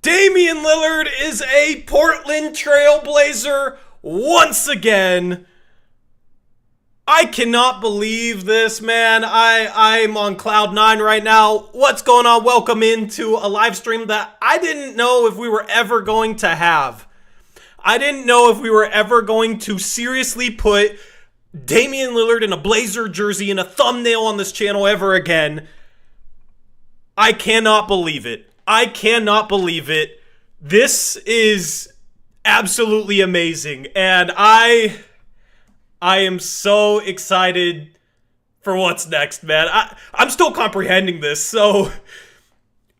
Damian Lillard is a Portland Trailblazer once again. I cannot believe this, man. I'm on cloud nine right now. What's going on? Welcome into a live stream that I didn't know if we were ever going to have. I didn't know if we were ever going to seriously put Damian Lillard in a Blazer jersey in a thumbnail on this channel ever again. I cannot believe it. I cannot believe it. This is absolutely amazing. And I am so excited for what's next, man. I'm still comprehending this, so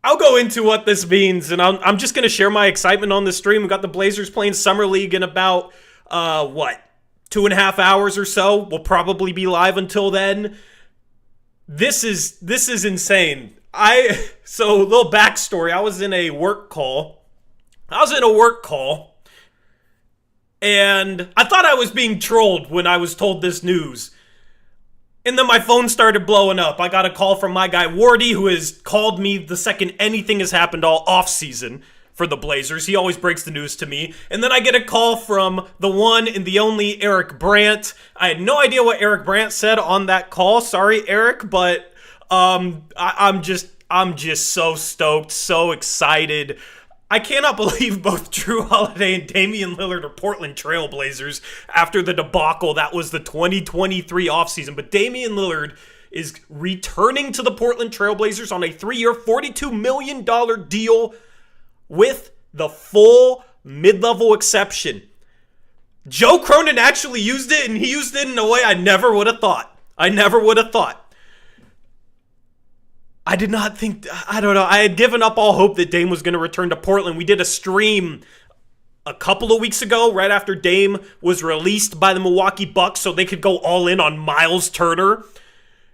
I'll go into what this means, and I'm just going to share my excitement on the stream. We've got the Blazers playing Summer League in about, 2.5 hours or so. We'll probably be live until then. This is insane. So a little backstory. I was in a work call, and I thought I was being trolled when I was told this news. And then my phone started blowing up. I got a call from my guy, Wardy, who has called me the second anything has happened all offseason for the Blazers. He always breaks the news to me. And then I get a call from the one and the only Eric Brandt. I had no idea what Eric Brandt said on that call. Sorry, Eric, but I'm just so stoked, so excited. I cannot believe both Drew Holiday and Damian Lillard are Portland Trailblazers after the debacle that was the 2023 offseason. But Damian Lillard is returning to the Portland Trailblazers on a 3-year, $42 million deal with the full mid-level exception. Joe Cronin actually used it, and he used it in a way I never would have thought. I did not think, I don't know, I had given up all hope that Dame was going to return to Portland. We did a stream a couple of weeks ago, right after Dame was released by the Milwaukee Bucks so they could go all in on Miles Turner.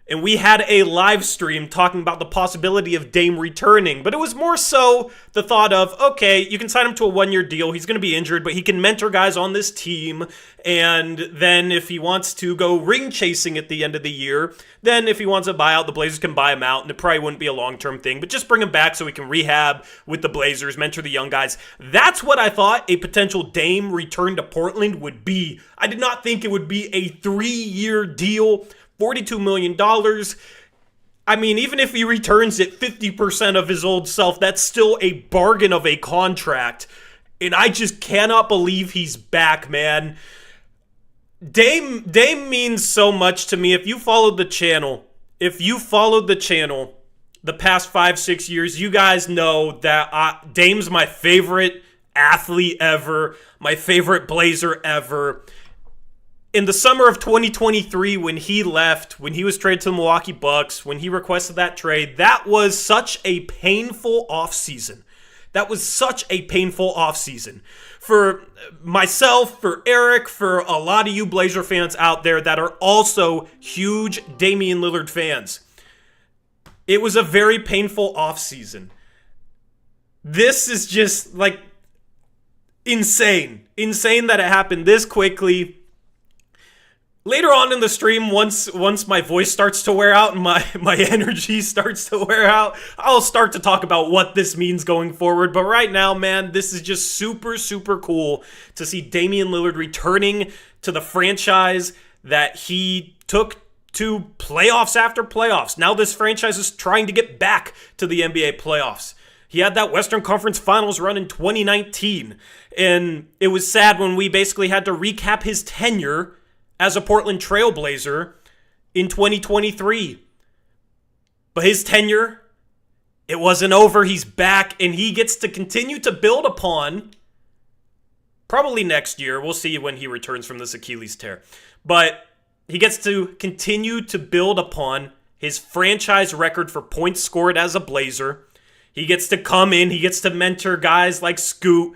And we had a live stream talking about the possibility of Dame returning. But it was more so the thought of, okay, you can sign him to a 1-year deal. He's going to be injured, but he can mentor guys on this team. And then if he wants to go ring chasing at the end of the year, then if he wants a buyout, the Blazers can buy him out. And it probably wouldn't be a long-term thing. But just bring him back so he can rehab with the Blazers, mentor the young guys. That's what I thought a potential Dame return to Portland would be. I did not think it would be a 3-year deal. $42 million. I mean, even if he returns at 50% of his old self, that's still a bargain of a contract. And I just cannot believe he's back, man. Dame means so much to me. If you followed the channel the past 5-6 years, you guys know that Dame's my favorite athlete ever, my favorite Blazer ever. In the summer of 2023, when he left, when he was traded to the Milwaukee Bucks, when he requested that trade, that was such a painful offseason. For myself, for Eric, for a lot of you Blazer fans out there that are also huge Damian Lillard fans. It was a very painful offseason. This is just like insane. Insane that it happened this quickly. Later on in the stream, once my voice starts to wear out and my energy starts to wear out, I'll start to talk about what this means going forward. But right now, man, this is just super, super cool to see Damian Lillard returning to the franchise that he took to playoffs after playoffs. Now this franchise is trying to get back to the NBA playoffs. He had that Western Conference Finals run in 2019, and it was sad when we basically had to recap his tenure as a Portland Trailblazer in 2023. But his tenure, it wasn't over. He's back, and he gets to continue to build upon, probably next year. We'll see when he returns from this Achilles tear. But he gets to continue to build upon his franchise record for points scored as a Blazer. He gets to come in. He gets to mentor guys like Scoot.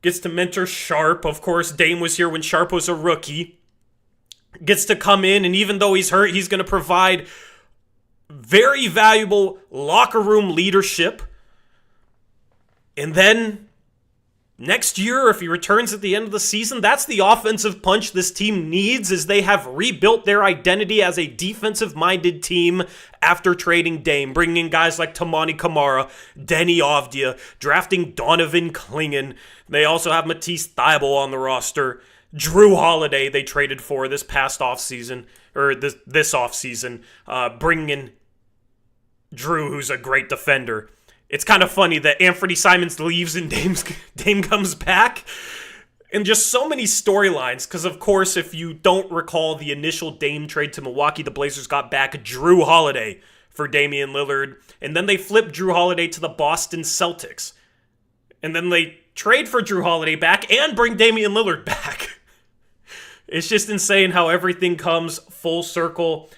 Gets to mentor Sharp. Of course, Dame was here when Sharp was a rookie. Gets to come in, and even though he's hurt, he's going to provide very valuable locker room leadership. And then next year, if he returns at the end of the season, that's the offensive punch this team needs, as they have rebuilt their identity as a defensive-minded team after trading Dame, bringing in guys like Tamani Kamara, Denny Avdia, drafting Donovan Clingan. They also have Matisse Thybulle on the roster. Drew Holiday they traded for this past offseason, or this offseason, bringing in Drew, who's a great defender. It's kind of funny that Anthony Simons leaves and Dame comes back. And just so many storylines, because of course, if you don't recall the initial Dame trade to Milwaukee, the Blazers got back Drew Holiday for Damian Lillard. And then they flipped Drew Holiday to the Boston Celtics. And then they trade for Drew Holiday back and bring Damian Lillard back. It's just insane how everything comes full circle.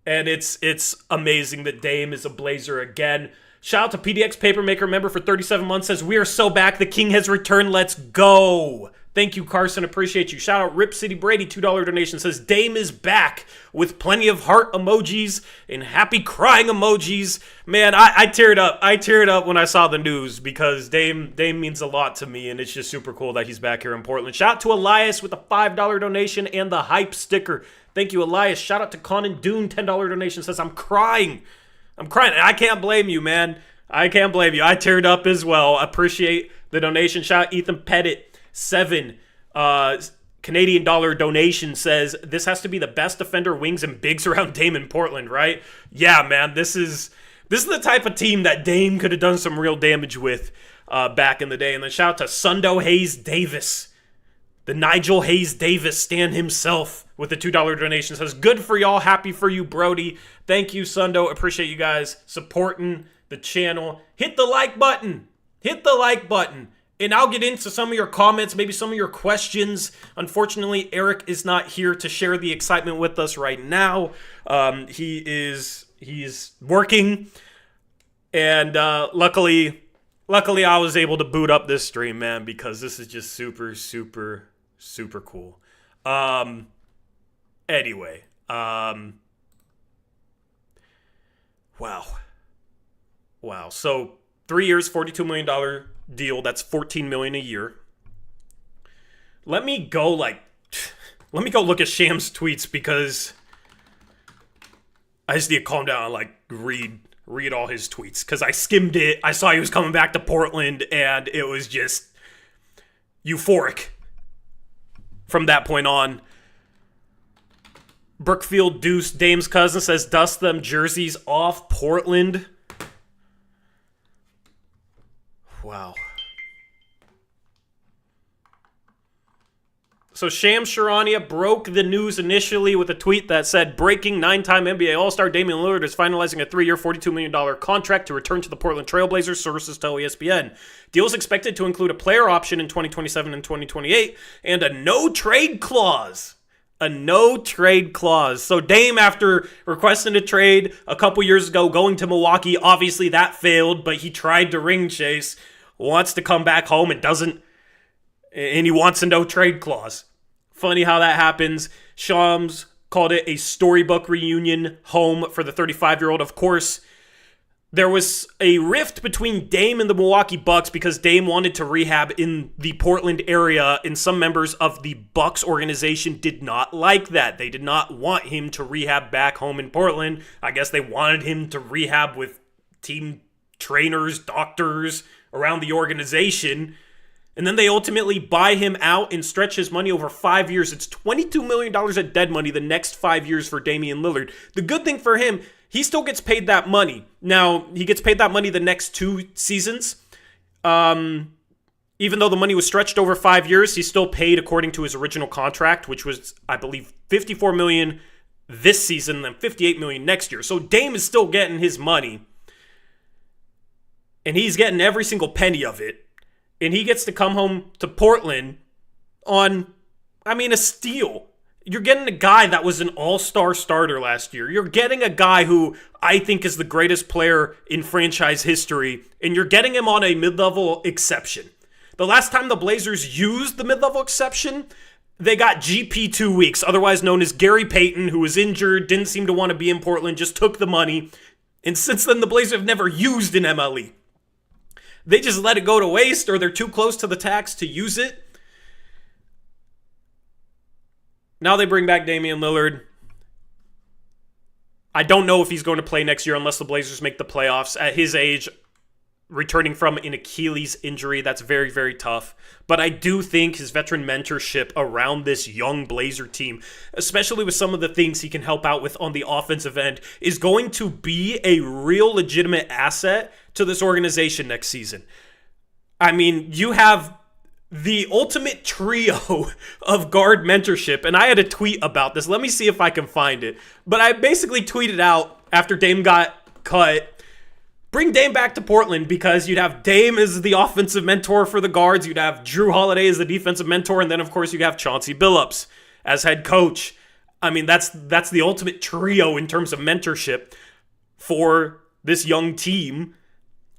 And it's amazing that Dame is a Blazer again. Shout out to PDX Papermaker member for 37 months. Says, we are so back. The king has returned. Let's go. Thank you, Carson. Appreciate you. Shout out Rip City Brady. $2 donation. Says, Dame is back with plenty of heart emojis and happy crying emojis. Man, I teared up. I teared up when I saw the news because Dame means a lot to me, and it's just super cool that he's back here in Portland. Shout out to Elias with a $5 donation and the hype sticker. Thank you, Elias. Shout out to Conan Dune, $10 donation. Says, I'm crying. And I can't blame you, man. I can't blame you. I teared up as well. Appreciate the donation. Shout out Ethan Pettit, $7 Canadian dollar donation. Says, this has to be the best defender, wings, and bigs around Dame in Portland, right? Yeah, man. This is the type of team that Dame could have done some real damage with back in the day. And then shout out to Sundo Hayes Davis. The Nigel Hayes Davis stan himself with the $2 donation. Says, good for y'all. Happy for you, Brody. Thank you, Sundo. Appreciate you guys supporting the channel. Hit the like button. Hit the like button. And I'll get into some of your comments, maybe some of your questions. Unfortunately, Eric is not here to share the excitement with us right now. He's working. And luckily I was able to boot up this stream, man, because this is just super, super, super cool. Anyway, wow. So 3 years, $42 million deal. That's $14 million a year. Let me go look at Sham's tweets, because I just need to calm down and read all his tweets, because I skimmed it. I saw he was coming back to Portland, and it was just euphoric from that point on. Brookfield Deuce, Dame's cousin, says, dust them jerseys off Portland. Wow. So Shams Charania broke the news initially with a tweet that said, breaking 9-time NBA All-Star Damian Lillard is finalizing a 3-year, $42 million contract to return to the Portland Trailblazers, sources tell ESPN. Deal is expected to include a player option in 2027 and 2028 and a no-trade clause. A no-trade clause. So Dame, after requesting a trade a couple years ago, going to Milwaukee, obviously that failed, but he tried to ring chase, wants to come back home and doesn't. And he wants a no-trade clause. Funny how that happens. Shams called it a storybook reunion home for the 35-year-old. Of course, there was a rift between Dame and the Milwaukee Bucks because Dame wanted to rehab in the Portland area, and some members of the Bucks organization did not like that. They did not want him to rehab back home in Portland. I guess they wanted him to rehab with team trainers, doctors around the organization. And then they ultimately buy him out and stretch his money over 5 years. It's $22 million of dead money the next 5 years for Damian Lillard. The good thing for him, he still gets paid that money. Now, he gets paid that money the next 2 seasons. Even though the money was stretched over 5 years, he's still paid according to his original contract, which was, I believe, $54 million this season and $58 million next year. So Dame is still getting his money. And he's getting every single penny of it. And he gets to come home to Portland on, a steal. You're getting a guy that was an all-star starter last year. You're getting a guy who I think is the greatest player in franchise history. And you're getting him on a mid-level exception. The last time the Blazers used the mid-level exception, they got GP 2 weeks, otherwise known as Gary Payton, who was injured, didn't seem to want to be in Portland, just took the money. And since then, the Blazers have never used an MLE. they just let it go to waste, or they're too close to the tax to use it. Now they bring back Damian Lillard. I don't know if he's going to play next year unless the Blazers make the playoffs. At his age, returning from an Achilles injury, that's very, very tough. But I do think his veteran mentorship around this young Blazer team, especially with some of the things he can help out with on the offensive end, is going to be a real legitimate asset to this organization next season. I mean, you have the ultimate trio of guard mentorship, and I had a tweet about this. Let me see if I can find it. But I basically tweeted out after Dame got cut, bring Dame back to Portland, because you'd have Dame as the offensive mentor for the guards, you'd have Drew Holiday as the defensive mentor, and then of course you'd have Chauncey Billups as head coach. I mean, that's the ultimate trio in terms of mentorship for this young team.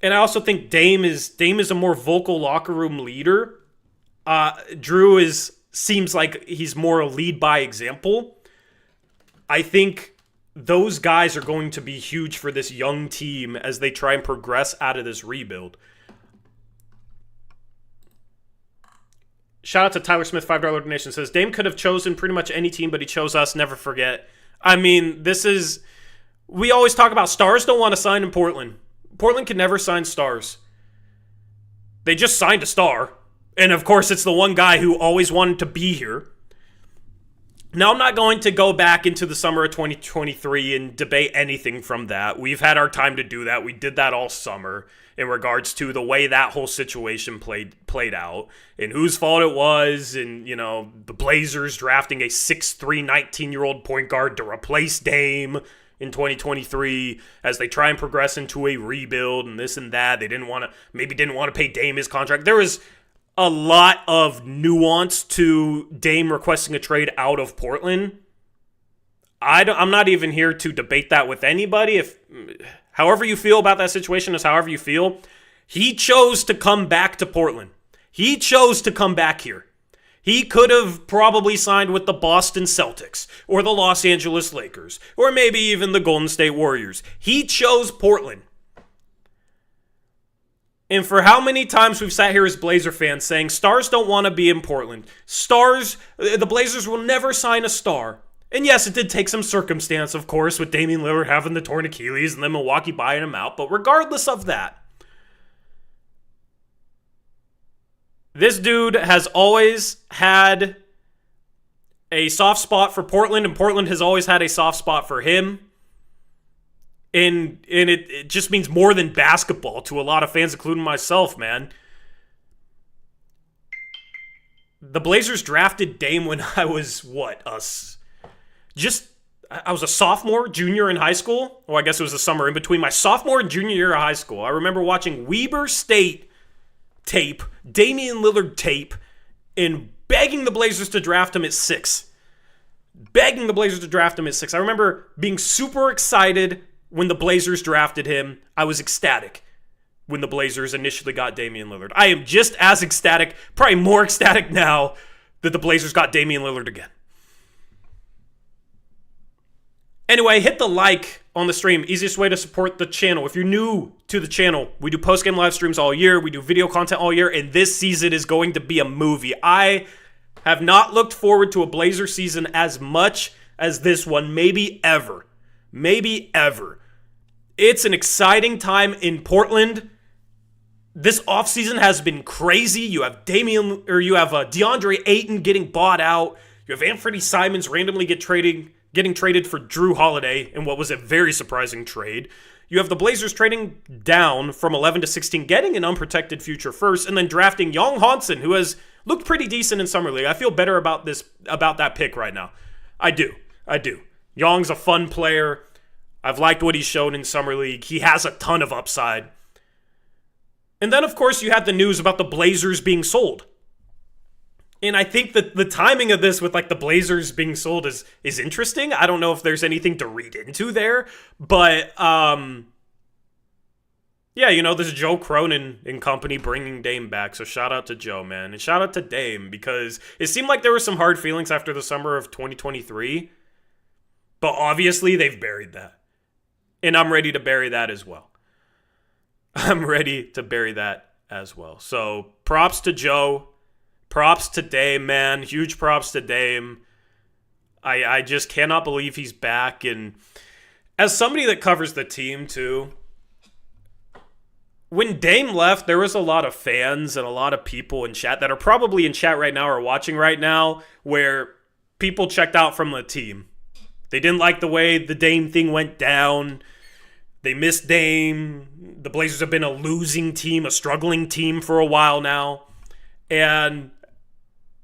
And I also think Dame is a more vocal locker room leader. Drew seems like he's more a lead by example. I think those guys are going to be huge for this young team as they try and progress out of this rebuild. Shout out to Tyler Smith, $5 donation, says, Dame could have chosen pretty much any team, but he chose us, never forget. I mean, we always talk about stars don't want to sign in Portland. Portland can never sign stars. They just signed a star. And of course, it's the one guy who always wanted to be here. Now, I'm not going to go back into the summer of 2023 and debate anything from that. We've had our time to do that. We did that all summer in regards to the way that whole situation played out and whose fault it was. And, you know, the Blazers drafting a 6'3", 19-year-old point guard to replace Dame in 2023 as they try and progress into a rebuild and this and that. They didn't want to pay Dame his contract. There was a lot of nuance to Dame requesting a trade out of Portland. I'm not even here to debate that with anybody. However you feel about that situation is however you feel. He chose to come back to Portland. He chose to come back here. He could have probably signed with the Boston Celtics or the Los Angeles Lakers or maybe even the Golden State Warriors. He chose Portland. And for how many times we've sat here as Blazer fans saying stars don't want to be in Portland. The Blazers will never sign a star. And yes, it did take some circumstance, of course, with Damian Lillard having the torn Achilles and then Milwaukee buying him out. But regardless of that, this dude has always had a soft spot for Portland, and Portland has always had a soft spot for him. And it just means more than basketball to a lot of fans, including myself, man. The Blazers drafted Dame when I was, I was a sophomore, junior in high school. Well, I guess it was the summer in between my sophomore and junior year of high school. I remember watching Weber State tape, Damian Lillard tape, and begging the Blazers to draft him at 6. I remember being super excited when the Blazers drafted him. I was ecstatic when the Blazers initially got Damian Lillard. I am just as ecstatic, probably more ecstatic now, that the Blazers got Damian Lillard again. Anyway, hit the like on the stream. Easiest way to support the channel. If you're new to the channel, we do post-game live streams all year. We do video content all year, and this season is going to be a movie. I have not looked forward to a Blazer season as much as this one, maybe ever. It's an exciting time in Portland. This offseason has been crazy. You have DeAndre Ayton getting bought out. You have Anthony Simons randomly getting traded for Drew Holiday in what was a very surprising trade. You have the Blazers trading down from 11 to 16, getting an unprotected future first, and then drafting Young Hansen, who has looked pretty decent in Summer League. I feel better about that pick right now. I do. Young's a fun player. I've liked what he's shown in Summer League. He has a ton of upside. And then, of course, you had the news about the Blazers being sold. And I think that the timing of this with the Blazers being sold is interesting. I don't know if there's anything to read into there. But, this is Joe Cronin and company bringing Dame back. So shout out to Joe, man. And shout out to Dame, because it seemed like there were some hard feelings after the summer of 2023. But obviously, they've buried that. And I'm ready to bury that as well. as well. So props to Joe. Props to Dame, man. Huge props to Dame. I just cannot believe he's back. And as somebody that covers the team too, when Dame left, there was a lot of fans and a lot of people in chat that are probably in chat right now or watching right now where people checked out from the team. They didn't like the way the Dame thing went down. They missed Dame. The Blazers have been a losing team, a struggling team for a while now. And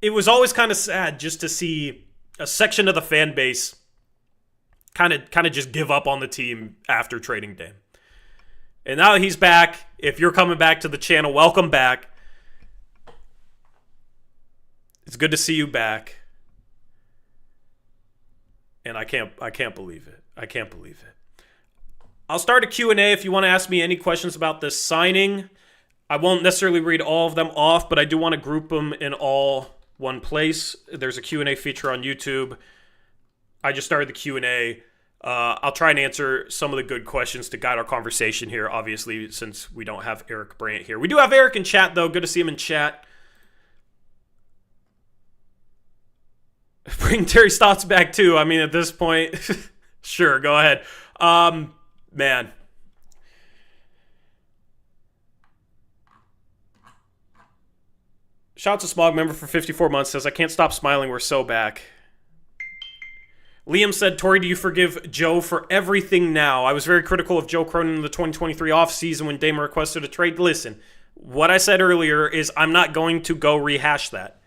it was always kind of sad just to see a section of the fan base kind of just give up on the team after trading Dame. And now he's back. If you're coming back to the channel, welcome back. It's good to see you back. And I can't believe it. I can't believe it. I'll start a Q&A if you want to ask me any questions about this signing. I won't necessarily read all of them off, but I do want to group them in all one place. There's a Q&A feature on YouTube. I just started the Q&A. I'll try and answer some of the good questions to guide our conversation here, obviously, since we don't have Eric Brandt here. We do have Eric in chat, though. Good to see him in chat. Bring Terry Stotts back, too. I mean, at this point, sure, go ahead. Man. Shout out to Smog member for 54 months. Says, I can't stop smiling. We're so back. Liam said, Tori, do you forgive Joe for everything now? I was very critical of Joe Cronin in the 2023 offseason when Dame requested a trade. Listen, what I said earlier is I'm not going to go rehash that.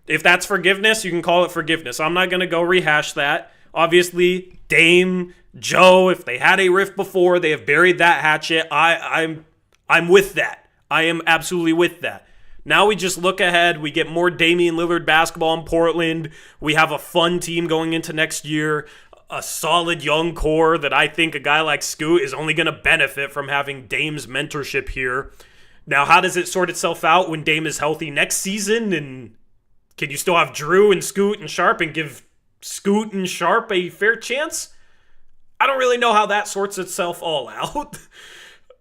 If that's forgiveness, you can call it forgiveness. I'm not going to go rehash that. Obviously, Dame, Joe, if they had a rift before, they have buried that hatchet. I'm with that. I am absolutely with that. Now we just look ahead. We get more Damian Lillard basketball in Portland. We have a fun team going into next year. A solid young core that I think a guy like Scoot is only going to benefit from having Dame's mentorship here. Now, how does it sort itself out when Dame is healthy next season? And can you still have Drew and Scoot and Sharp and give Scoot and Sharp a fair chance? I don't really know how that sorts itself all out.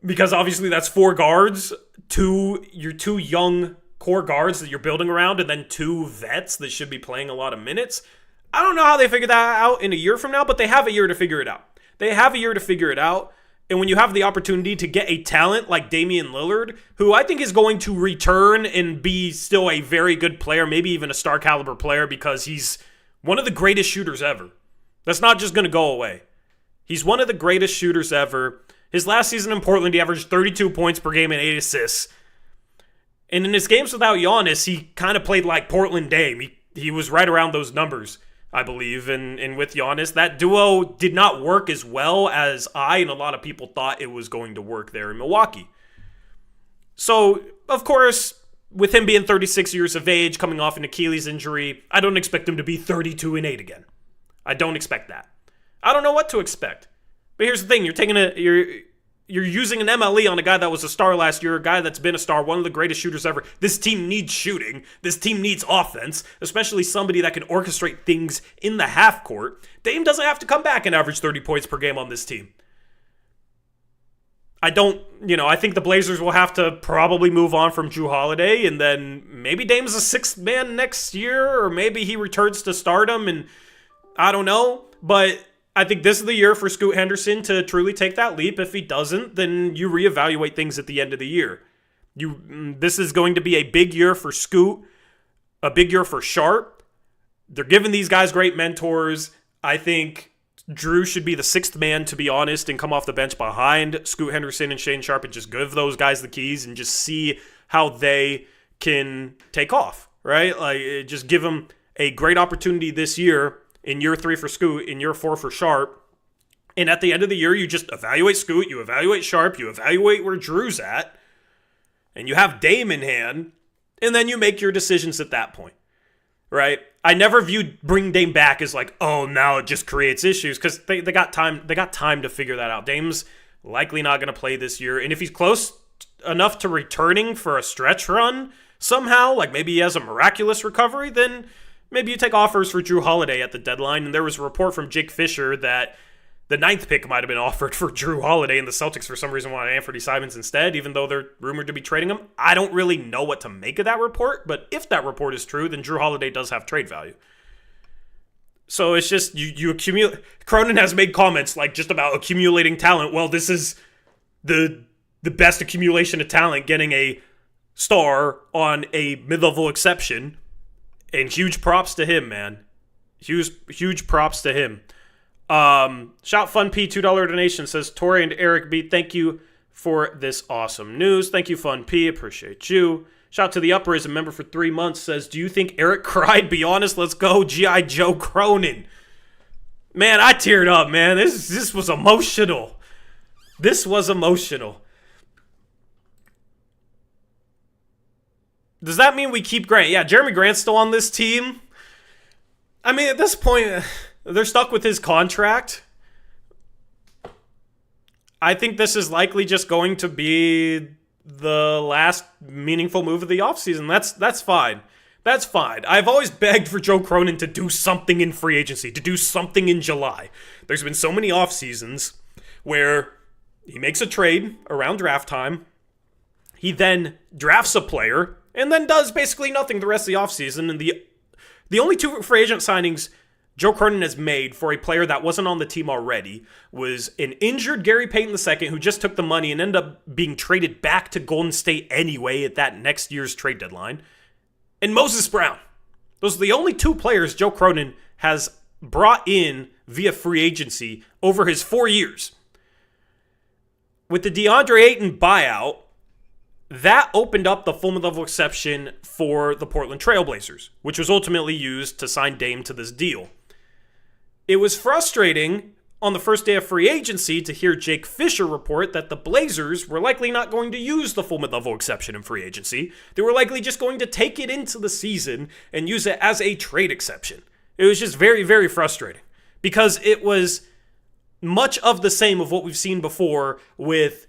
Because obviously that's 4 guards, your two young core guards that you're building around, and then 2 vets that should be playing a lot of minutes. I don't know how they figure that out in a year from now, but they have a year to figure it out. They have a year to figure it out. And when you have the opportunity to get a talent like Damian Lillard, who I think is going to return and be still a very good player, maybe even a star caliber player, because he's one of the greatest shooters ever. That's not just going to go away. He's one of the greatest shooters ever. His last season in Portland, he averaged 32 points per game and 8 assists. And in his games without Giannis, he kind of played like Portland Dame. He was right around those numbers, I believe. And with Giannis, that duo did not work as well as I and a lot of people thought it was going to work there in Milwaukee. So, of course, with him being 36 years of age, coming off an Achilles injury, I don't expect him to be 32 and 8 again. I don't expect that. I don't know what to expect. But here's the thing, you're using an MLE on a guy that was a star last year, a guy that's been a star, one of the greatest shooters ever. This team needs shooting. This team needs offense, especially somebody that can orchestrate things in the half court. Dame doesn't have to come back and average 30 points per game on this team. I think the Blazers will have to probably move on from Jrue Holiday, and then maybe Dame's a 6th man next year, or maybe he returns to stardom, and I don't know, but I think this is the year for Scoot Henderson to truly take that leap. If he doesn't, then you reevaluate things at the end of the year. This is going to be a big year for Scoot, a big year for Sharp. They're giving these guys great mentors. I think Drew should be the 6th man, to be honest, and come off the bench behind Scoot Henderson and Shane Sharp and just give those guys the keys and just see how they can take off, right? Like, just give them a great opportunity this year. In year 3 for Scoot, in year 4 for Sharp. And at the end of the year, you just evaluate Scoot, you evaluate Sharp, you evaluate where Drew's at, and you have Dame in hand, and then you make your decisions at that point, right? I never viewed bringing Dame back as like, oh, now it just creates issues, because they got time to figure that out. Dame's likely not going to play this year, and if he's close enough to returning for a stretch run somehow, like maybe he has a miraculous recovery, then maybe you take offers for Jrue Holiday at the deadline. And there was a report from Jake Fisher that The 9th pick might have been offered for Drew Holiday, and the Celtics for some reason wanted Anthony Simons instead, even though they're rumored to be trading him. I don't really know what to make of that report, but if that report is true, then Drew Holiday does have trade value. So it's just, you accumulate. Cronin has made comments like just about accumulating talent. Well, this is the best accumulation of talent, getting a star on a mid-level exception. And huge props to him, man. Huge props to him. Shout Fun P, $2 donation, says, Tori and Eric B, thank you for this awesome news. Thank you, Fun P. Appreciate you. Shout to the Uprise, a member for 3 months, says, do you think Eric cried? Be honest, let's go. G.I. Joe Cronin. Man, I teared up, man. This was emotional. This was emotional. Does that mean we keep Grant? Yeah, Jeremy Grant's still on this team. I mean, at this point, they're stuck with his contract. I think this is likely just going to be the last meaningful move of the offseason. That's fine. That's fine. I've always begged for Joe Cronin to do something in free agency, to do something in July. There's been so many off seasons where he makes a trade around draft time. He then drafts a player and then does basically nothing the rest of the offseason. And the only 2 free agent signings Joe Cronin has made for a player that wasn't on the team already was an injured Gary Payton II, who just took the money and ended up being traded back to Golden State anyway at that next year's trade deadline, and Moses Brown. Those are the only 2 players Joe Cronin has brought in via free agency over his 4 years. With the DeAndre Ayton buyout, that opened up the full mid-level exception for the Portland Trailblazers, which was ultimately used to sign Dame to this deal. It was frustrating on the first day of free agency to hear Jake Fisher report that the Blazers were likely not going to use the full mid-level exception in free agency. They were likely just going to take it into the season and use it as a trade exception. It was just very, very frustrating because it was much of the same of what we've seen before with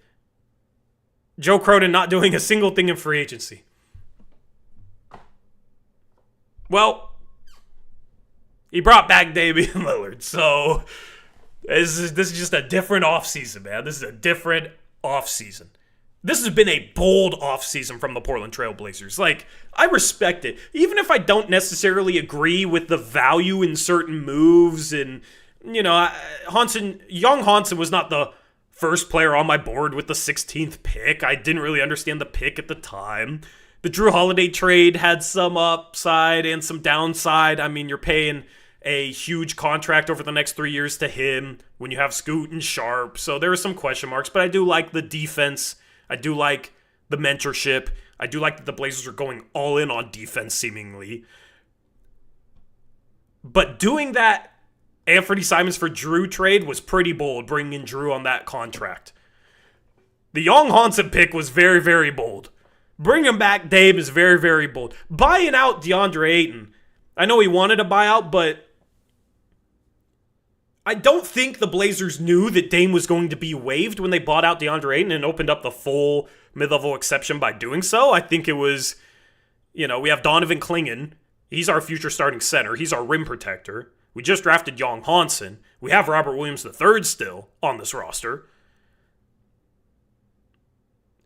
Joe Cronin not doing a single thing in free agency. Well, he brought back Damian Lillard, so this is just a different offseason, man. This is a different offseason. This has been a bold offseason from the Portland Trailblazers. Like, I respect it. Even if I don't necessarily agree with the value in certain moves, and, you know, young Hansen was not the first player on my board with the 16th pick. I didn't really understand the pick at the time. The Drew Holiday trade had some upside and some downside. I mean, you're paying a huge contract over the next 3 years to him when you have Scoot and Sharp. So there are some question marks, but I do like the defense. I do like the mentorship. I do like that the Blazers are going all in on defense seemingly. But doing that Anthony Simons for Drew trade was pretty bold, bringing in Drew on that contract. The Young Hansen pick was very, very bold. Bringing back Dame is very, very bold. Buying out DeAndre Ayton, I know he wanted a buyout, but I don't think the Blazers knew that Dame was going to be waived when they bought out DeAndre Ayton and opened up the full mid-level exception by doing so. I think it was, we have Donovan Clingan. He's our future starting center. He's our rim protector. We just drafted Young Hansen. We have Robert Williams III still on this roster.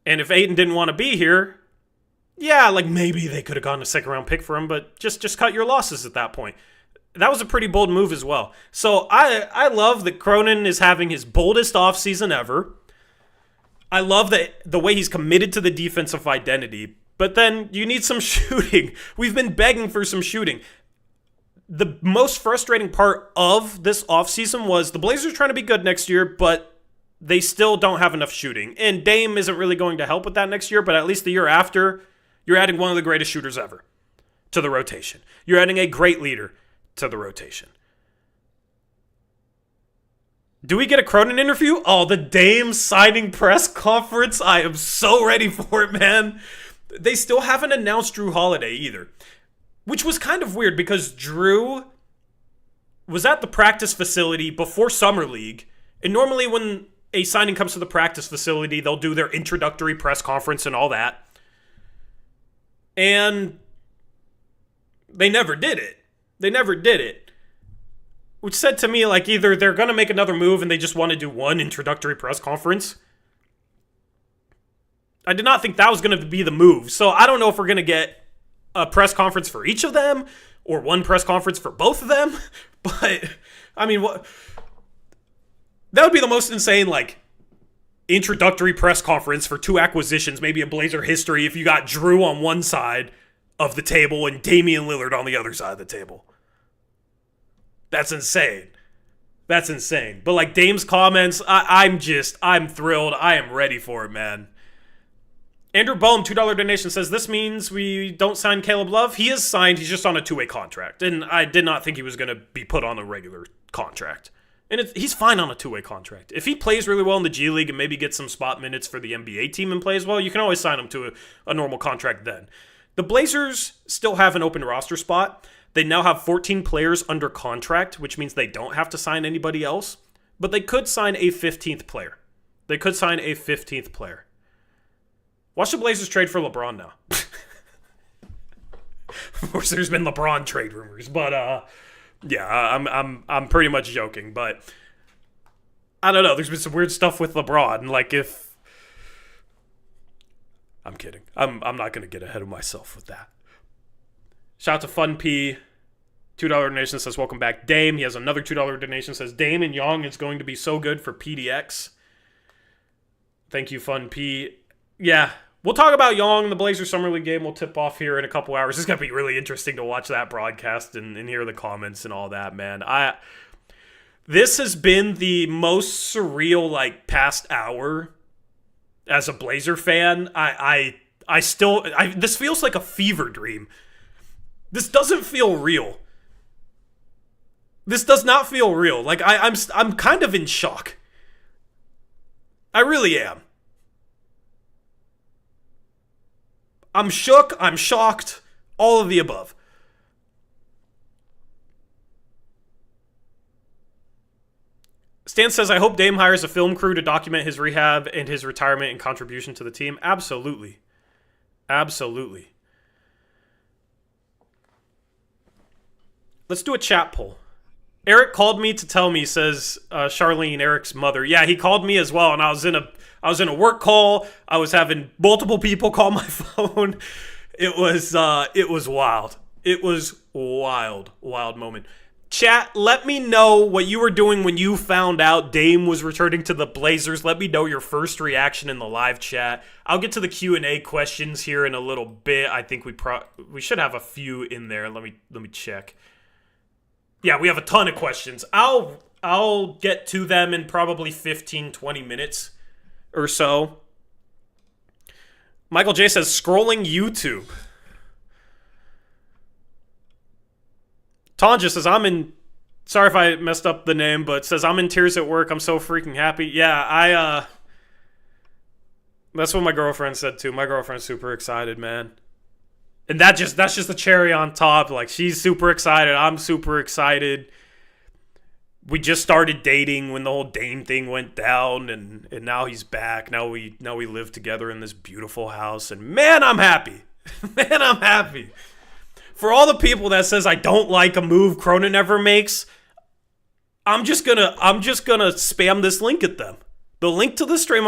And if Ayton didn't want to be here, yeah, like maybe they could have gotten a second-round pick for him, but just cut your losses at that point. That was a pretty bold move as well. So I love that Cronin is having his boldest offseason ever. I love that the way he's committed to the defensive identity. But then you need some shooting. We've been begging for some shooting. The most frustrating part of this offseason was the Blazers trying to be good next year, but they still don't have enough shooting. And Dame isn't really going to help with that next year, but at least the year after, you're adding one of the greatest shooters ever to the rotation. You're adding a great leader to the rotation. Do we get a Cronin interview? Oh, the Dame signing press conference. I am so ready for it, man. They still haven't announced Drew Holiday either, which was kind of weird because Drew was at the practice facility before Summer League. And normally when a signing comes to the practice facility, they'll do their introductory press conference and all that. And they never did it. which said to me, like, either they're going to make another move and they just want to do one introductory press conference. I did not think that was going to be the move. So I don't know if we're going to get a press conference for each of them or one press conference for both of them. But, I mean, what? That would be the most insane, like, introductory press conference for two acquisitions, maybe in Blazer history, if you got Drew on one side of the table and Damian Lillard on the other side of the table. That's insane. That's insane. But, like, Dame's comments, I'm thrilled. I am ready for it, man. Andrew Bohm, $2 donation, says, this means we don't sign Caleb Love. He is signed. He's just on a two-way contract. And I did not think he was going to be put on a regular contract. And he's fine on a two-way contract. If he plays really well in the G League and maybe gets some spot minutes for the NBA team and plays well, you can always sign him to a normal contract then. The Blazers still have an open roster spot. They now have 14 players under contract, which means they don't have to sign anybody else. But they could sign a 15th player. Watch the Blazers trade for LeBron now. Of course, there's been LeBron trade rumors, but yeah, I'm pretty much joking. But I don't know. There's been some weird stuff with LeBron. Like I'm kidding. I'm not gonna get ahead of myself with that. Shout out to Fun P. $2 donation says, welcome back, Dame. He has another $2 donation says, Dame and Young is going to be so good for PDX. Thank you, Fun P. Yeah, we'll talk about Young. The Blazers Summer League game will tip off here in a couple hours. It's going to be really interesting to watch that broadcast and hear the comments and all that, man. This has been the most surreal, like, past hour as a Blazer fan. This feels like a fever dream. This doesn't feel real. This does not feel real. Like, I'm kind of in shock. I really am. I'm shook, I'm shocked, all of the above. Stan says, I hope Dame hires a film crew to document his rehab and his retirement and contribution to the team. Absolutely. Absolutely. Let's do a chat poll. Eric called me to tell me, says Charlene, Eric's mother. Yeah, he called me as well, and I was in a work call. I was having multiple people call my phone. It was wild. It was wild moment. Chat, let me know what you were doing when you found out Dame was returning to the Blazers. Let me know your first reaction in the live chat. I'll get to the Q&A questions here in a little bit. I think we should have a few in there. Let me check. Yeah, we have a ton of questions. I'll get to them in probably 15, 20 minutes or so. Michael J says, scrolling YouTube. Tanja says, sorry if I messed up the name, but says, I'm in tears at work. I'm so freaking happy. Yeah, that's what my girlfriend said too. My girlfriend's super excited, man. And that's just the cherry on top. Like, she's super excited. I'm super excited. We just started dating when the whole Dame thing went down, and now he's back. Now we live together in this beautiful house, and man, I'm happy. Man, I'm happy. For all the people that says I don't like a move Cronin ever makes, I'm just gonna spam this link at them. The link to the stream,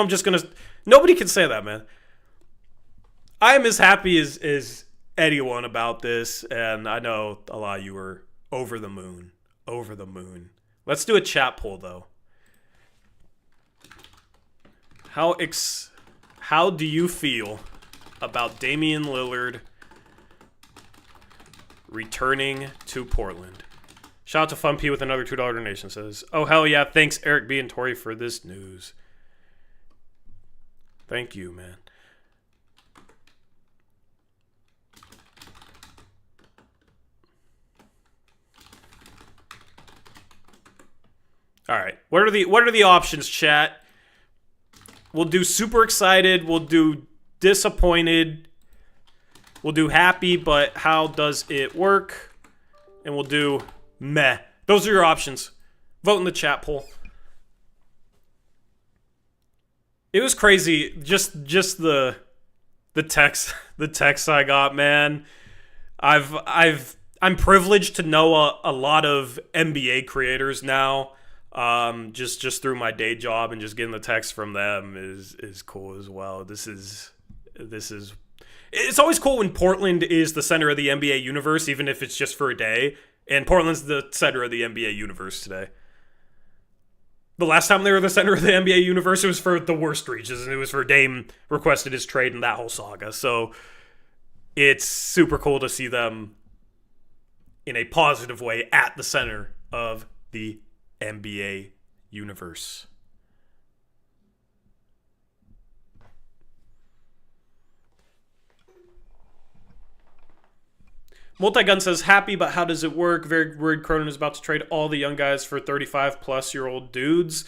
nobody can say that, man. I am as happy as anyone about this, and I know a lot of you are over the moon. Over the moon. Let's do a chat poll, though. How do you feel about Damian Lillard returning to Portland? Shout out to Fun P with another $2 donation. Says, oh, hell yeah. Thanks, Eric B. and Tori, for this news. Thank you, man. All right. What are the options, chat? We'll do super excited. We'll do disappointed. We'll do happy, but how does it work? And we'll do meh. Those are your options. Vote in the chat poll. It was crazy. Just the text I got, man. I I'm privileged to know a lot of NBA creators now. Just through my day job, and just getting the text from them is cool as well. This is it's always cool when Portland is the center of the NBA universe, even if it's just for a day. And Portland's the center of the NBA universe today. The last time they were the center of the NBA universe, it was for the worst reaches, and it was for Dame requested his trade and that whole saga. So it's super cool to see them in a positive way at the center of the NBA universe. Multigun says, happy, but how does it work? Very worried Cronin is about to trade all the young guys for 35-plus-year-old dudes.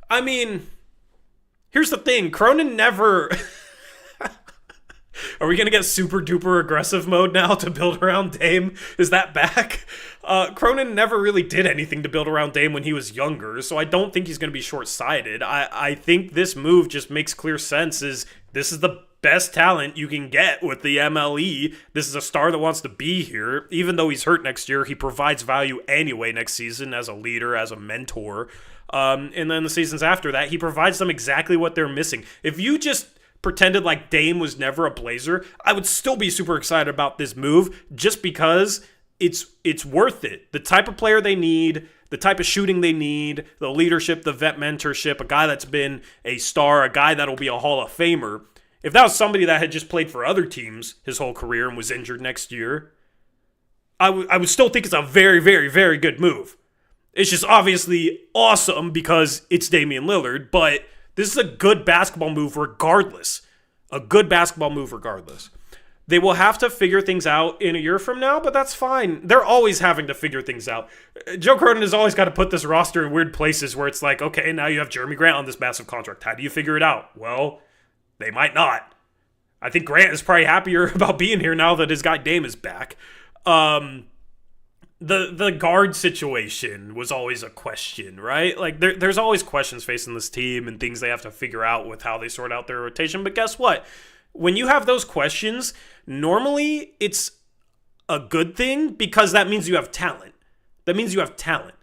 I mean, here's the thing. Cronin never... Are we going to get super-duper aggressive mode now to build around Dame? Is that back? Cronin never really did anything to build around Dame when he was younger, so I don't think he's going to be short-sighted. I think this move just makes clear sense. This is the best talent you can get with the MLE. This is a star that wants to be here. Even though he's hurt next year, he provides value anyway next season as a leader, as a mentor. And then the seasons after that, he provides them exactly what they're missing. If you just pretended like Dame was never a Blazer, I would still be super excited about this move just because it's worth it. The type of player they need, the type of shooting they need, the leadership, the vet mentorship, a guy that's been a star, a guy that'll be a Hall of Famer. If that was somebody that had just played for other teams his whole career and was injured next year, I would still think it's a very, very, very good move. It's just obviously awesome because it's Damian Lillard, but this is a good basketball move regardless. A good basketball move regardless. They will have to figure things out in a year from now, but that's fine. They're always having to figure things out. Joe Cronin has always got to put this roster in weird places where it's like, okay, now you have Jeremy Grant on this massive contract. How do you figure it out? Well, they might not. I think Grant is probably happier about being here now that his guy Dame is back. The guard situation was always a question, right? Like there's always questions facing this team and things they have to figure out with how they sort out their rotation. But guess what? When you have those questions, normally it's a good thing because that means you have talent. That means you have talent.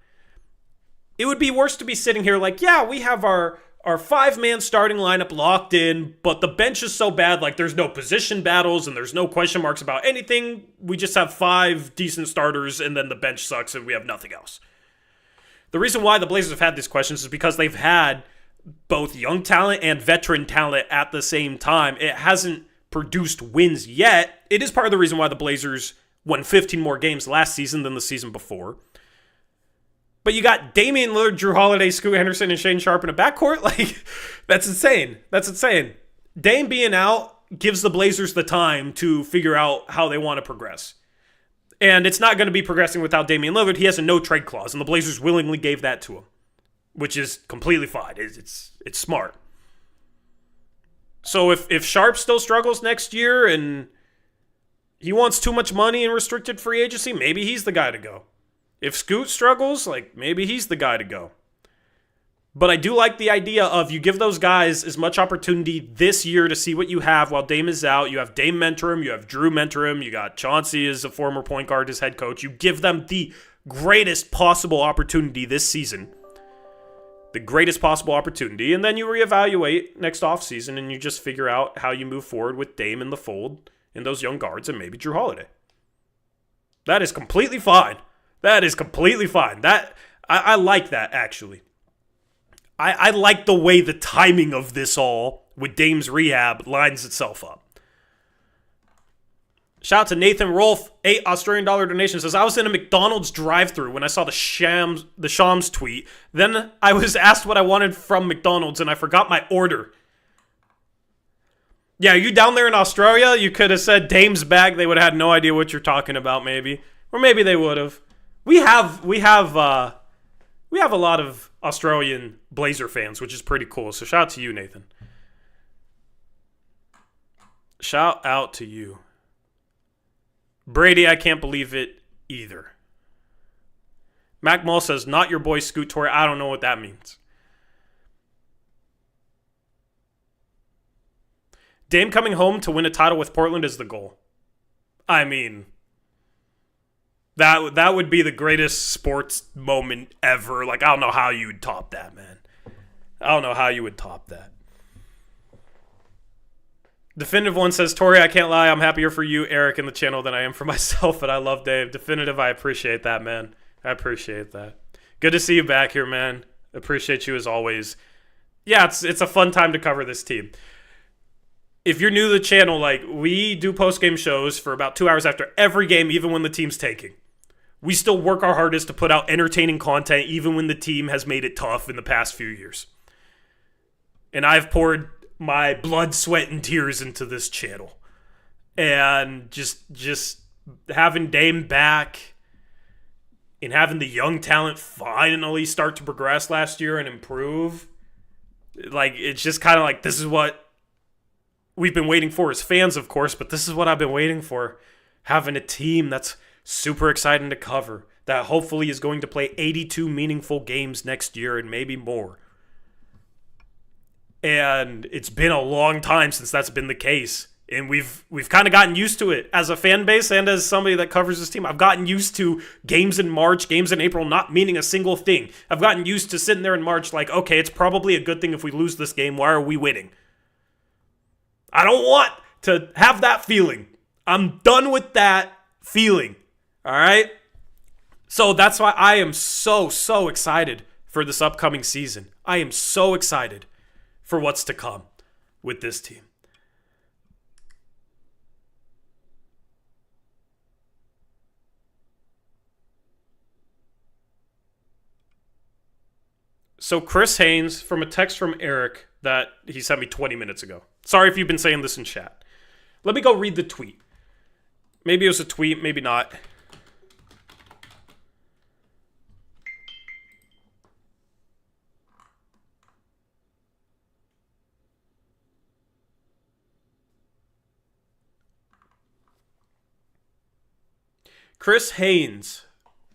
It would be worse to be sitting here like, yeah, we have our 5-man starting lineup locked in, but the bench is so bad, like there's no position battles and there's no question marks about anything. We just have 5 decent starters and then the bench sucks and we have nothing else. The reason why the Blazers have had these questions is because they've had both young talent and veteran talent at the same time. It hasn't produced wins yet. It is part of the reason why the Blazers won 15 more games last season than the season before. But you got Damian Lillard, Drew Holiday, Scoot Henderson, and Shane Sharp in a backcourt? Like, that's insane. That's insane. Dame being out gives the Blazers the time to figure out how they want to progress. And it's not going to be progressing without Damian Lillard. He has a no-trade clause, and the Blazers willingly gave that to him, which is completely fine. It's smart. So if Sharp still struggles next year and he wants too much money in restricted free agency, maybe he's the guy to go. If Scoot struggles, like maybe he's the guy to go. But I do like the idea of you give those guys as much opportunity this year to see what you have while Dame is out. You have Dame mentor him. You have Drew mentor him. You got Chauncey as a former point guard as head coach. You give them the greatest possible opportunity this season. The greatest possible opportunity. And then you reevaluate next offseason and you just figure out how you move forward with Dame in the fold and those young guards and maybe Drew Holiday. That is completely fine. That is completely fine. I like that, actually. I like the way the timing of this all with Dame's rehab lines itself up. Shout out to Nathan Rolfe, $8 Australian donation, says, I was in a McDonald's drive-thru when I saw the Shams tweet. Then I was asked what I wanted from McDonald's and I forgot my order. Yeah, you down there in Australia, you could have said Dame's back. They would have had no idea what you're talking about, maybe. Or maybe they would have. We have a lot of Australian Blazer fans, which is pretty cool. So shout out to you, Nathan. Shout out to you. Brady, I can't believe it either. Mac Mull says, not your boy Scoot Torrey. I don't know what that means. Dame coming home to win a title with Portland is the goal. I mean, That would be the greatest sports moment ever. Like, I don't know how you would top that, man. I don't know how you would top that. Definitive One says, Tori, I can't lie. I'm happier for you, Eric, in the channel than I am for myself, but I love Dave. Definitive, I appreciate that, man. I appreciate that. Good to see you back here, man. Appreciate you as always. Yeah, it's a fun time to cover this team. If you're new to the channel, like, we do post-game shows for about 2 hours after every game, even when the team's taking. We still work our hardest to put out entertaining content, even when the team has made it tough in the past few years. And I've poured my blood, sweat, and tears into this channel. And just having Dame back and having the young talent finally start to progress last year and improve, like, it's just kind of like, this is what we've been waiting for as fans, of course, but this is what I've been waiting for. Having a team that's super exciting to cover, that hopefully is going to play 82 meaningful games next year and maybe more. And it's been a long time since that's been the case. And we've kind of gotten used to it as a fan base and as somebody that covers this team. I've gotten used to games in March, games in April not meaning a single thing. I've gotten used to sitting there in March like, okay, it's probably a good thing if we lose this game. Why are we winning? I don't want to have that feeling. I'm done with that feeling. All right? So that's why I am so excited for this upcoming season. I am so excited for what's to come with this team. So Chris Haynes, from a text from Eric that he sent me 20 minutes ago. Sorry if you've been saying this in chat. Let me go read the tweet. Maybe it was a tweet, maybe not. Chris Haynes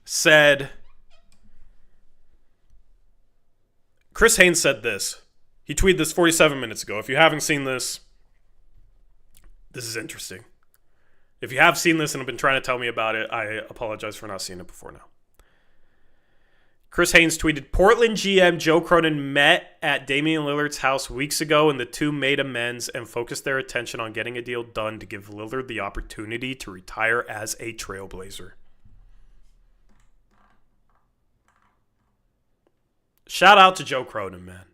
said this. He tweeted this 47 minutes ago. If you haven't seen this, this is interesting. If you have seen this and have been trying to tell me about it, I apologize for not seeing it before now. Chris Haynes tweeted, Portland GM Joe Cronin met at Damian Lillard's house weeks ago, and the two made amends and focused their attention on getting a deal done to give Lillard the opportunity to retire as a Trailblazer. Shout out to Joe Cronin, man.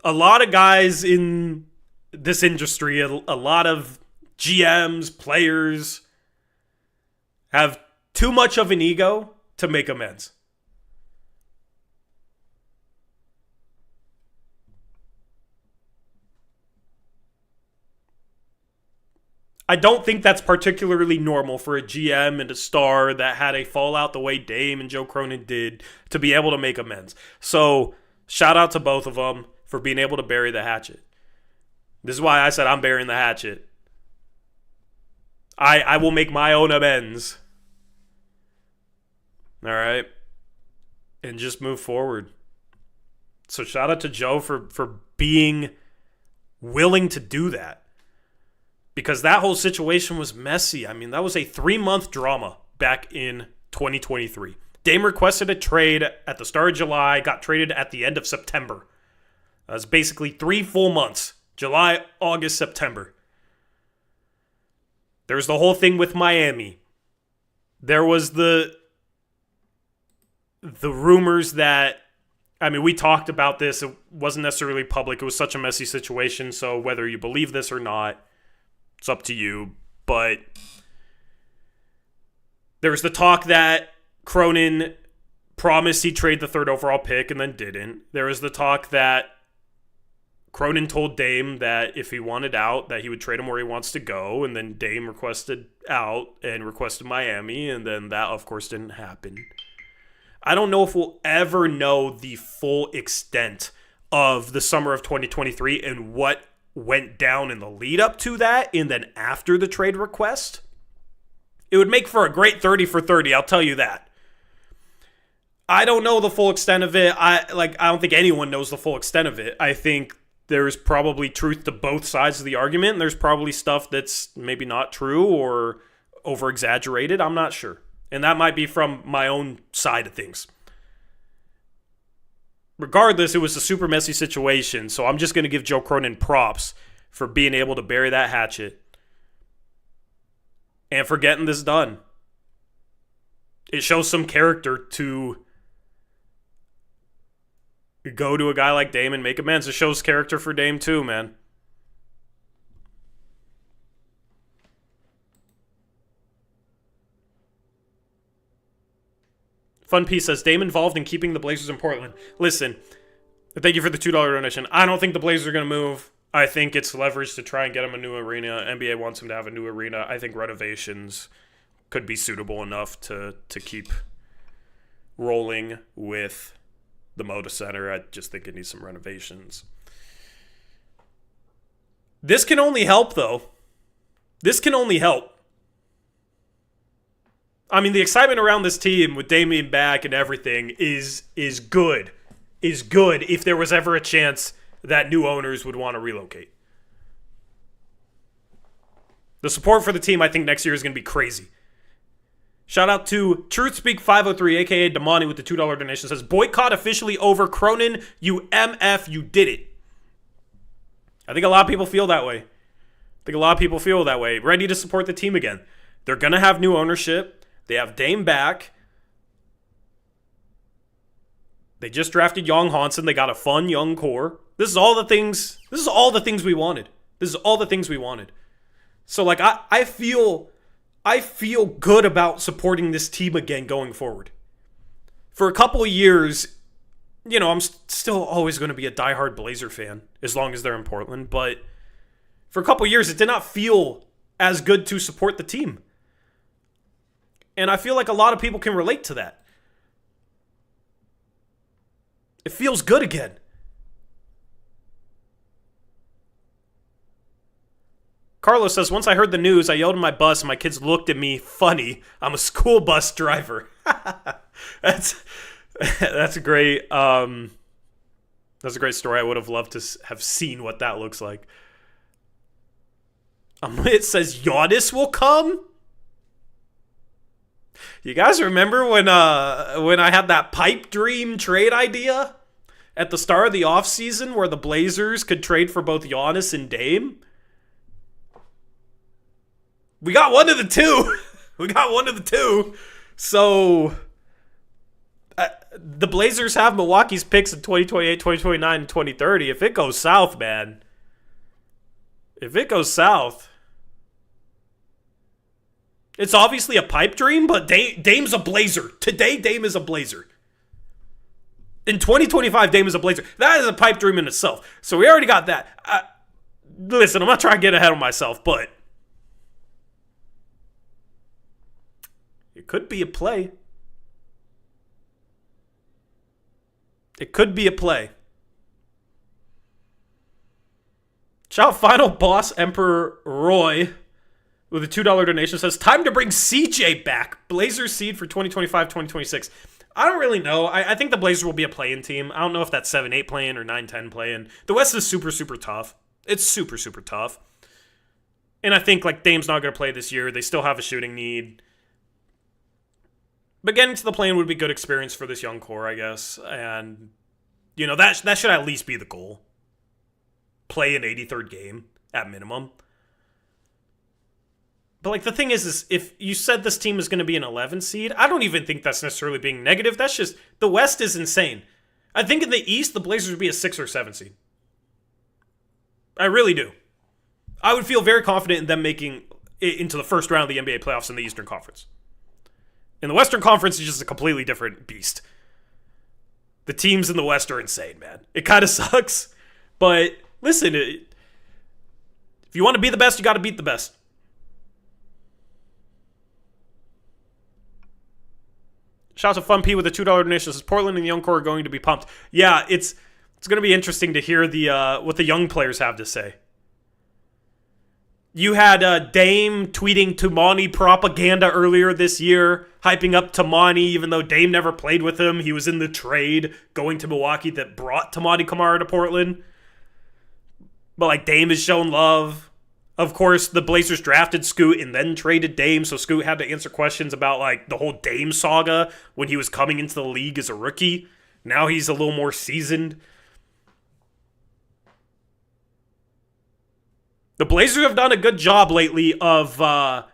A lot of guys in this industry, a lot of GMs, players, have too much of an ego to make amends. I don't think that's particularly normal for a GM and a star that had a fallout the way Dame and Joe Cronin did to be able to make amends. So, shout out to both of them for being able to bury the hatchet. This is why I said I'm burying the hatchet. I will make my own amends. All right? And just move forward. So shout out to Joe for being willing to do that. Because that whole situation was messy. I mean, that was a 3-month drama back in 2023. Dame requested a trade at the start of July, got traded at the end of September. That's basically 3 full months. July, August, September. There's the whole thing with Miami. There was the rumors that, I mean, we talked about this. It wasn't necessarily public. It was such a messy situation. So whether you believe this or not, it's up to you. But there was the talk that Cronin promised he'd trade the 3rd overall pick and then didn't. There was the talk that Cronin told Dame that if he wanted out, that he would trade him where he wants to go. And then Dame requested out and requested Miami. And then that, of course, didn't happen. I don't know if we'll ever know the full extent of the summer of 2023 and what went down in the lead up to that and then after the trade request. It would make for a great 30 for 30, I'll tell you that. I don't know the full extent of it. I don't think anyone knows the full extent of it. I think there's probably truth to both sides of the argument, and there's probably stuff that's maybe not true or over-exaggerated? I'm not sure. And that might be from my own side of things. Regardless, it was a super messy situation, so I'm just going to give Joe Cronin props for being able to bury that hatchet and for getting this done. It shows some character to go to a guy like Dame and make amends. It shows character for Dame too, man. Fun Piece says, Dame involved in keeping the Blazers in Portland. Listen, thank you for the $2 donation. I don't think the Blazers are going to move. I think it's leverage to try and get him a new arena. NBA wants him to have a new arena. I think renovations could be suitable enough to keep rolling with the Moda Center. I just think it needs some renovations. This can only help, though. This can only help. I mean, the excitement around this team with Damian back and everything is good. Is good if there was ever a chance that new owners would want to relocate. The support for the team, I think, next year is going to be crazy. Shout out to TruthSpeak503, a.k.a. Damani, with the $2 donation. Says, boycott officially over. Cronin, you MF, you did it. I think a lot of people feel that way. Ready to support the team again. They're going to have new ownership. They have Dame back. They just drafted Young Hansen. They got a fun young core. This is all the things we wanted. So like I feel good about supporting this team again going forward. For a couple of years, I'm still always going to be a diehard Blazer fan as long as they're in Portland, but for a couple of years it did not feel as good to support the team. And I feel like a lot of people can relate to that. It feels good again. Carlos says, once I heard the news, I yelled in my bus and my kids looked at me funny. I'm a school bus driver. That's great. That's a great story. I would have loved to have seen what that looks like. It says Giannis will come. You guys remember when I had that pipe dream trade idea at the start of the offseason where the Blazers could trade for both Giannis and Dame? We got one of the two. So the Blazers have Milwaukee's picks in 2028, 2029, and 2030. If it goes south, man. It's obviously a pipe dream, but Dame's a Blazer. Today, Dame is a Blazer. In 2025, Dame is a Blazer. That is a pipe dream in itself. So we already got that. Listen, I'm not trying to get ahead of myself, but it could be a play. Shout out Final Boss Emperor Roy with a $2 donation. Says, time to bring CJ back. Blazers seed for 2025-2026. I don't really know. I think the Blazers will be a play-in team. I don't know if that's 7-8 play-in or 9-10 play-in. The West is super, super tough. It's super, super tough. And I think like Dame's not going to play this year. They still have a shooting need. But getting to the play-in would be good experience for this young core, I guess. And, that should at least be the goal. Play an 83rd game at minimum. But like the thing is if you said this team is going to be an 11 seed, I don't even think that's necessarily being negative. That's just, the West is insane. I think in the East, the Blazers would be a 6 or 7 seed. I really do. I would feel very confident in them making it into the first round of the NBA playoffs in the Eastern Conference. In the Western Conference, it's just a completely different beast. The teams in the West are insane, man. It kind of sucks. But listen, if you want to be the best, you got to beat the best. Shout out to Fun P with a $2 donation. Says Portland and the young core are going to be pumped. Yeah, it's going to be interesting to hear what the young players have to say. You had Dame tweeting Tumani propaganda earlier this year, hyping up Tumani, even though Dame never played with him. He was in the trade going to Milwaukee that brought Tumani Kamara to Portland. But like Dame has shown love. Of course, the Blazers drafted Scoot and then traded Dame, so Scoot had to answer questions about like the whole Dame saga when he was coming into the league as a rookie. Now he's a little more seasoned. The Blazers have done a good job lately of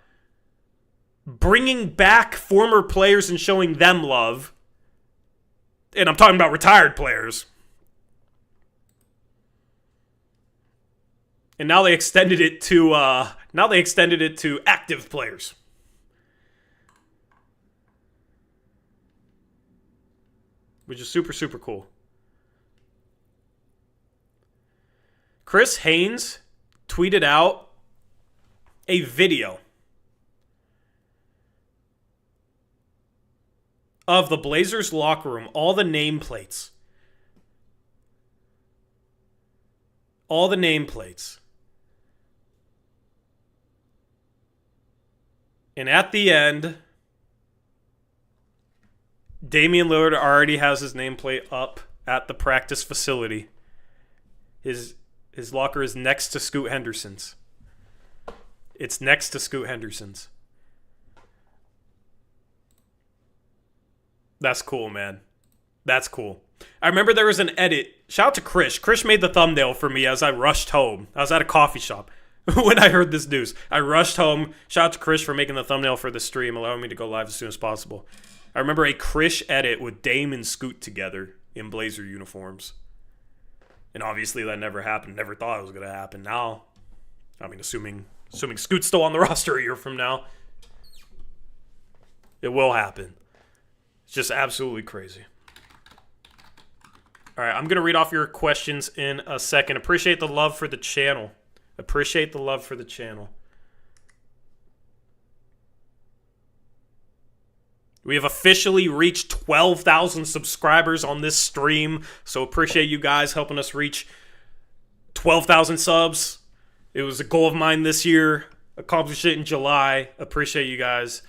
bringing back former players and showing them love. And I'm talking about retired players. And now they extended it to active players. Which is super, super cool. Chris Haynes tweeted out a video of the Blazers locker room, all the nameplates. All the nameplates. And at the end, Damian Lillard already has his nameplate up at the practice facility. His locker is next to Scoot Henderson's. It's next to Scoot Henderson's. That's cool, man. That's cool. I remember there was an edit. Shout out to Krish. Krish made the thumbnail for me as I rushed home. I was at a coffee shop when I heard this news. I rushed home. Shout out to Krish for making the thumbnail for the stream, allowing me to go live as soon as possible. I remember a Krish edit with Dame and Scoot together in Blazer uniforms. And obviously that never happened. Never thought it was going to happen. Now, I mean, assuming Scoot's still on the roster a year from now, it will happen. It's just absolutely crazy. All right, I'm going to read off your questions in a second. Appreciate the love for the channel. Appreciate the love for the channel. We have officially reached 12,000 subscribers on this stream, so appreciate you guys helping us reach 12,000 subs. It was a goal of mine this year. Accomplished it in July. Appreciate you guys.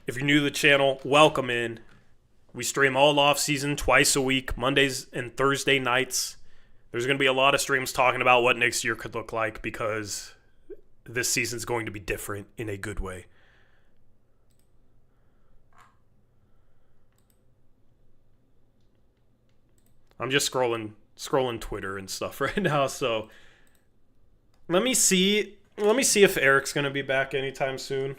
If you're new to the channel, welcome in. We stream all off season twice a week, Mondays and Thursday nights. There's going to be a lot of streams talking about what next year could look like because this season's going to be different in a good way. I'm just scrolling Twitter and stuff right now, so let me see if Eric's going to be back anytime soon.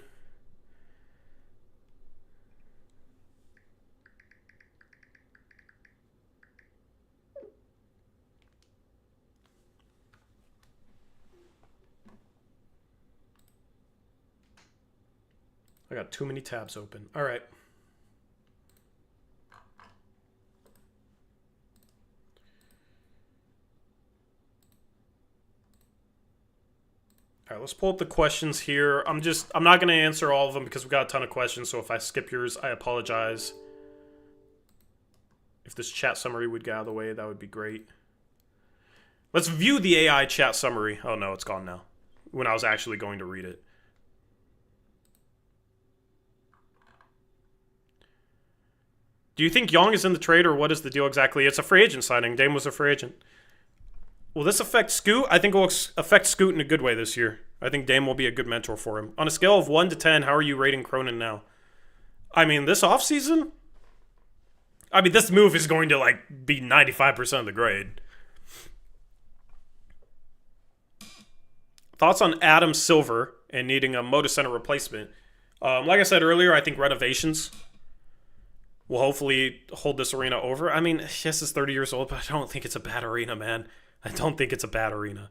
I got too many tabs open. All right. All right, let's pull up the questions here. I'm not going to answer all of them because we've got a ton of questions, so if I skip yours, I apologize. If this chat summary would get out of the way, that would be great. Let's view the AI chat summary. Oh, no, it's gone now. When I was actually going to read it. Do you think Young is in the trade, or what is the deal exactly? It's a free agent signing. Dame was a free agent. Will this affect Scoot? I think it will affect Scoot in a good way this year. I think Dame will be a good mentor for him. On a scale of 1 to 10, how are you rating Cronin now? I mean, this offseason? I mean, this move is going to, be 95% of the grade. Thoughts on Adam Silver and needing a Moda Center replacement? Like I said earlier, I think renovations will hopefully hold this arena over. I mean, yes, it's 30 years old, but I don't think it's a bad arena, man. I don't think it's a bad arena.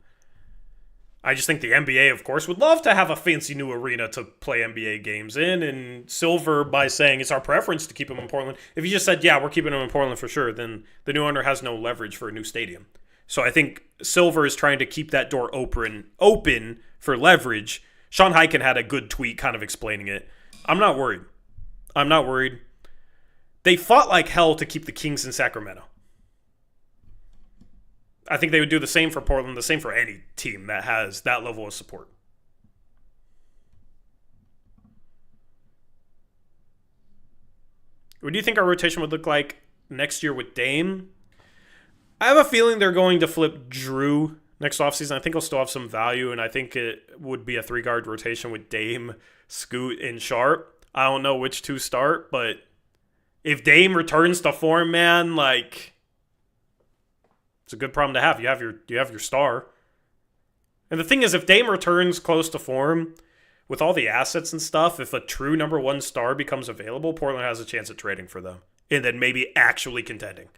I just think the NBA, of course, would love to have a fancy new arena to play NBA games in, and Silver, by saying it's our preference to keep him in Portland, if he just said, yeah, we're keeping him in Portland for sure, then the new owner has no leverage for a new stadium. So I think Silver is trying to keep that door open for leverage. Sean Highkin had a good tweet kind of explaining it. I'm not worried. They fought like hell to keep the Kings in Sacramento. I think they would do the same for Portland, the same for any team that has that level of support. What do you think our rotation would look like next year with Dame? I have a feeling they're going to flip Drew next offseason. I think he'll still have some value, and I think it would be a 3-guard rotation with Dame, Scoot, and Sharp. I don't know which 2 start, but if Dame returns to form, man, like, it's a good problem to have. You have your star. And the thing is, if Dame returns close to form, with all the assets and stuff, if a true number 1 star becomes available, Portland has a chance at trading for them. And then maybe actually contending.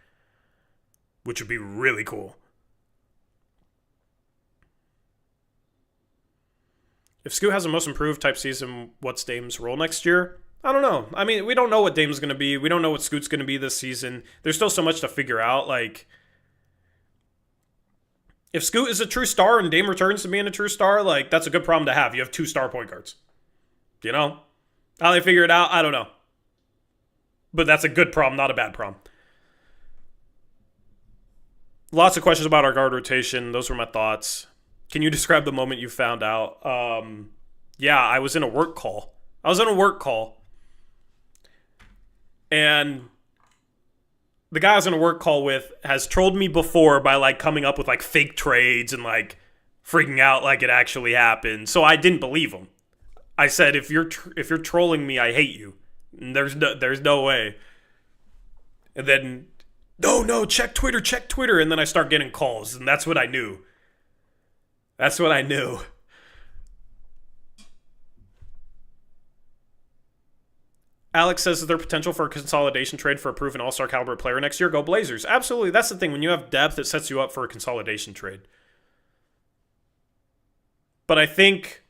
Which would be really cool. If Scoot has a most improved type season, what's Dame's role next year? I don't know. I mean, we don't know what Dame's going to be. We don't know what Scoot's going to be this season. There's still so much to figure out. Like, if Scoot is a true star and Dame returns to being a true star, like, that's a good problem to have. You have 2 star point guards. You know? How they figure it out, I don't know. But that's a good problem, not a bad problem. Lots of questions about our guard rotation. Those were my thoughts. Can you describe the moment you found out? Yeah, I was in a work call. And the guy I was in a work call with has trolled me before by, like, coming up with, like, fake trades and, like, freaking out like it actually happened. So I didn't believe him. I said, if you're trolling me, I hate you. And there's no way. And then, no, check Twitter. And then I start getting calls, and that's what I knew. Alex says, is there potential for a consolidation trade for a proven all-star caliber player next year? Go Blazers. Absolutely. That's the thing. When you have depth, it sets you up for a consolidation trade. But I think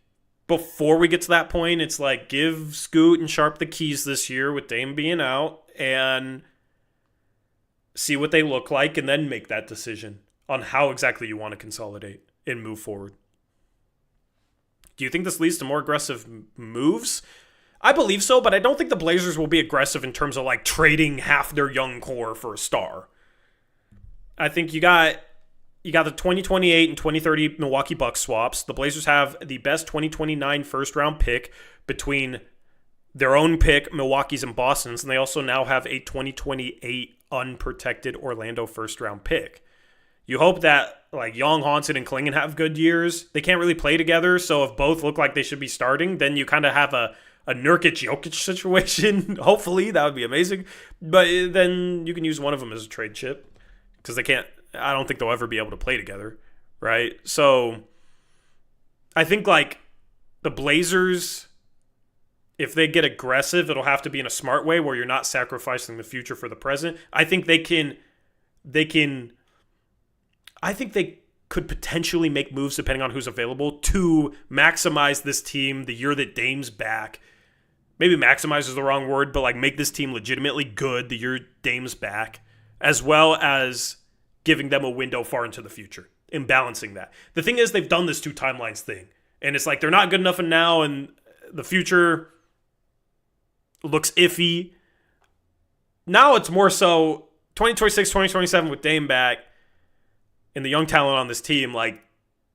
before we get to that point, it's like, give Scoot and Sharp the keys this year with Dame being out and see what they look like and then make that decision on how exactly you want to consolidate and move forward. Do you think this leads to more aggressive moves? I believe so, but I don't think the Blazers will be aggressive in terms of, like, trading half their young core for a star. I think you got the 2028 and 2030 Milwaukee Bucks swaps. The Blazers have the best 2029 first-round pick between their own pick, Milwaukee's and Boston's, and they also now have a 2028 unprotected Orlando first-round pick. You hope that, like, Young, Hansen, and Klingen have good years. They can't really play together, so if both look like they should be starting, then you kind of have a Nurkic-Jokic situation. Hopefully, that would be amazing. But then you can use one of them as a trade chip because I don't think they'll ever be able to play together, right? So I think, like, the Blazers, if they get aggressive, it'll have to be in a smart way where you're not sacrificing the future for the present. I think they could potentially make moves depending on who's available to maximize this team the year that Dame's back. Maybe maximize is the wrong word, but, like, make this team legitimately good the year Dame's back, as well as giving them a window far into the future and balancing that. The thing is, they've done this 2 timelines thing, and it's like they're not good enough in now, and the future looks iffy. Now it's more so 2026, 2027 with Dame back and the young talent on this team, like,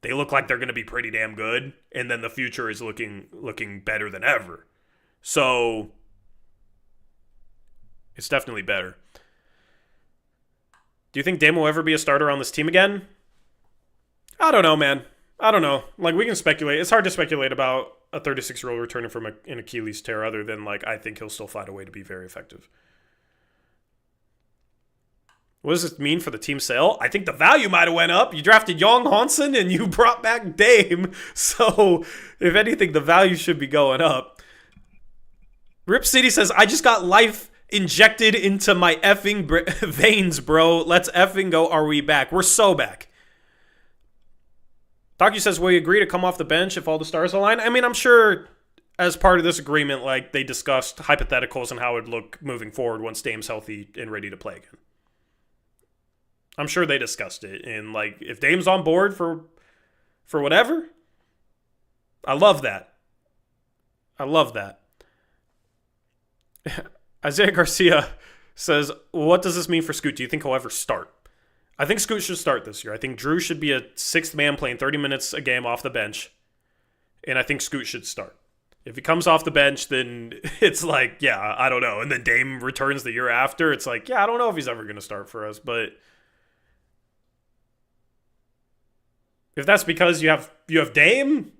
they look like they're going to be pretty damn good, and then the future is looking better than ever. So it's definitely better. Do you think Dame will ever be a starter on this team again? I don't know, man. I don't know. Like, we can speculate. It's hard to speculate about a 36-year-old returning from an Achilles tear other than, like, I think he'll still find a way to be very effective. What does this mean for the team sale? I think the value might have went up. You drafted Young, Hansen, and you brought back Dame. So, if anything, the value should be going up. Rip City says, I just got life injected into my effing veins, bro. Let's effing go. Are we back? We're so back. Docu says, will you agree to come off the bench if all the stars align? I mean, I'm sure as part of this agreement, like, they discussed hypotheticals and how it would look moving forward once Dame's healthy and ready to play again. I'm sure they discussed it. And, like, if Dame's on board for whatever, I love that. Isaiah Garcia says, what does this mean for Scoot? Do you think he'll ever start? I think Scoot should start this year. I think Drew should be a 6th man playing 30 minutes a game off the bench. And I think Scoot should start. If he comes off the bench, then it's like, yeah, I don't know. And then Dame returns the year after. It's like, yeah, I don't know if he's ever going to start for us. But If that's because you have Dame,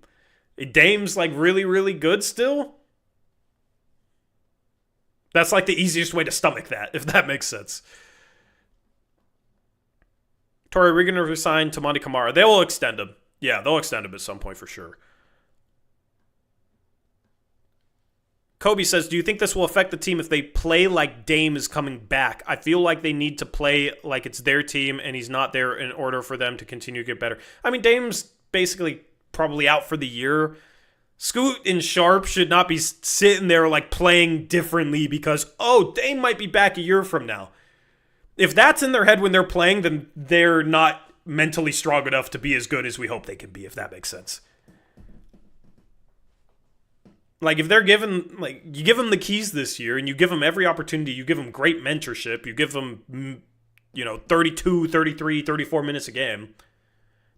Dame's like really, really good still. That's like the easiest way to stomach that, if that makes sense. Tori, are we going to resign to Monty Kamara? They will extend him. Yeah, they'll extend him at some point for sure. Kobe says, do you think this will affect the team if they play like Dame is coming back? I feel like they need to play like it's their team and he's not there in order for them to continue to get better. I mean, Dame's basically probably out for the year. Scoot and Sharp should not be sitting there like playing differently because, oh, Dame might be back a year from now. If that's in their head when they're playing, then they're not mentally strong enough to be as good as we hope they can be, if that makes sense. Like, if they're given, like, you give them the keys this year and you give them every opportunity, you give them great mentorship, you give them, 32, 33, 34 minutes a game,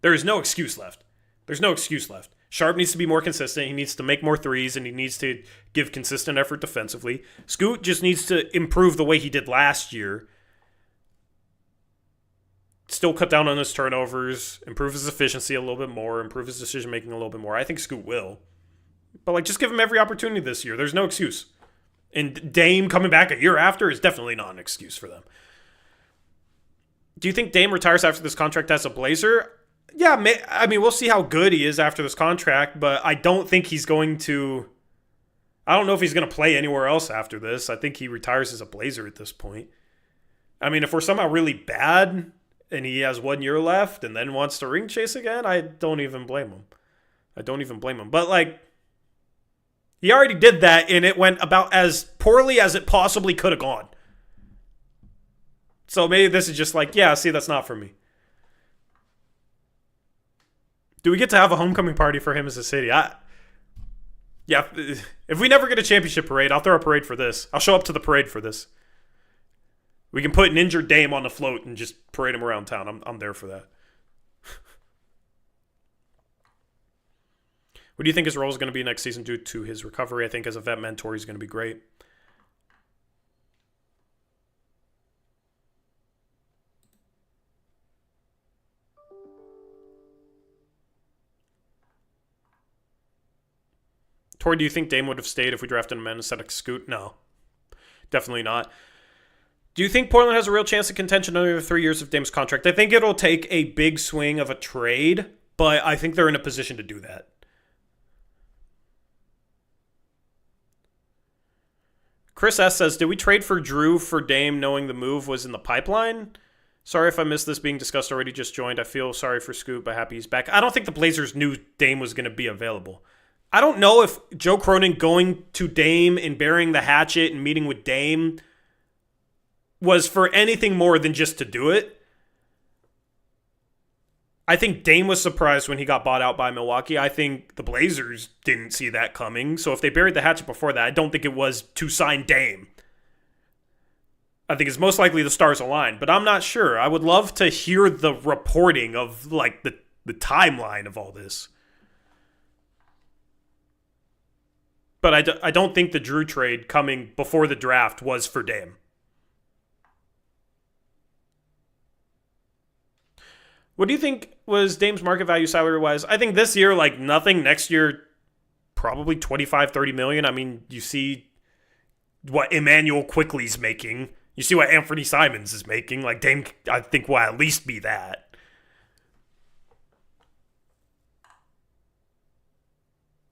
there is no excuse left. There's no excuse left. Sharp needs to be more consistent. He needs to make more threes, and he needs to give consistent effort defensively. Scoot just needs to improve the way he did last year. Still cut down on his turnovers, improve his efficiency a little bit more, improve his decision-making a little bit more. I think Scoot will. But, just give him every opportunity this year. There's no excuse. And Dame coming back a year after is definitely not an excuse for them. Do you think Dame retires after this contract as a Blazer? Yeah, I mean, we'll see how good he is after this contract, but I don't think he's going to... I don't know if he's going to play anywhere else after this. I think he retires as a Blazer at this point. I mean, if we're somehow really bad and he has 1 year left and then wants to ring chase again, I don't even blame him. But, he already did that, and it went about as poorly as it possibly could have gone. So maybe this is just that's not for me. Do we get to have a homecoming party for him as a city? Yeah, if we never get a championship parade, I'll throw a parade for this. I'll show up to the parade for this. We can put an injured Dame on the float and just parade him around town. I'm there for that. What do you think his role is going to be next season due to his recovery? I think as a vet mentor, he's going to be great. Tori, do you think Dame would have stayed if we drafted him instead of Scoot? No, definitely not. Do you think Portland has a real chance of contention under the 3 years of Dame's contract? I think it'll take a big swing of a trade, but I think they're in a position to do that. Chris S. says, did we trade for Drew for Dame knowing the move was in the pipeline? Sorry if I missed this being discussed already, just joined. I feel sorry for Scoot, but happy he's back. I don't think the Blazers knew Dame was going to be available. I don't know if Joe Cronin going to Dame and burying the hatchet and meeting with Dame was for anything more than just to do it. I think Dame was surprised when he got bought out by Milwaukee. I think the Blazers didn't see that coming. So if they buried the hatchet before that, I don't think it was to sign Dame. I think it's most likely the stars aligned, but I'm not sure. I would love to hear the reporting of the timeline of all this. But I don't think the Drew trade coming before the draft was for Dame. What do you think was Dame's market value salary-wise? I think this year, nothing. Next year, probably 25, 30 million. I mean, you see what Emmanuel Quickley's making. You see what Anthony Simons is making. Dame, I think, will at least be that.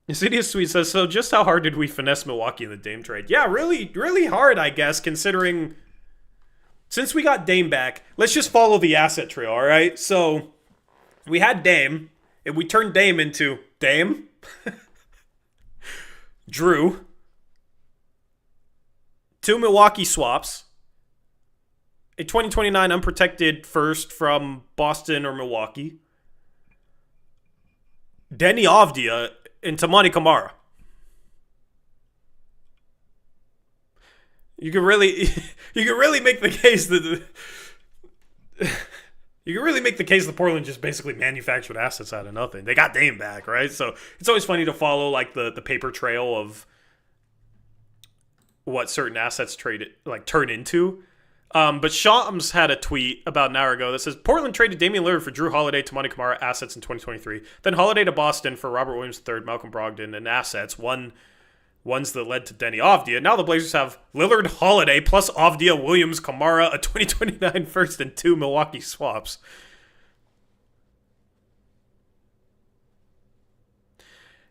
Insidious Sweet says, so just how hard did we finesse Milwaukee in the Dame trade? Yeah, really, really hard, I guess, considering... Since we got Dame back, let's just follow the asset trail, all right? So, we had Dame, and we turned Dame into Dame, Drew, 2 Milwaukee swaps, a 2029 unprotected first from Boston or Milwaukee, Denny Avdia, and Tamani Kamara. You could really make the case that the Portland just basically manufactured assets out of nothing. They got Dame back, right? So it's always funny to follow the paper trail of what certain assets turn into. But Shams had a tweet about an hour ago that says Portland traded Damian Lillard for Drew Holiday, Tamani Kamara assets in 2023. Then Holiday to Boston for Robert Williams III, Malcolm Brogdon, and assets. Ones that led to Denny Avdia. Now the Blazers have Lillard, Holiday, plus Avdia, Williams, Kamara, a 2029 first, and 2 Milwaukee swaps.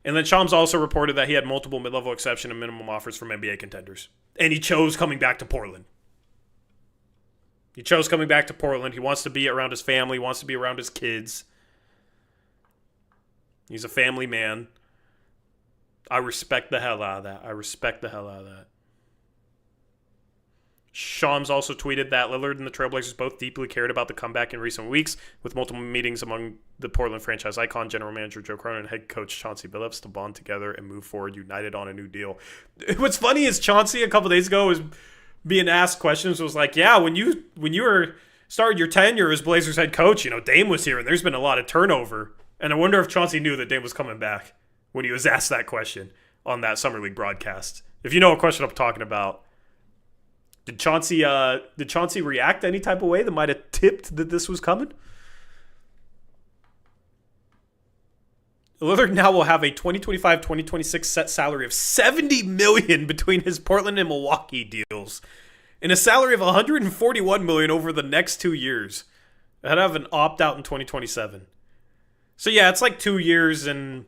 And then Shams also reported that he had multiple mid-level exception and minimum offers from NBA contenders. And he chose coming back to Portland. He chose coming back to Portland. He wants to be around his family, wants to be around his kids. He's a family man. I respect the hell out of that. Shams also tweeted that Lillard and the Trailblazers both deeply cared about the comeback in recent weeks, with multiple meetings among the Portland franchise icon, general manager Joe Cronin, and head coach Chauncey Billups to bond together and move forward united on a new deal. What's funny is Chauncey a couple days ago was being asked questions, was like, yeah, when you were started your tenure as Blazers head coach, Dame was here and there's been a lot of turnover. And I wonder if Chauncey knew that Dame was coming back when he was asked that question on that Summer League broadcast. If you know what question I'm talking about. Did Chauncey react any type of way that might have tipped that this was coming? Lillard now will have a 2025-2026 set salary of $70 million between his Portland and Milwaukee deals, and a salary of $141 million over the next 2 years. I'd have an opt-out in 2027. So yeah, it's like 2 years, and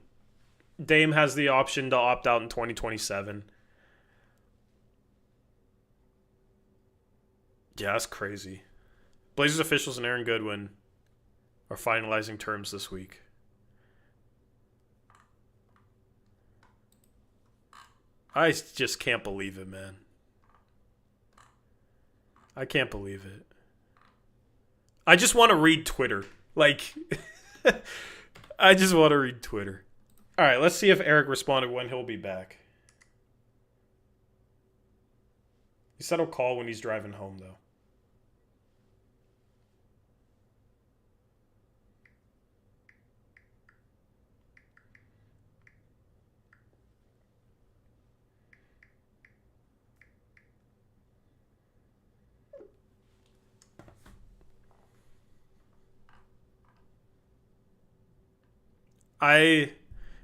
Dame has the option to opt out in 2027. Yeah, that's crazy. Blazers officials and Aaron Goodwin are finalizing terms this week. I just can't believe it, man. I can't believe it. I just want to read Twitter. I just want to read Twitter. All right, let's see if Eric responded when he'll be back. He said he'll call when he's driving home, though.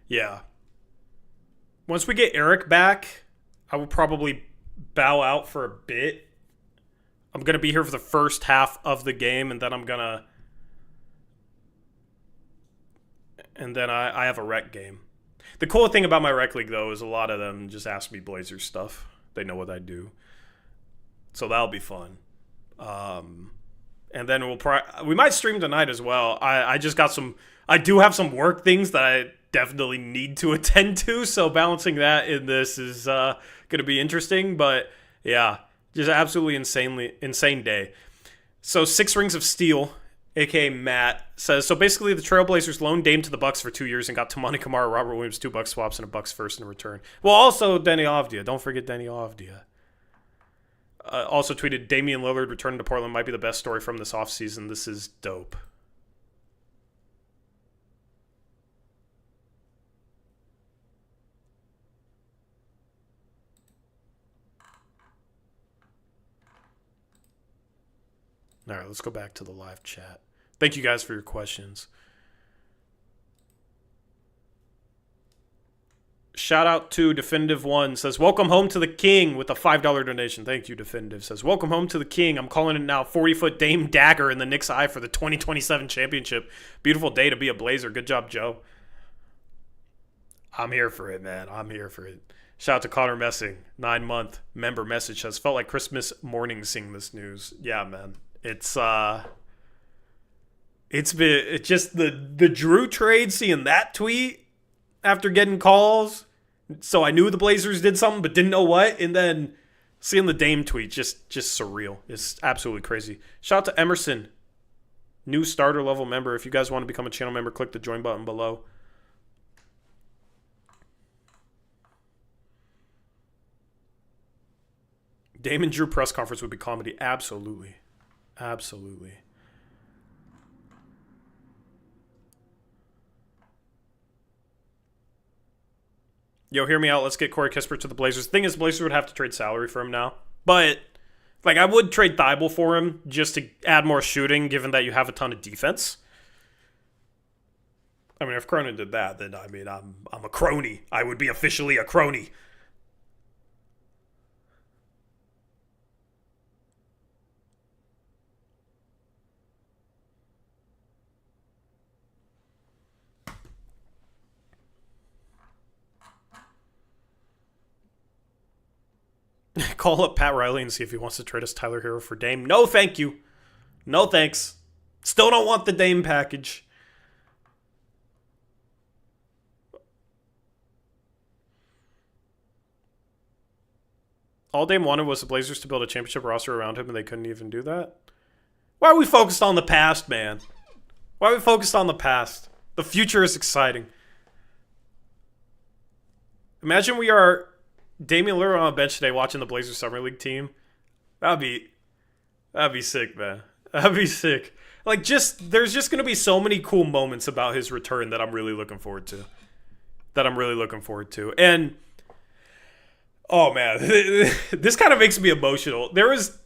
Yeah. Once we get Eric back, I will probably bow out for a bit. I'm going to be here for the first half of the game, and then I have a rec game. The cool thing about my rec league, though, is a lot of them just ask me Blazers stuff. They know what I do. So that'll be fun. And then we might stream tonight as well. I do have some work things that I definitely need to attend to, so balancing that in this is going to be interesting. But yeah, just absolutely insane day. So 6 Rings of Steel, aka Matt, says, so basically the Trailblazers loaned Dame to the Bucks for 2 years and got Tamani Kamara, Robert Williams, 2 Bucks swaps, and a Bucks first in return. Well, also Denny Avdia. Don't forget Denny Avdia. Also tweeted, Damian Lillard returning to Portland might be the best story from this offseason. This is dope. All right, let's go back to the live chat. Thank you guys for your questions. Shout out to Definitive One. Says, welcome home to the King with a $5 donation. Thank you, Definitive. Says, welcome home to the King. I'm calling it now 40-foot Dame dagger in the Knicks' eye for the 2027 championship. Beautiful day to be a Blazer. Good job, Joe. I'm here for it, man. I'm here for it. Shout out to Connor Messing. 9-month member message says, felt like Christmas morning seeing this news. Yeah, man. It's just the Drew trade, seeing that tweet after getting calls. So I knew the Blazers did something, but didn't know what. And then seeing the Dame tweet, just surreal. It's absolutely crazy. Shout out to Emerson, new starter level member. If you guys want to become a channel member, click the join button below. Dame and Drew press conference would be comedy. Absolutely. Absolutely. Yo, hear me out. Let's get Corey Kispert to the Blazers. The thing is, Blazers would have to trade salary for him now. But Like, I would trade Thibault for him just to add more shooting, given that you have a ton of defense. I mean, if Cronin did that, then, I mean, I'm a crony. I would be officially a crony. Call up Pat Riley and see if he wants to trade us Tyler Hero for Dame. No, thank you. No, thanks. Still don't want the Dame package. All Dame wanted was the Blazers to build a championship roster around him, and they couldn't even do that? Why are we focused on the past, man? Why are we focused on the past? The future is exciting. Imagine we are Damian Lillard on a bench today watching the Blazers Summer League team. That'd be sick, man. That'd be sick. Like, there's just going to be so many cool moments about his return that I'm really looking forward to. And, oh, man, this kind of makes me emotional. There was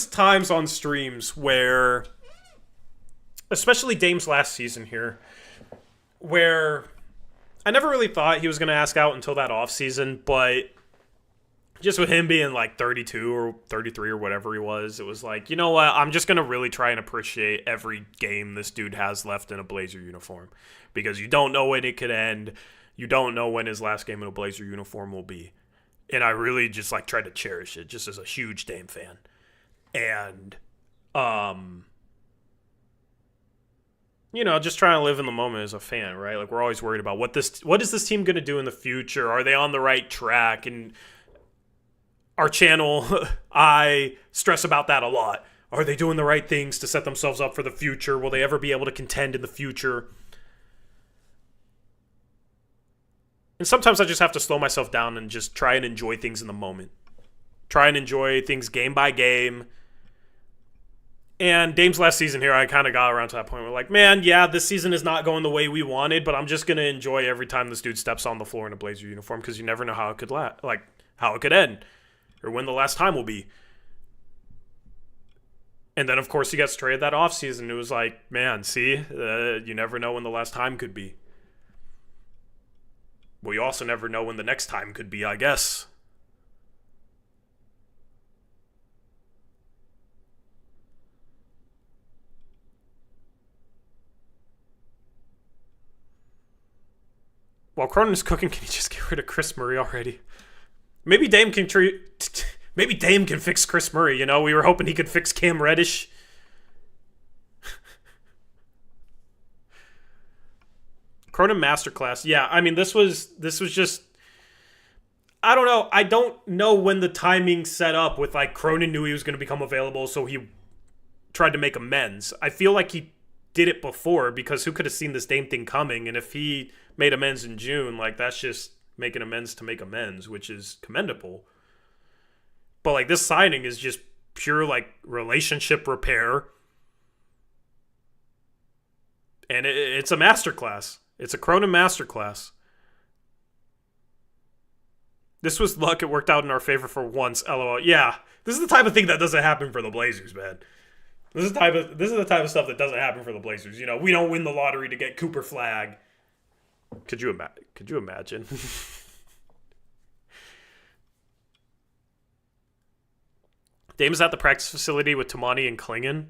times on streams where, especially Dame's last season here, where I never really thought he was going to ask out until that offseason, but just with him being like 32 or 33 or whatever he was, it was like, you know what? I'm just going to really try and appreciate every game this dude has left in a Blazer uniform, because you don't know when it could end. You don't know when his last game in a Blazer uniform will be. And I really just like tried to cherish it just as a huge Dame fan. And, you know, just trying to live in the moment as a fan, right? Like, we're always worried about what is this team going to do in the future? Are they on the right track? And our channel, I stress about that a lot. Are they doing the right things to set themselves up for the future? Will they ever be able to contend in the future? And sometimes I just have to slow myself down and just try and enjoy things in the moment. Try and enjoy things game by game. And Dame's last season here, I kind of got around to that point where, like, man, yeah, this season is not going the way we wanted, but I'm just going to enjoy every time this dude steps on the floor in a Blazer uniform, because you never know how it could how it could end, or when the last time will be. And then, of course, he gets traded that offseason. It was like, man, see, you never know when the last time could be. Well, you also never know when the next time could be, I guess. While Cronin's cooking, can you just get rid of Chris Murray already? Maybe Dame can fix Chris Murray, you know? We were hoping he could fix Cam Reddish. Cronin Masterclass. Yeah, I mean, this was just, I don't know. I don't know when the timing set up with, like, Cronin knew he was going to become available, so he tried to make amends. I feel like he did it before, because who could have seen this Dame thing coming? And if he made amends in June, like, that's just making amends to make amends, which is commendable. But, like, this signing is just pure, like, relationship repair. And it's a masterclass. It's a Cronin masterclass. This was luck. It worked out in our favor for once. LOL. Yeah, this is the type of thing that doesn't happen for the Blazers, man. This is the type of stuff that doesn't happen for the Blazers. You know, we don't win the lottery to get Cooper Flagg. Could you imagine? Dame is at the practice facility with Tamani and Klingon.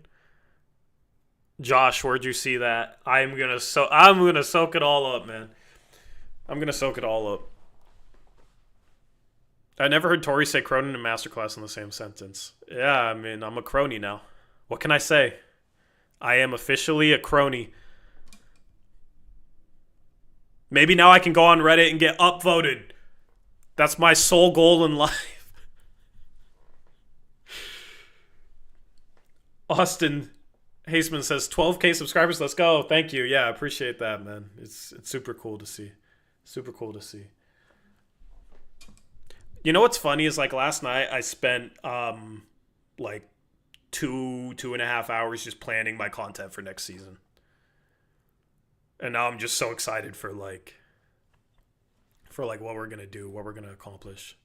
Josh, where'd you see that? I'm gonna soak it all up, man. I'm gonna soak it all up. I never heard Tori say Cronin and Masterclass in the same sentence. Yeah, I mean, I'm a crony now. What can I say? I am officially a crony. Maybe now I can go on Reddit and get upvoted. That's my sole goal in life. Austin Haseman says 12K subscribers. Let's go. Thank you. Yeah, I appreciate that, man. It's super cool to see. Super cool to see. You know what's funny is, like, last night I spent like 2.5 hours just planning my content for next season. And now I'm just so excited for what we're going to do, what we're going to accomplish.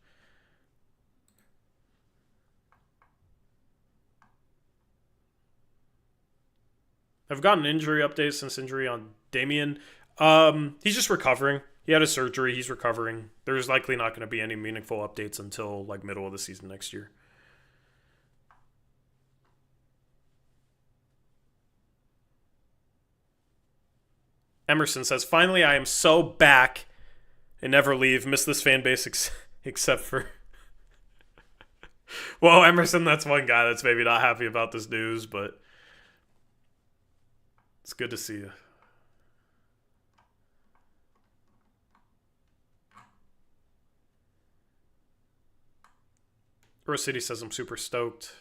I've gotten injury updates since injury on Damian. He's just recovering. He had a surgery. He's recovering. There's likely not going to be any meaningful updates until like middle of the season next year. Emerson says, finally, I am so back and never leave. Miss this fan base except for... Well, Emerson, that's one guy that's maybe not happy about this news, but it's good to see you. Rose City says, I'm super stoked.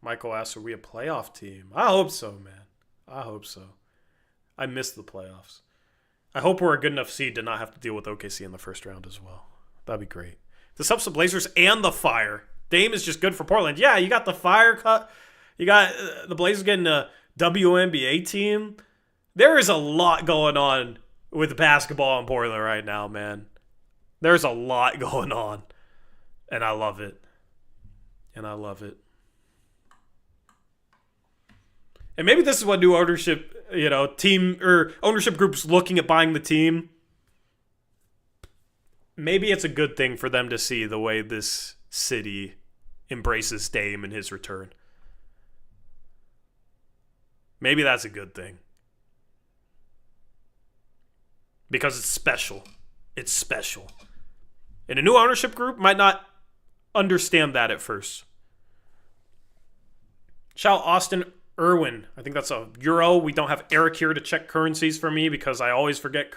Michael asks, are we a playoff team? I hope so, man. I hope so. I miss the playoffs. I hope we're a good enough seed to not have to deal with OKC in the first round as well. That'd be great. This helps the Blazers and the Fire. Dame is just good for Portland. Yeah, you got the Fire cut. You got the Blazers getting a WNBA team. There is a lot going on with basketball in Portland right now, man. There's a lot going on. And I love it. And I love it. And maybe this is what new ownership, team or ownership groups looking at buying the team. Maybe it's a good thing for them to see the way this city embraces Dame and his return. Maybe that's a good thing. Because it's special. It's special. And a new ownership group might not understand that at first. Shout out Austin Irwin. I think that's a euro. We don't have Eric here to check currencies for me because I always forget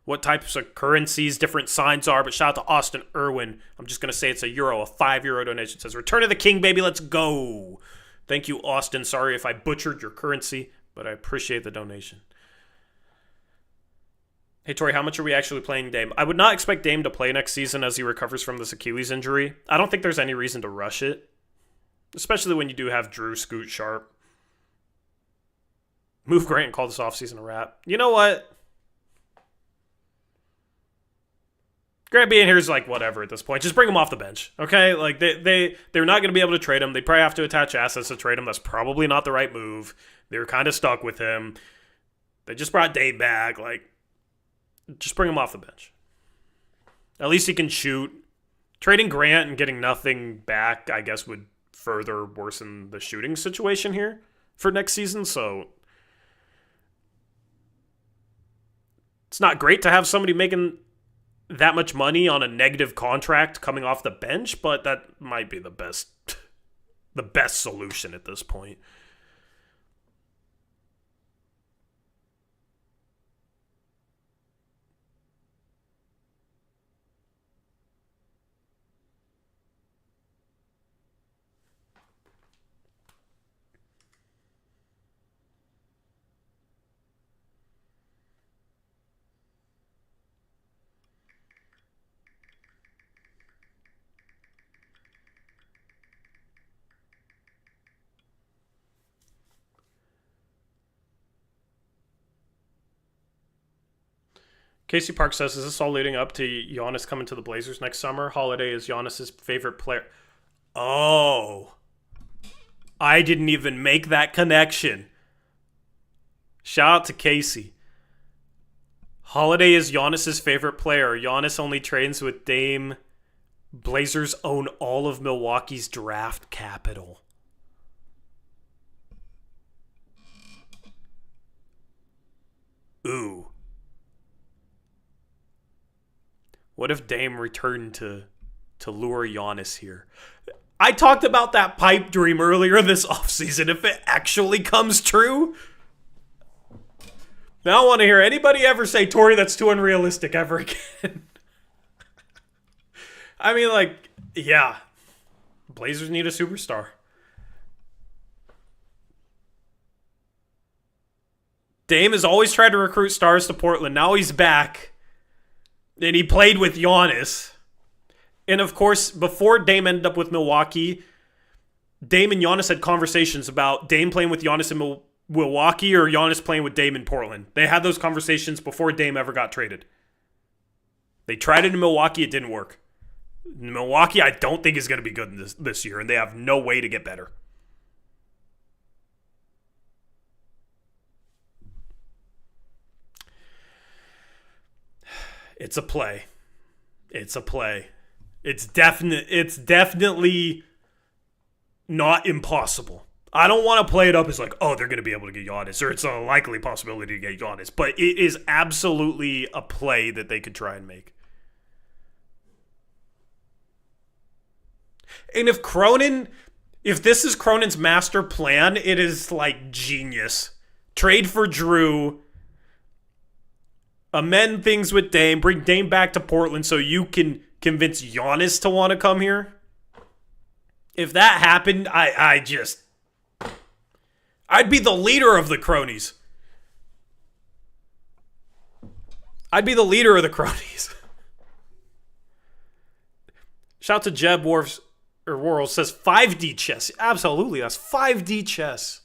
what types of currencies different signs are. But shout out to Austin Irwin. I'm just going to say it's a euro, a €5 donation. It says, Return of the King, baby. Let's go. Thank you, Austin. Sorry if I butchered your currency, but I appreciate the donation. Hey, Tori, how much are we actually playing Dame? I would not expect Dame to play next season as he recovers from this Achilles injury. I don't think there's any reason to rush it, especially when you do have Drew, Scoot, Sharp. Move Grant and call this offseason a wrap. You know what? Grant being here is like whatever at this point. Just bring him off the bench, okay? Like they're not going to be able to trade him. They probably have to attach assets to trade him. That's probably not the right move. They were kind of stuck with him. They just brought Dave back. Like, just bring him off the bench. At least he can shoot. Trading Grant and getting nothing back, I guess, would further worsen the shooting situation here for next season. So it's not great to have somebody making that much money on a negative contract coming off the bench, but that might be the best solution at this point. Casey Park says, is this all leading up to Giannis coming to the Blazers next summer? Holiday is Giannis' favorite player. Oh. I didn't even make that connection. Shout out to Casey. Holiday is Giannis' favorite player. Giannis only trains with Dame. Blazers own all of Milwaukee's draft capital. Ooh. What if Dame returned to lure Giannis here? I talked about that pipe dream earlier this offseason. If it actually comes true, now I don't want to hear anybody ever say, Tori, that's too unrealistic ever again. I mean, like, yeah. Blazers need a superstar. Dame has always tried to recruit stars to Portland. Now he's back. And he played with Giannis. And of course, before Dame ended up with Milwaukee, Dame and Giannis had conversations about Dame playing with Giannis in Milwaukee or Giannis playing with Dame in Portland. They had those conversations before Dame ever got traded. They tried it in Milwaukee. It didn't work. Milwaukee, I don't think is going to be good this year, and they have no way to get better. It's a play. It's a play. It's definitely not impossible. I don't want to play it up as like, oh, they're going to be able to get Giannis, or it's a likely possibility to get Giannis, but it is absolutely a play that they could try and make. And if this is Cronin's master plan, it is like genius. Trade for Drew, amend things with Dame, bring Dame back to Portland so you can convince Giannis to want to come here. If that happened, I'd be the leader of the cronies. I'd be the leader of the cronies. Shout out to Jeb Worrell says 5D chess. Absolutely, that's 5D chess.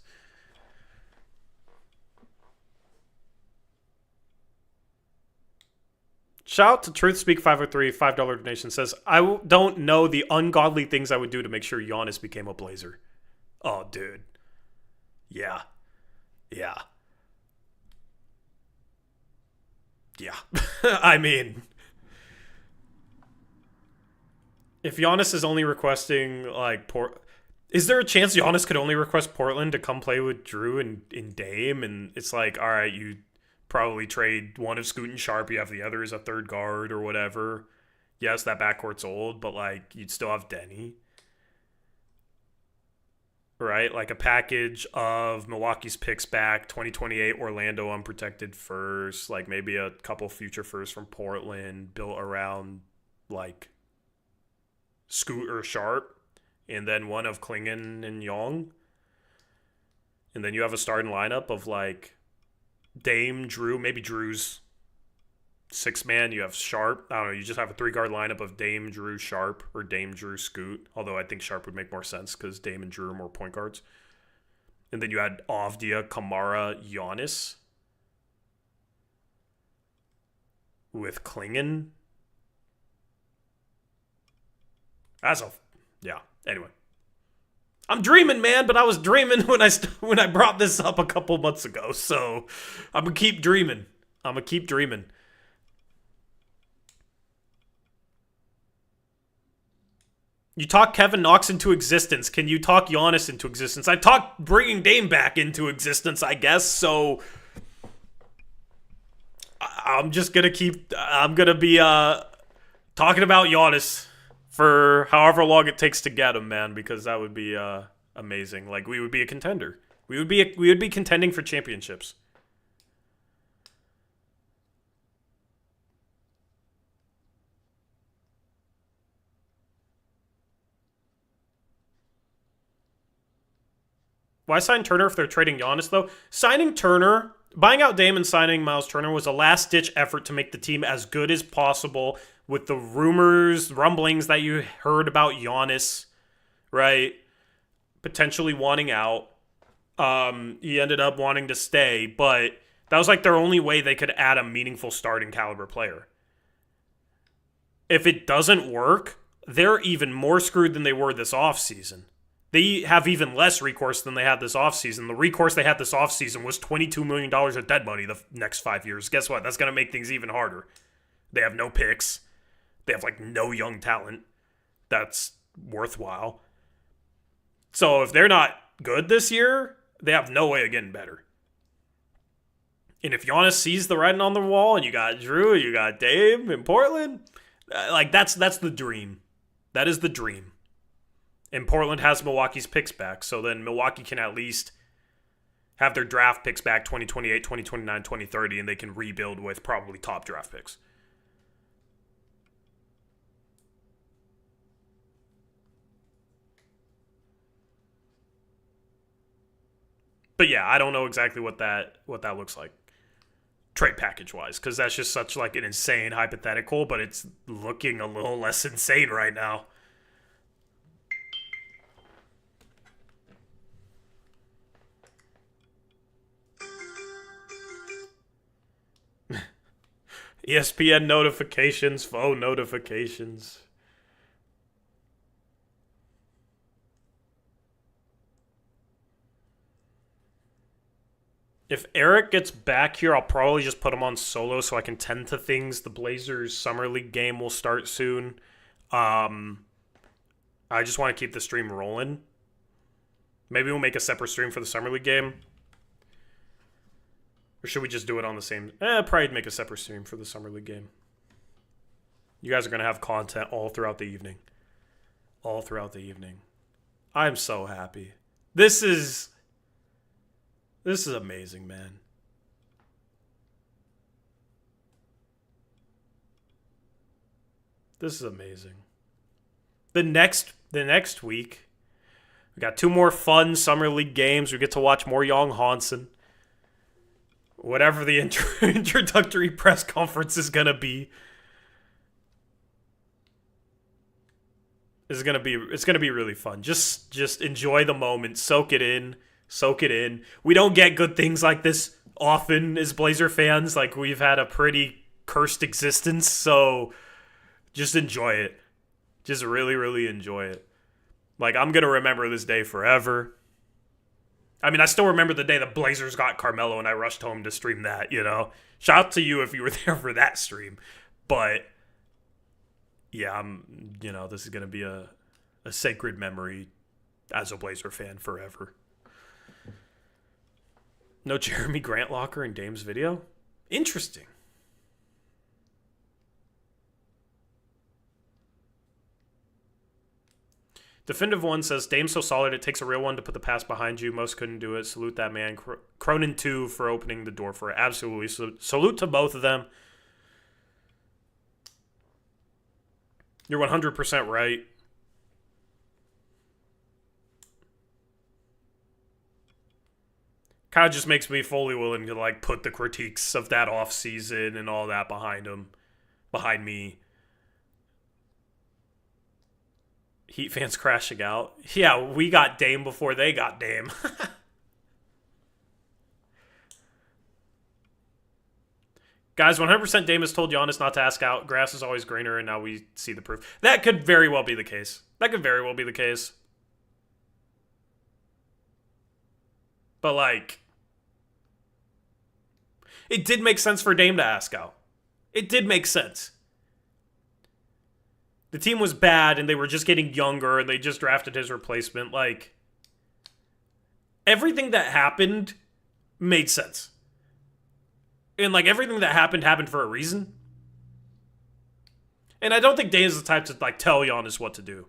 Shout out to TruthSpeak 503, $5 donation says, I don't know the ungodly things I would do to make sure Giannis became a Blazer. Oh, dude. Yeah. I mean, if Giannis is only requesting, like, is there a chance Giannis could only request Portland to come play with Drew and Dame? And it's like, all right, you probably trade one of Scoot and Sharp. You have the other as a third guard or whatever. Yes, that backcourt's old, but, like, you'd still have Denny. Right? Like a package of Milwaukee's picks back, 2028 Orlando unprotected first, like maybe a couple future firsts from Portland built around, like, Scoot or Sharp, and then one of Klingon and Young. And then you have a starting lineup of, like, Dame, Drew, maybe Drew's six-man. You have Sharp. I don't know. You just have a three-guard lineup of Dame, Drew, Sharp, or Dame, Drew, Scoot. Although I think Sharp would make more sense because Dame and Drew are more point guards. And then you had Avdia, Kamara, Giannis with Klingon. Yeah. Anyway, I'm dreaming, man. But I was dreaming when I brought this up a couple months ago. So I'm gonna keep dreaming. You talk Kevin Knox into existence. Can you talk Giannis into existence? I talked bringing Dame back into existence, I guess. So I'm just going to I'm going to be talking about Giannis for however long it takes to get him, man, because that would be amazing. Like, we would be a contender. We would be contending for championships. Why sign Turner if they're trading Giannis, though? Buying out Dame and signing Miles Turner was a last-ditch effort to make the team as good as possible with the rumblings that you heard about Giannis, right? Potentially wanting out. He ended up wanting to stay, but that was like their only way they could add a meaningful starting caliber player. If it doesn't work, they're even more screwed than they were this offseason. They have even less recourse than they had this offseason. The recourse they had this offseason was $22 million of dead money the next 5 years. Guess what? That's going to make things even harder. They have no picks. They have, like, no young talent that's worthwhile. So if they're not good this year, they have no way of getting better. And if Giannis sees the writing on the wall and you got Drew, you got Dame in Portland, like, that's the dream. That is the dream. And Portland has Milwaukee's picks back, so then Milwaukee can at least have their draft picks back 2028, 2029, 2030, and they can rebuild with probably top draft picks. But yeah, I don't know exactly what that looks like trade package wise, because that's just such like an insane hypothetical, but it's looking a little less insane right now. ESPN notifications, phone notifications. If Eric gets back here, I'll probably just put him on solo so I can tend to things. The Blazers Summer League game will start soon. I just want to keep the stream rolling. Maybe we'll make a separate stream for the Summer League game. Or should we just do it on the same... probably make a separate stream for the Summer League game. You guys are going to have content all throughout the evening. All throughout the evening. I'm so happy. This is amazing, man. This is amazing. The next week, we got 2 more fun Summer League games. We get to watch more Young Hansen. Whatever the introductory press conference is gonna be. It's gonna be really fun. Just enjoy the moment, soak it in. We don't get good things like this often as Blazer fans. Like, we've had a pretty cursed existence, so just enjoy it. Just really, really enjoy it. Like, I'm gonna remember this day forever. I mean, I still remember the day the Blazers got Carmelo and I rushed home to stream that, you know? Shout out to you if you were there for that stream. But yeah, this is going to be a sacred memory as a Blazer fan forever. No Jeremy Grant locker in Dame's video? Interesting. Definitive One says, Dame's so solid, it takes a real one to put the pass behind you. Most couldn't do it. Salute that man. Cronin 2 for opening the door for it. Absolutely. Salute to both of them. You're 100% right. Kind of just makes me fully willing to, like, put the critiques of that offseason and all that behind me. Heat fans crashing out. Yeah, we got Dame before they got Dame. Guys, 100% Dame has told Giannis not to ask out. Grass is always greener, and now we see the proof. That could very well be the case. But, like, it did make sense for Dame to ask out. It did make sense. The team was bad, and they were just getting younger, and they just drafted his replacement. Like, everything that happened made sense. And, like, everything that happened for a reason. And I don't think Dame is the type to, like, tell Giannis what to do.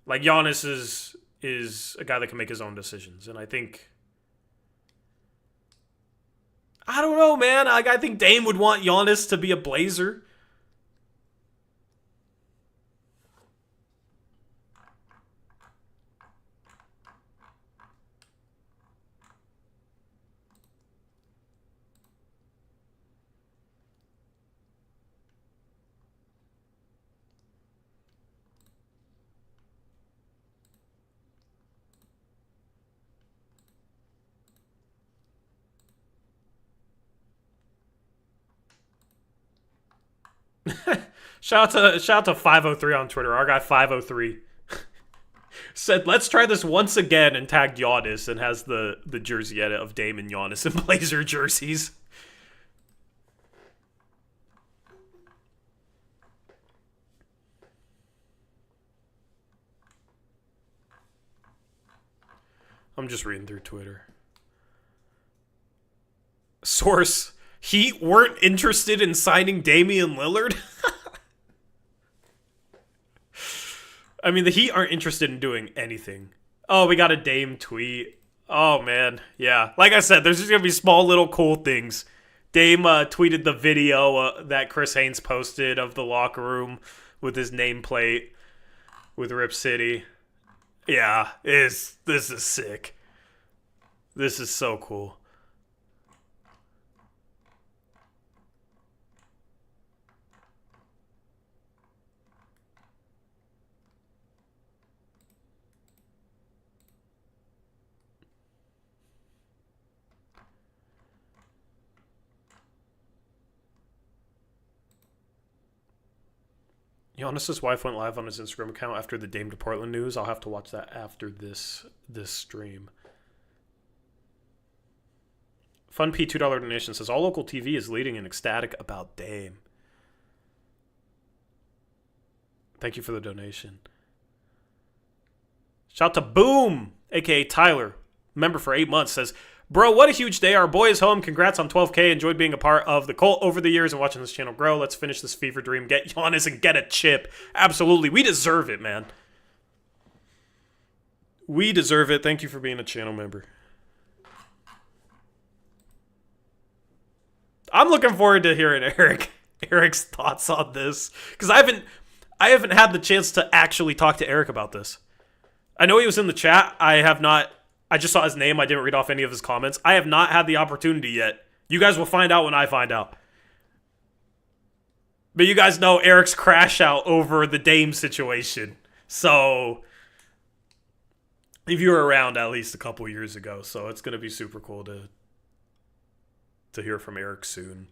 Like, Giannis is a guy that can make his own decisions. And I think... I don't know, man. Like, I think Dame would want Giannis to be a Blazer. Shout out to 503 on Twitter. Our guy 503 said, "Let's try this once again," and tagged Giannis and has the jersey edit of Dame and Giannis in Blazer jerseys. I'm just reading through Twitter. Source: Heat weren't interested in signing Damian Lillard. I mean, the Heat aren't interested in doing anything. Oh, we got a Dame tweet. Oh, man. Yeah. Like I said, there's just going to be small little cool things. Dame tweeted the video that Chris Haynes posted of the locker room with his nameplate with Rip City. Yeah, this is sick. This is so cool. Giannis' wife went live on his Instagram account after the Dame to Portland news. I'll have to watch that after this stream. Fun P $2 donation says all local TV is leading and ecstatic about Dame. Thank you for the donation. Shout to Boom, aka Tyler, member for 8 months, says, bro, what a huge day. Our boy is home. Congrats on 12K. Enjoyed being a part of the cult over the years and watching this channel grow. Let's finish this fever dream. Get Giannis and get a chip. Absolutely. We deserve it, man. We deserve it. Thank you for being a channel member. I'm looking forward to hearing Eric's thoughts on this, because I haven't had the chance to actually talk to Eric about this. I know he was in the chat. I just saw his name. I didn't read off any of his comments. I have not had the opportunity yet. You guys will find out when I find out. But you guys know Eric's crash out over the Dame situation. So if you were around at least a couple years ago, so it's going to be super cool to hear from Eric soon.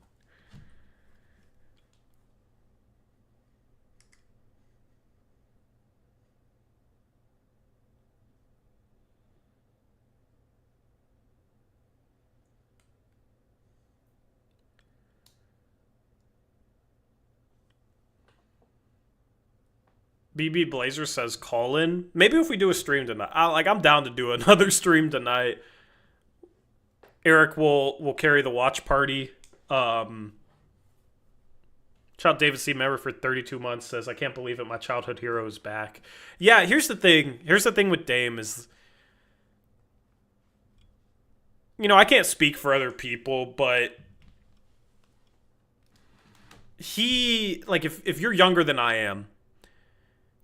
BB Blazer says call in. Maybe if we do a stream tonight. I'm down to do another stream tonight. Eric will carry the watch party. Shout out David C. member for 32 months says, I can't believe it. My childhood hero is back. Yeah, here's the thing. Here's the thing with Dame is, I can't speak for other people, but if you're younger than I am,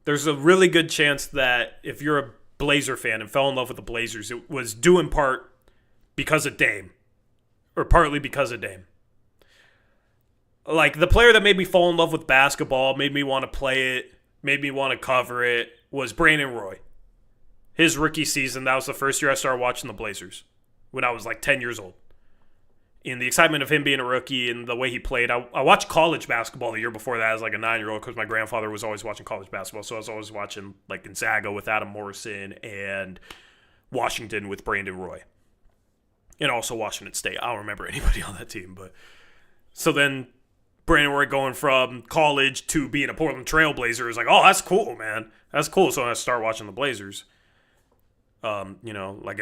there's a really good chance that if you're a Blazer fan and fell in love with the Blazers, it was due in part because of Dame. Or partly because of Dame. Like, the player that made me fall in love with basketball, made me want to play it, made me want to cover it, was Brandon Roy. His rookie season, that was the first year I started watching the Blazers. When I was like 10 years old. In the excitement of him being a rookie and the way he played. I watched college basketball the year before that as like a 9-year-old because my grandfather was always watching college basketball. So I was always watching like Gonzaga with Adam Morrison and Washington with Brandon Roy. And also Washington State. I don't remember anybody on that team. But so then Brandon Roy going from college to being a Portland Trail Blazer is like, oh, that's cool, man. That's cool. So I started watching the Blazers. And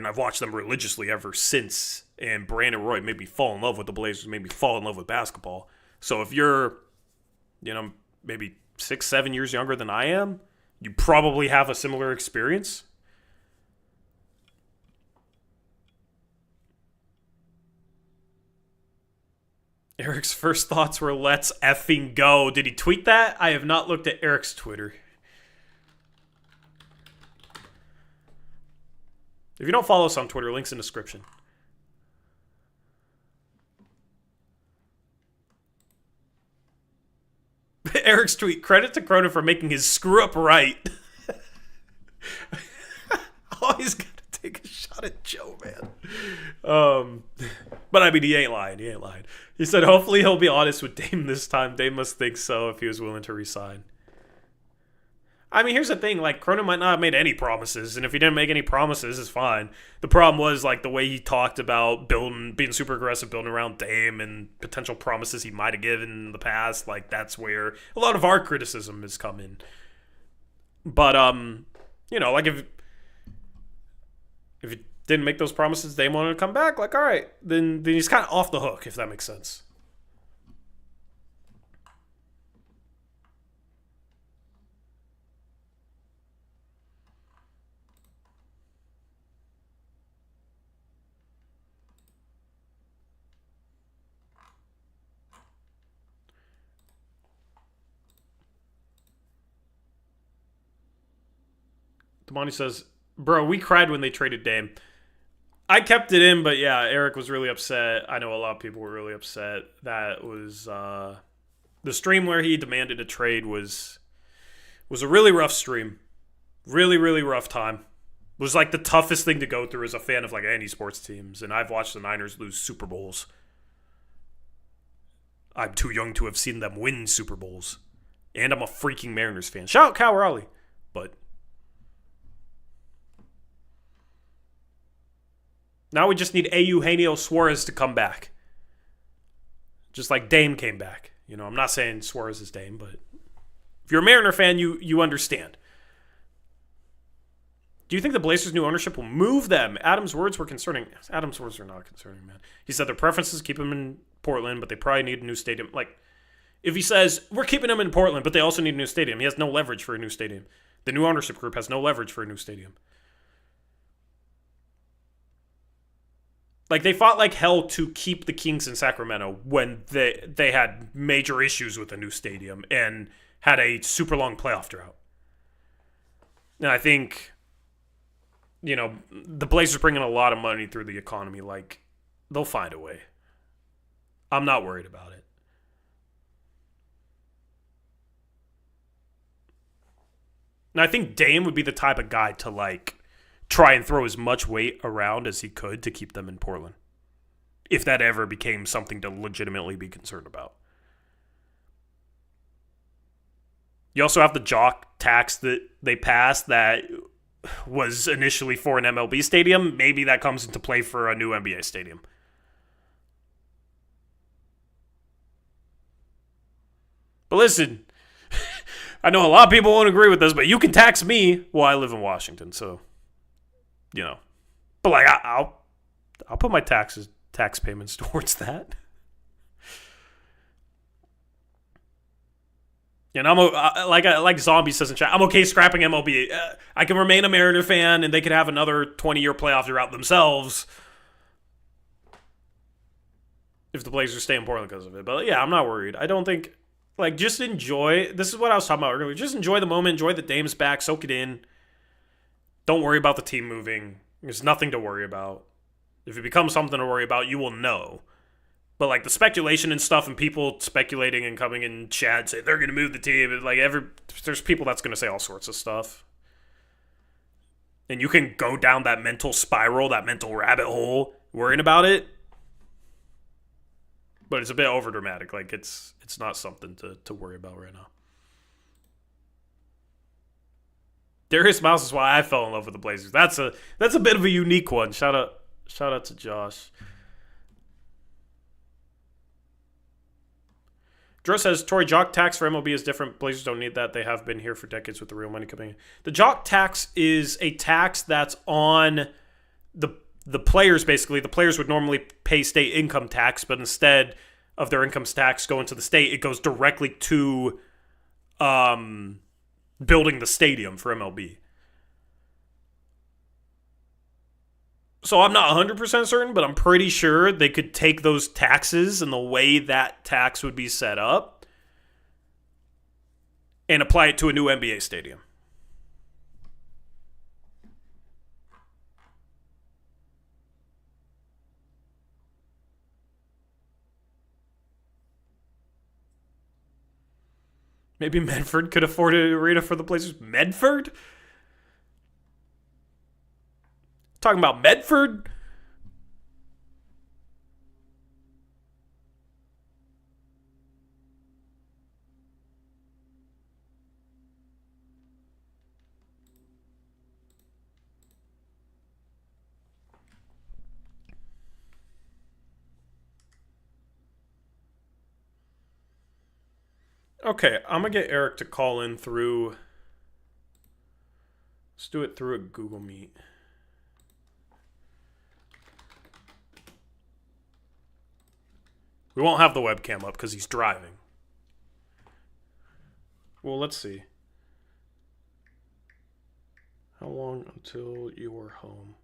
I've watched them religiously ever since. And Brandon Roy made me fall in love with the Blazers, made me fall in love with basketball. So if you're, maybe 6-7 years younger than I am, you probably have a similar experience. Eric's first thoughts were, let's effing go. Did he tweet that? I have not looked at Eric's Twitter. If you don't follow us on Twitter, links in the description. Eric's tweet, credit to Cronin for making his screw up right. Always got to take a shot at Joe, man. But I mean, he ain't lying. He said, hopefully he'll be honest with Dame this time. Dame must think so if he was willing to resign. I mean, here's the thing. Like, Cronin might not have made any promises, and if he didn't make any promises, it's fine. The problem was, like, the way he talked about being super aggressive, building around Dame, and potential promises he might have given in the past. Like, that's where a lot of our criticism has come in. But, like, if he didn't make those promises, Dame wanted to come back, like, all right, then he's kind of off the hook, if that makes sense. Damani says, bro, we cried when they traded Dame. I kept it in, but yeah, Eric was really upset. I know a lot of people were really upset. That was the stream where he demanded a trade was a really rough stream. Really, really rough time. It was like the toughest thing to go through as a fan of like any sports teams. And I've watched the Niners lose Super Bowls. I'm too young to have seen them win Super Bowls. And I'm a freaking Mariners fan. Shout out Cal Raleigh. But Now we just need Eugenio Suarez to come back. Just like Dame came back. You know, I'm not saying Suarez is Dame, but if you're a Mariner fan, you understand. Do you think the Blazers' new ownership will move them? Adam's words were concerning. Adam's words are not concerning, man. He said their preferences keep him in Portland, but they probably need a new stadium. Like, if he says, we're keeping him in Portland, but they also need a new stadium, he has no leverage for a new stadium. The new ownership group has no leverage for a new stadium. Like, they fought like hell to keep the Kings in Sacramento when they had major issues with a new stadium and had a super long playoff drought. And I think, you know, the Blazers bring in a lot of money through the economy. Like, they'll find a way. I'm not worried about it. And I think Dame would be the type of guy to, like, try and throw as much weight around as he could to keep them in Portland, if that ever became something to legitimately be concerned about. You also have the jock tax that they passed that was initially for an MLB stadium. Maybe that comes into play for a new NBA stadium. But listen, I know a lot of people won't agree with this, but you can tax me. Well, I live in Washington, so, you know. But, like, I'll put my tax payments towards that. And I'm like Zombie says in chat, I'm okay scrapping MLB. I can remain a Mariner fan, and they could have another 20-year playoff drought themselves if the Blazers stay in Portland because of it. But yeah, I'm not worried. I don't think, like, just enjoy. This is what I was talking about earlier. Just enjoy the moment. Enjoy the Dame's back. Soak it in. Don't worry about the team moving. There's nothing to worry about. If it becomes something to worry about, you will know. But, like, the speculation and stuff and people speculating and coming in chat saying they're going to move the team. And, like, there's people that's going to say all sorts of stuff. And you can go down that mental spiral, that mental rabbit hole, worrying about it. But it's a bit overdramatic. Like, it's not something to worry about right now. Darius Miles is why I fell in love with the Blazers. That's a bit of a unique one. Shout out to Josh. Drew says, Tory, jock tax for MLB is different. Blazers don't need that. They have been here for decades with the real money coming in. The jock tax is a tax that's on the players, basically. The players would normally pay state income tax, but instead of their income tax going to the state, it goes directly to building the stadium for MLB. So I'm not 100% certain, but I'm pretty sure they could take those taxes and the way that tax would be set up and apply it to a new NBA stadium. Maybe Medford could afford an arena for the Blazers. Medford? Talking about Medford? Okay, I'm going to get Eric to call in through... Let's do it through a Google Meet. We won't have the webcam up because he's driving. Well, let's see. How long until you're home?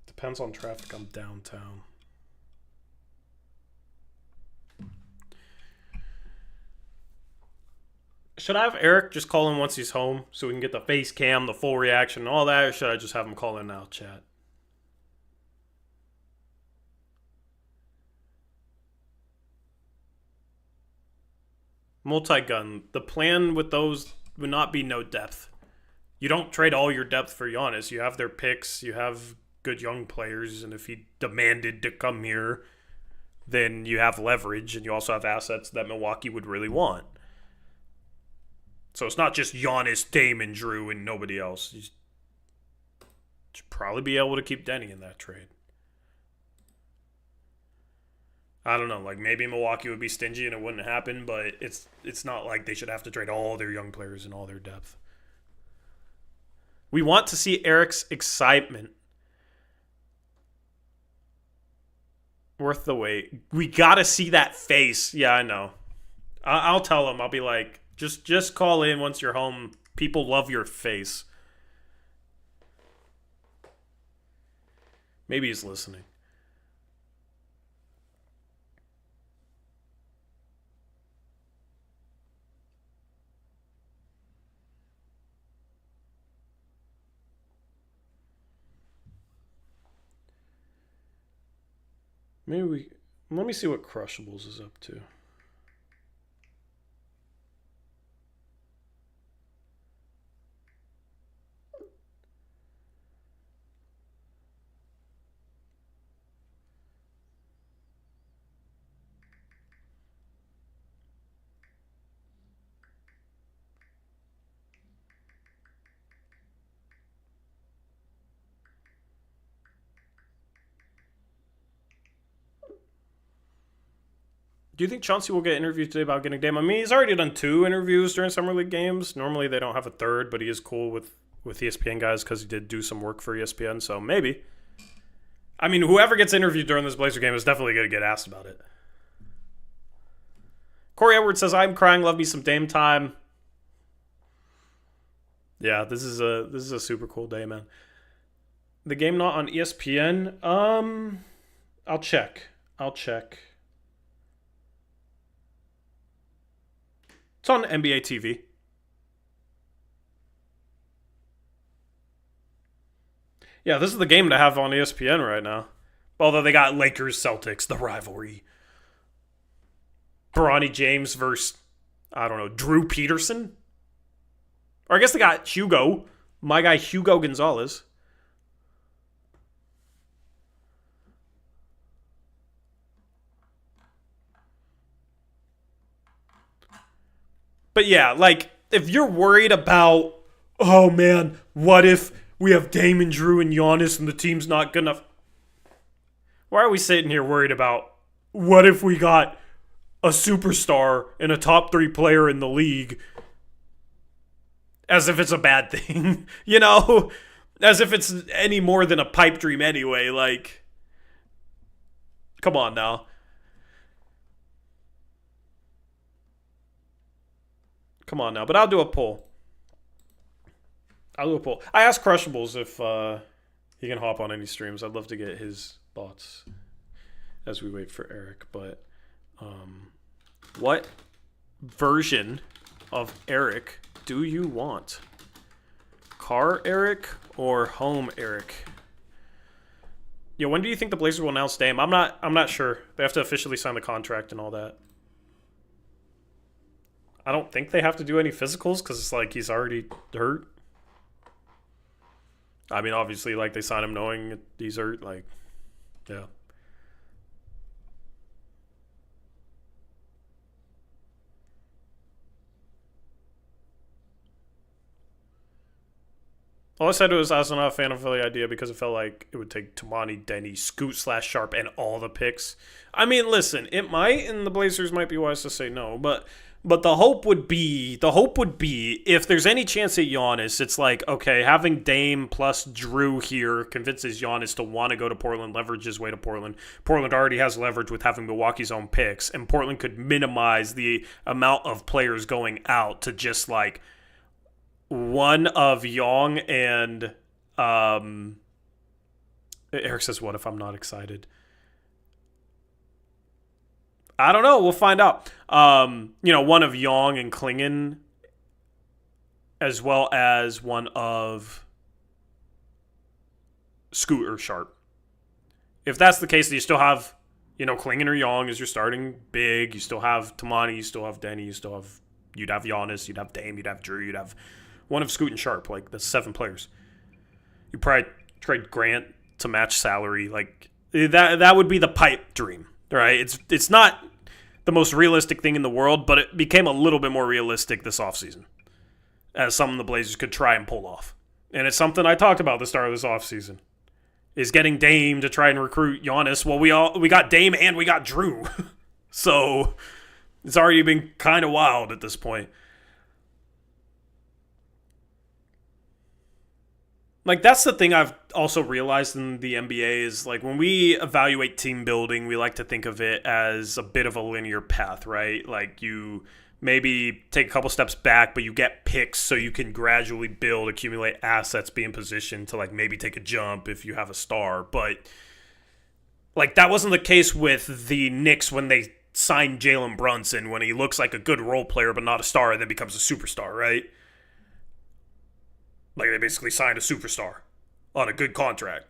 Depends on traffic. I'm downtown. Should I have Eric just call in once he's home so we can get the face cam, the full reaction, and all that, or should I just have him call in now, chat? Multi-gun. The plan with those would not be no depth. You don't trade all your depth for Giannis. You have their picks. You have good young players. And if he demanded to come here, then you have leverage. And you also have assets that Milwaukee would really want. So it's not just Giannis, Dame, and Drew and nobody else. You should probably be able to keep Denny in that trade. I don't know, like maybe Milwaukee would be stingy and it wouldn't happen, but it's not like they should have to trade all their young players and all their depth. We want to see Eric's excitement. Worth the wait. We gotta see that face. Yeah, I know. I'll tell him. I'll be like, just call in once you're home. People love your face. Maybe he's listening. Let me see what Crushables is up to. Do you think Chauncey will get interviewed today about getting Dame? I mean, he's already done 2 interviews during Summer League games. Normally they don't have a third, but he is cool with ESPN guys because he did do some work for ESPN, so maybe. I mean, whoever gets interviewed during this Blazer game is definitely going to get asked about it. Corey Edwards says, I'm crying, love me some Dame time. Yeah, this is a super cool day, man. The game not on ESPN? I'll check. It's on NBA TV. Yeah, this is the game to have on ESPN right now. Although they got Lakers, Celtics, the rivalry. Bronny James versus, I don't know, Drew Peterson? Or I guess they got Hugo. My guy Hugo Gonzalez. But yeah, like, if you're worried about, oh man, what if we have Dame and Drew and Giannis and the team's not good enough? Why are we sitting here worried about, what if we got a superstar and a top 3 player in the league? As if it's a bad thing, you know? As if it's any more than a pipe dream anyway, like, come on now. Come on now, but I'll do a poll. I asked Crushables if he can hop on any streams. I'd love to get his thoughts as we wait for Eric. But what version of Eric do you want? Car Eric or home Eric? Yeah, when do you think the Blazers will announce Dame? I'm not sure. They have to officially sign the contract and all that. I don't think they have to do any physicals because it's like he's already hurt. I mean, obviously, like, they sign him knowing he's hurt. Like, yeah. All I said was I was not a fan of the idea because it felt like it would take Tamani, Denny, Scoot/Sharp, and all the picks. I mean, listen, it might, and the Blazers might be wise to say no, but the hope would be if there's any chance at Giannis, it's like, okay, having Dame plus Drew here convinces Giannis to want to go to Portland, leverage his way to Portland. Portland already has leverage with having Milwaukee's own picks, and Portland could minimize the amount of players going out to just like one of Young and Eric says, what if I'm not excited? I don't know. We'll find out. One of Young and Klingon, as well as one of Scoot or Sharp. If that's the case, you still have Klingon or Young is your starting big. You still have Tamani, you still have Denny, you'd have Giannis, you'd have Dame, you'd have Drew, you'd have one of Scoot and Sharp. Like, that's 7 players. You probably trade Grant to match salary. Like, that would be the pipe dream, right? It's not the most realistic thing in the world, but it became a little bit more realistic this offseason as something the Blazers could try and pull off. And it's something I talked about at the start of this offseason, is getting Dame to try and recruit Giannis. Well, we got Dame and we got Drew. So it's already been kind of wild at this point. Like, that's the thing I've also realized in the NBA is, like, when we evaluate team building, we like to think of it as a bit of a linear path, right? Like, you maybe take a couple steps back, but you get picks so you can gradually build, accumulate assets, be in position to, like, maybe take a jump if you have a star. But, like, that wasn't the case with the Knicks when they signed Jalen Brunson, when he looks like a good role player but not a star and then becomes a superstar, right? Like, they basically signed a superstar on a good contract.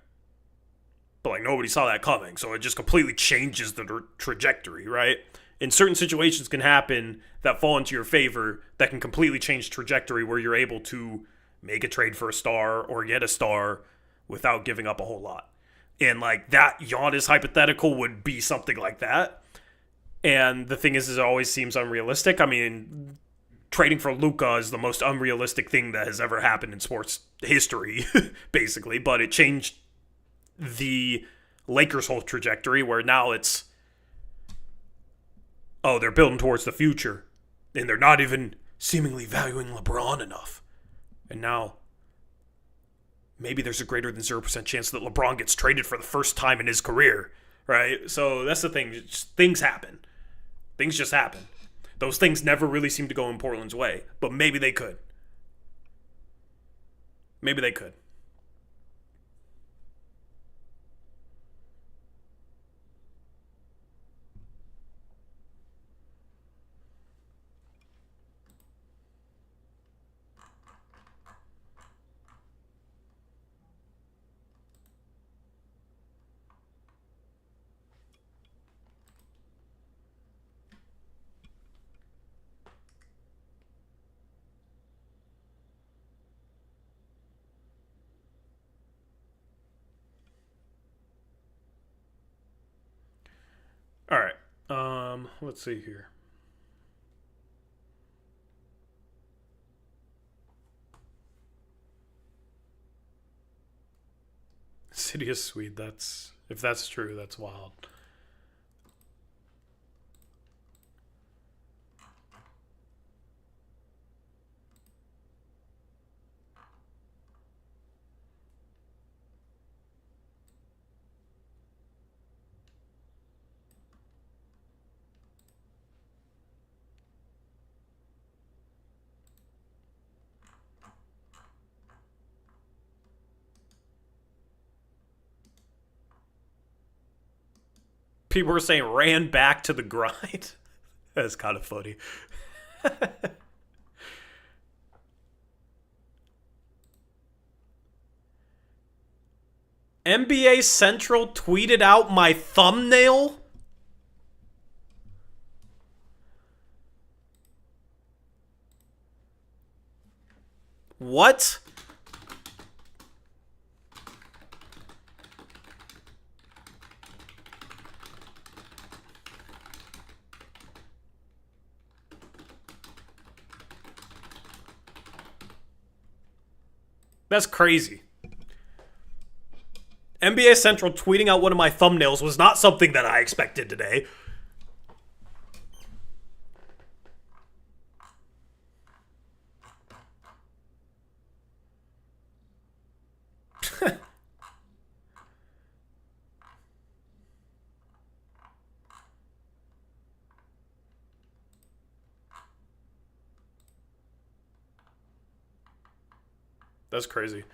But, like, nobody saw that coming. So it just completely changes the trajectory, right? And certain situations can happen that fall into your favor that can completely change trajectory, where you're able to make a trade for a star or get a star without giving up a whole lot. And, like, that Giannis hypothetical would be something like that. And the thing is it always seems unrealistic. I mean, trading for Luka is the most unrealistic thing that has ever happened in sports history, basically. But it changed the Lakers' whole trajectory, where now it's, oh, they're building towards the future, and they're not even seemingly valuing LeBron enough. And now, maybe there's a greater than 0% chance that LeBron gets traded for the first time in his career, right? So that's the thing. Things happen. Things just happen. Those things never really seem to go in Portland's way, but maybe they could. Maybe they could. All right. Let's see here. City is Swede. If that's true, that's wild. People were saying ran back to the grind. That's kind of funny. NBA Central tweeted out my thumbnail. What? That's crazy. NBA Central tweeting out one of my thumbnails was not something that I expected today. That's crazy.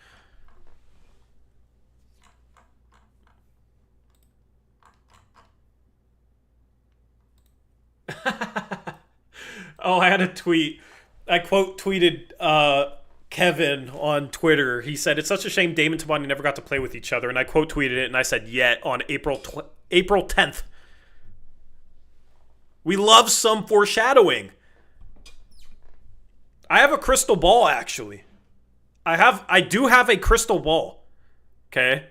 Oh, I had a tweet. I quote tweeted Kevin on Twitter. He said, "It's such a shame Dame and Tabani never got to play with each other." And I quote tweeted it, and I said, "Yet on April 10th, We love some foreshadowing. I have a crystal ball, actually. I do have a crystal ball. Okay?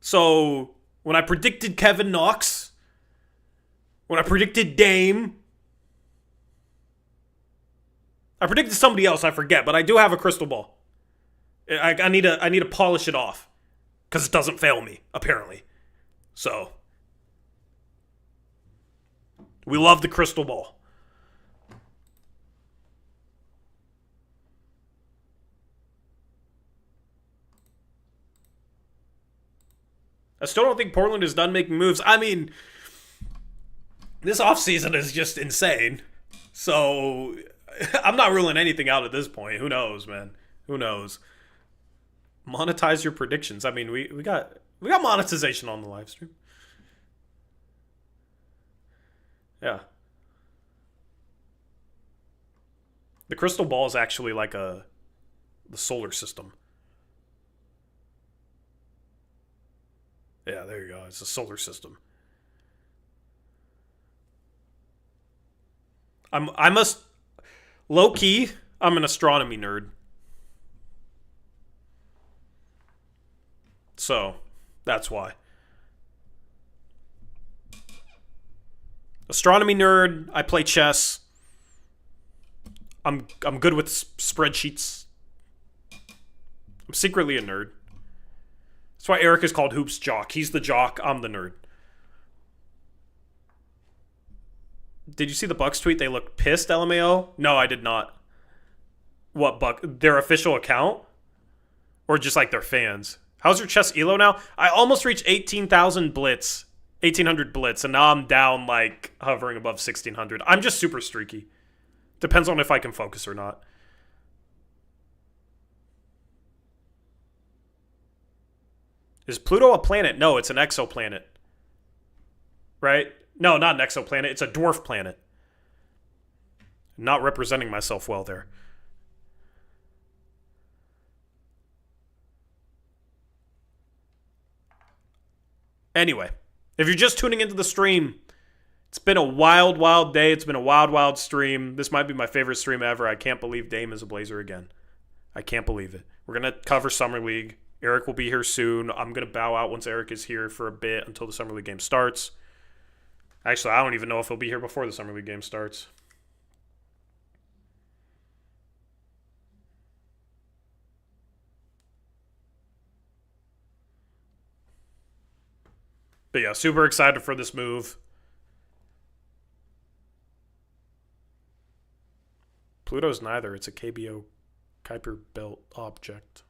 So, when I predicted Kevin Knox, when I predicted Dame, I predicted somebody else, I forget, but I do have a crystal ball. I need to polish it off. Because it doesn't fail me, apparently. So, we love the crystal ball. I still don't think Portland is done making moves. I mean, this offseason is just insane. So, I'm not ruling anything out at this point. Who knows, man? Who knows? Monetize your predictions. I mean, we got monetization on the live stream. Yeah. The crystal ball is actually like the solar system. Yeah, there you go. It's a solar system. Low key, I'm an astronomy nerd. So, that's why. Astronomy nerd, I play chess. I'm good with spreadsheets. I'm secretly a nerd. That's why Eric is called Hoops Jock. He's the jock, I'm the nerd. Did you see the Bucks tweet? They looked pissed, LMAO? No, I did not. What, Buck? Their official account? Or just like their fans? How's your chess elo now? I almost reached 18,000 blitz. 1,800 blitz, and now I'm down, like, hovering above 1,600. I'm just super streaky. Depends on if I can focus or not. Is Pluto a planet? No, it's an exoplanet. Right? No, not an exoplanet. It's a dwarf planet. Not representing myself well there. Anyway, if you're just tuning into the stream, it's been a wild, wild day. It's been a wild, wild stream. This might be my favorite stream ever. I can't believe Dame is a Blazer again. I can't believe it. We're going to cover Summer League. Eric will be here soon. I'm going to bow out once Eric is here for a bit until the Summer League game starts. Actually, I don't even know if he'll be here before the Summer League game starts. But yeah, super excited for this move. Pluto's neither. It's a KBO Kuiper Belt object.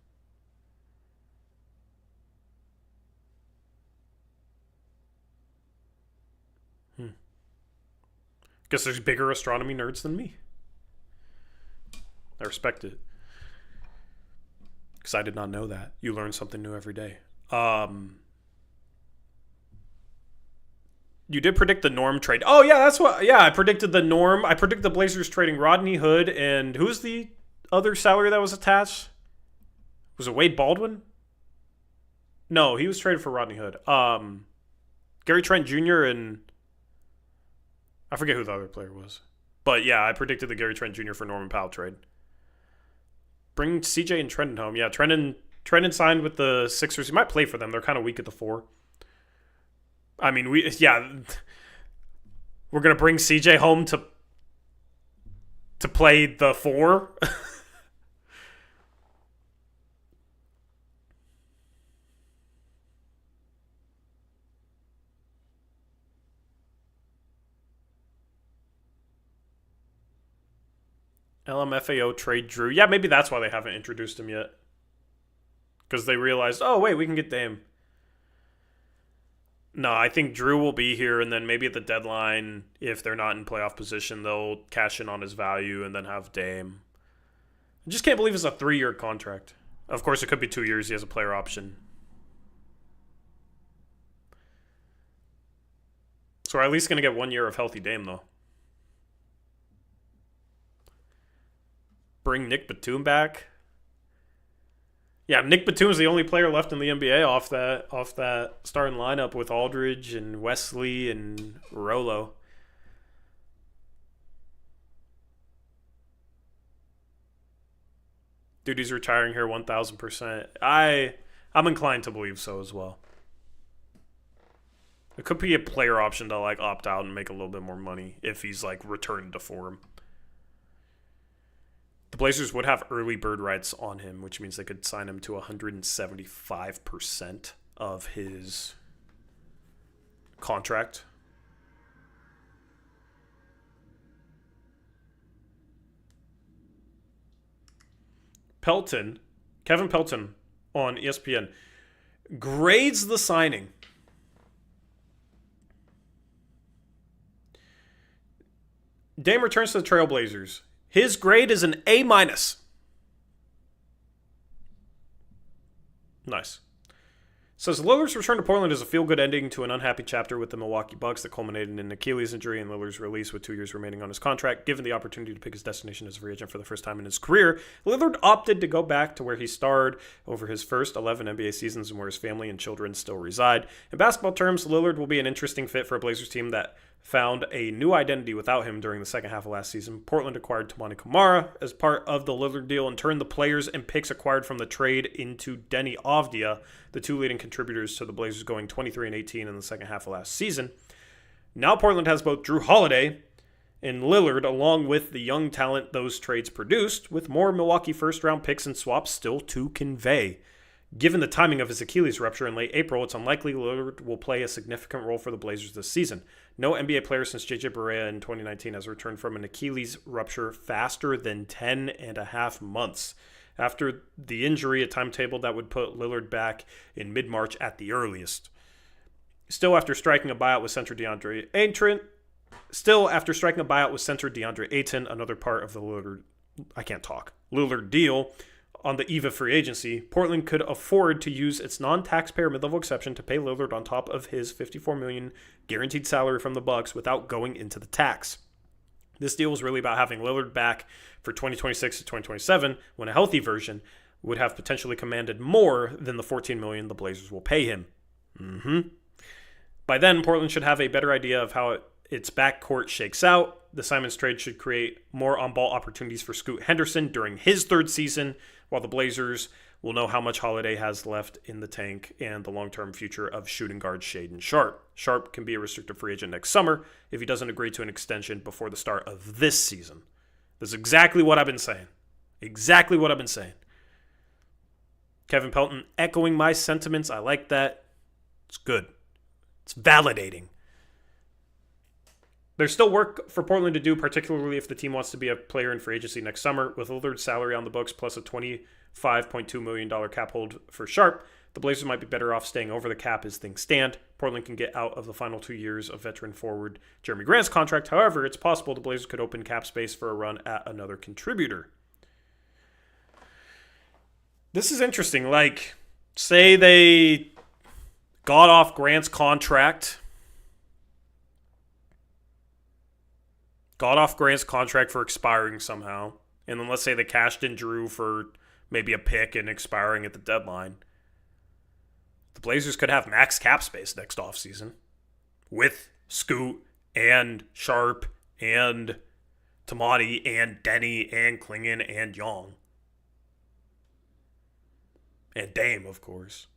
Guess there's bigger astronomy nerds than me. I respect it. Because I did not know that. You learn something new every day. You did predict the Norm trade. Oh, yeah, that's what... Yeah, I predicted the Norm. I predicted the Blazers trading Rodney Hood and... Who's the other salary that was attached? Was it Wade Baldwin? No, he was traded for Rodney Hood. Gary Trent Jr. and... I forget who the other player was. But, yeah, I predicted the Gary Trent Jr. for Norman Powell trade. Bring CJ and Trendon home. Yeah, Trendon signed with the Sixers. He might play for them. They're kind of weak at the 4. I mean, we're going to bring CJ home to play the 4. LMFAO trade Drew. Yeah, maybe that's why they haven't introduced him yet. Because they realized, oh, wait, we can get Dame. No, I think Drew will be here, and then maybe at the deadline, if they're not in playoff position, they'll cash in on his value and then have Dame. I just can't believe it's a 3-year contract. Of course, it could be 2 years. He has a player option. So we're at least going to get 1 year of healthy Dame, though. Bring Nick Batum back. Yeah, Nick Batum is the only player left in the NBA off that starting lineup with Aldridge and Wesley and Rolo. Dude, he's retiring here 1,000%. I'm inclined to believe so as well. It could be a player option to like opt out and make a little bit more money if he's like returned to form. The Blazers would have early bird rights on him, which means they could sign him to 175% of his contract. Kevin Pelton on ESPN grades the signing. Dame returns to the Trailblazers. His grade is an A-. Nice. Says Lillard's return to Portland is a feel-good ending to an unhappy chapter with the Milwaukee Bucks that culminated in an Achilles injury and Lillard's release with 2 years remaining on his contract. Given the opportunity to pick his destination as a free agent for the first time in his career, Lillard opted to go back to where he starred over his first 11 NBA seasons and where his family and children still reside. In basketball terms, Lillard will be an interesting fit for a Blazers team that found a new identity without him during the second half of last season. Portland acquired Toumani Camara as part of the Lillard deal and turned the players and picks acquired from the trade into Deni Avdija, the two leading contributors to the Blazers going 23-18 in the second half of last season. Now Portland has both Drew Holiday and Lillard, along with the young talent those trades produced, with more Milwaukee first-round picks and swaps still to convey. Given the timing of his Achilles rupture in late April, it's unlikely Lillard will play a significant role for the Blazers this season. No NBA player since JJ Barea in 2019 has returned from an Achilles rupture faster than 10.5 months. After the injury, a timetable that would put Lillard back in mid-March at the earliest. Still, after striking a buyout with center DeAndre Ayton, another part of the Lillard deal, on the eve of free agency, Portland could afford to use its non-taxpayer mid-level exception to pay Lillard on top of his $54 million guaranteed salary from the Bucks without going into the tax. This deal was really about having Lillard back for 2026 to 2027, when a healthy version would have potentially commanded more than the $14 million the Blazers will pay him. By then, Portland should have a better idea of how its backcourt shakes out. The Simons trade should create more on-ball opportunities for Scoot Henderson during his third season, while the Blazers will know how much Holiday has left in the tank and the long-term future of shooting guard Shaedon Sharpe. Sharpe can be a restricted free agent next summer if he doesn't agree to an extension before the start of this season. This is exactly what I've been saying. Kevin Pelton echoing my sentiments. I like that. It's good. It's validating. There's still work for Portland to do, particularly if the team wants to be a player in free agency next summer. With Lillard's salary on the books plus a $25.2 million cap hold for Sharpe, the Blazers might be better off staying over the cap as things stand. Portland can get out of the final 2 years of veteran forward Jeremy Grant's contract. However, it's possible the Blazers could open cap space for a run at another contributor. This is interesting. Like, say they got off Grant's contract for expiring somehow, and then let's say they cashed in Drew for maybe a pick and expiring at the deadline. The Blazers could have max cap space next offseason with Scoot and Sharpe and Toumani and Deni and Klingon and Young. And Dame, of course.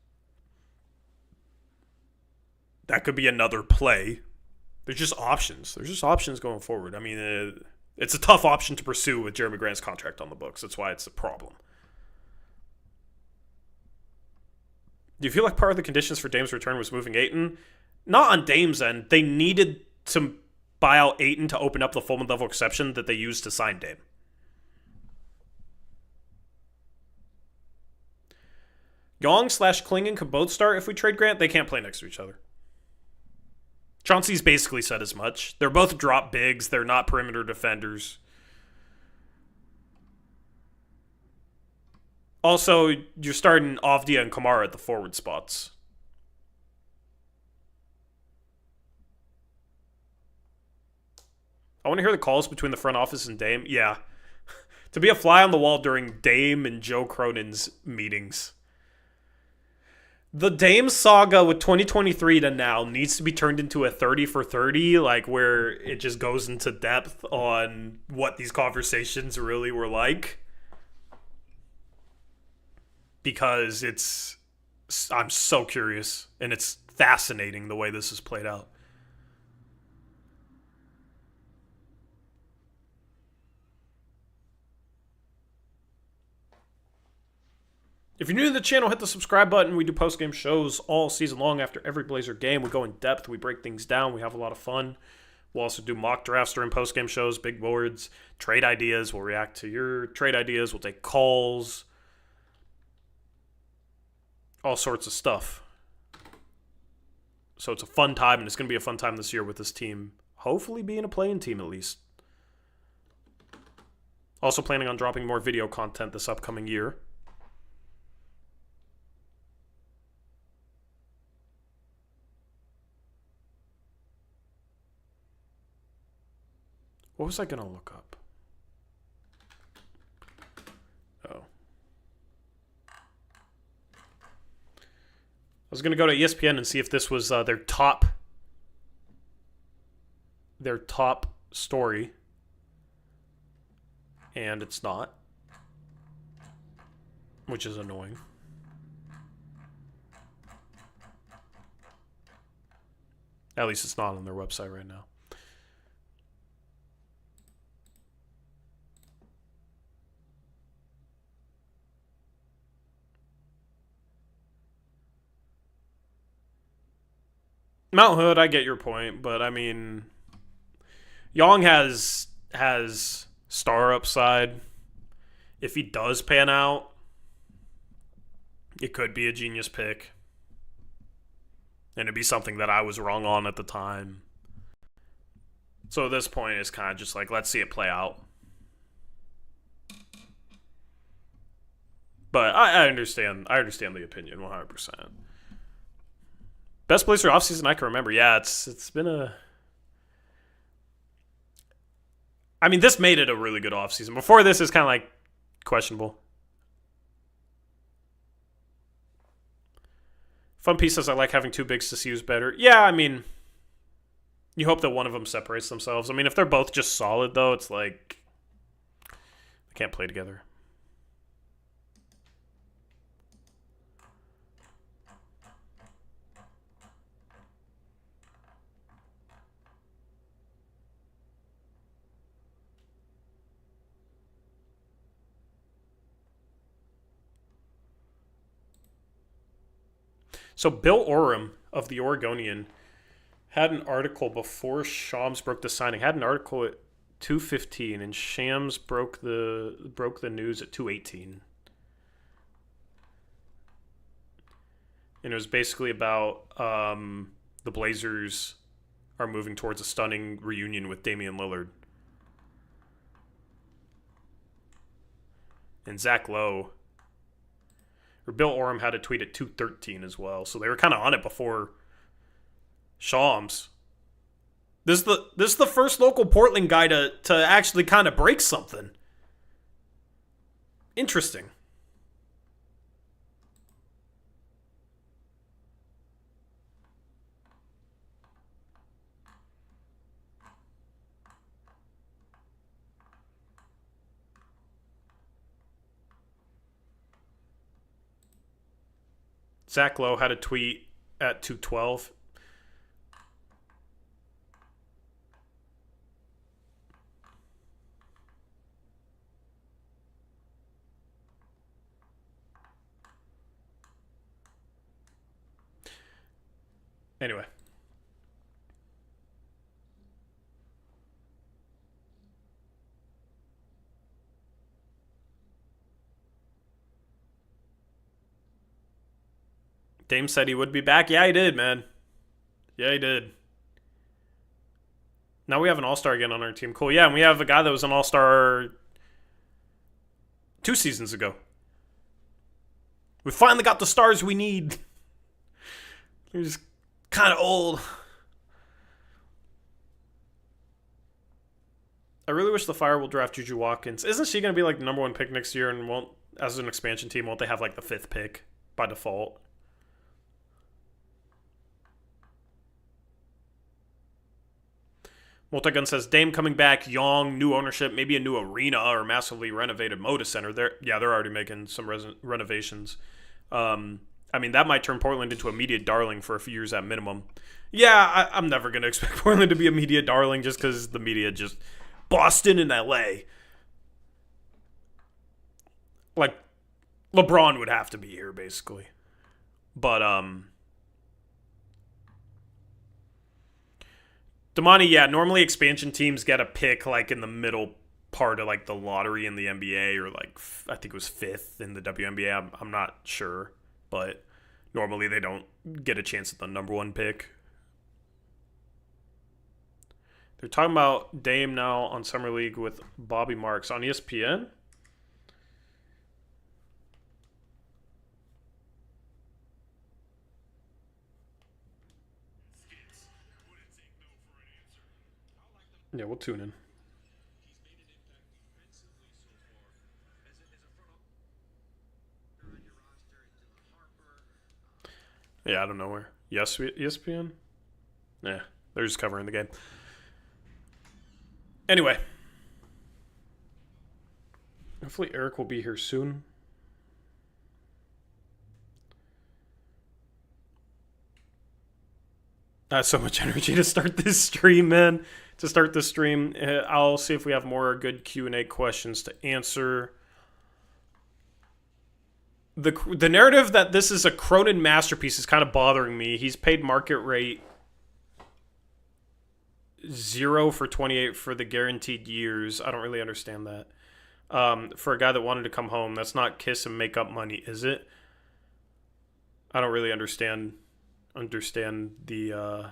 That could be another play. There's just options. Going forward. I mean, it's a tough option to pursue with Jeremy Grant's contract on the books. That's why it's a problem. Do you feel like part of the conditions for Dame's return was moving Ayton? Not on Dame's end. They needed to buy out Ayton to open up the full mid-level exception that they used to sign Dame. Young/Klingon could both start if we trade Grant. They can't play next to each other. Chauncey's basically said as much. They're both drop bigs. They're not perimeter defenders. Also, you're starting Avdija and Camara at the forward spots. I want to hear the calls between the front office and Dame. Yeah. To be a fly on the wall during Dame and Joe Cronin's meetings. The Dame saga with 2023 to now needs to be turned into a 30 for 30, like where it just goes into depth on what these conversations really were like. because I'm so curious, and it's fascinating the way this is played out. If you're new to the channel, hit the subscribe button. We do post-game shows all season long after every Blazer game. We go in depth. We break things down. We have a lot of fun. We'll also do mock drafts during post-game shows, big boards, trade ideas. We'll react to your trade ideas. We'll take calls. All sorts of stuff. So it's a fun time, and it's going to be a fun time this year with this team hopefully being a playing team at least. Also planning on dropping more video content this upcoming year. What was I going to look up? Oh. I was going to go to ESPN and see if this was their top story. And it's not. Which is annoying. At least it's not on their website right now. Mount Hood, I get your point, but I mean, Young has star upside. If he does pan out, it could be a genius pick. And it'd be something that I was wrong on at the time. So at this point, it's kind of just like, let's see it play out. But I understand the opinion 100%. Best Blazer offseason I can remember. Yeah, it's been a... I mean, this made it a really good offseason. Before this is kind of like questionable. Fun piece says, I like having two bigs to see who's better. Yeah, I mean, you hope that one of them separates themselves. I mean, if they're both just solid, though, it's like they can't play together. So Bill Oram of the Oregonian had an article before Shams broke the signing. Had an article at 2:15, and Shams broke the news at 2:18. And it was basically about the Blazers are moving towards a stunning reunion with Damian Lillard. And Zach Lowe, or Bill Oram, had a tweet at 2:13 as well. So they were kind of on it before Shams. This is the first local Portland guy to actually kind of break something. Interesting. Zach Lowe had a tweet at 2:12. Anyway. Dame said he would be back. Yeah, he did, man. Yeah, he did. Now we have an all-star again on our team. Cool. Yeah, and we have a guy that was an all-star 2 seasons ago. We finally got the stars we need. We're just kind of old. I really wish the Fire will draft Juju Watkins. Isn't she going to be like the #1 pick next year, and won't, as an expansion team, won't they have like the 5th pick by default? Multigun says, Dame coming back, Young, new ownership, maybe a new arena or massively renovated Moda Center. They're already making some renovations. I mean, that might turn Portland into a media darling for a few years at minimum. Yeah, I'm never going to expect Portland to be a media darling just because the media just... Boston and LA. Like, LeBron would have to be here, basically. But, Damani, yeah, normally expansion teams get a pick, like, in the middle part of, like, the lottery in the NBA, or, like, I think it was 5th in the WNBA. I'm not sure, but normally they don't get a chance at the number 1 pick. They're talking about Dame now on Summer League with Bobby Marks on ESPN. Yeah, we'll tune in. Yeah, I don't know where. Yes, ESPN? Yeah, they're just covering the game. Anyway. Hopefully Eric will be here soon. That's so much energy to start this stream, man. To start this stream, I'll see if we have more good Q&A questions to answer. The narrative that this is a Cronin masterpiece is kind of bothering me. He's paid market rate 0 for 28 for the guaranteed years. I don't really understand that. For a guy that wanted to come home, that's not kiss and make up money, is it? I don't really understand the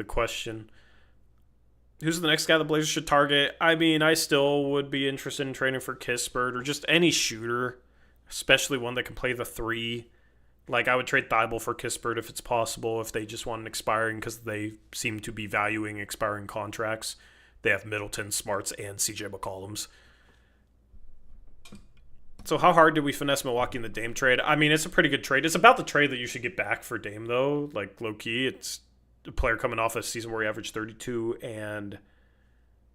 question. Who's the next guy the Blazers should target? I mean, I still would be interested in trading for Kispert or just any shooter, especially one that can play the 3. Like, I would trade Thibault for Kispert if it's possible, if they just want an expiring, because they seem to be valuing expiring contracts. They have Middleton, Smarts, and CJ McCollums. So how hard did we finesse Milwaukee in the Dame trade? I mean, it's a pretty good trade. It's about the trade that you should get back for Dame, though. Like, low-key, it's a player coming off a season where he averaged 32 and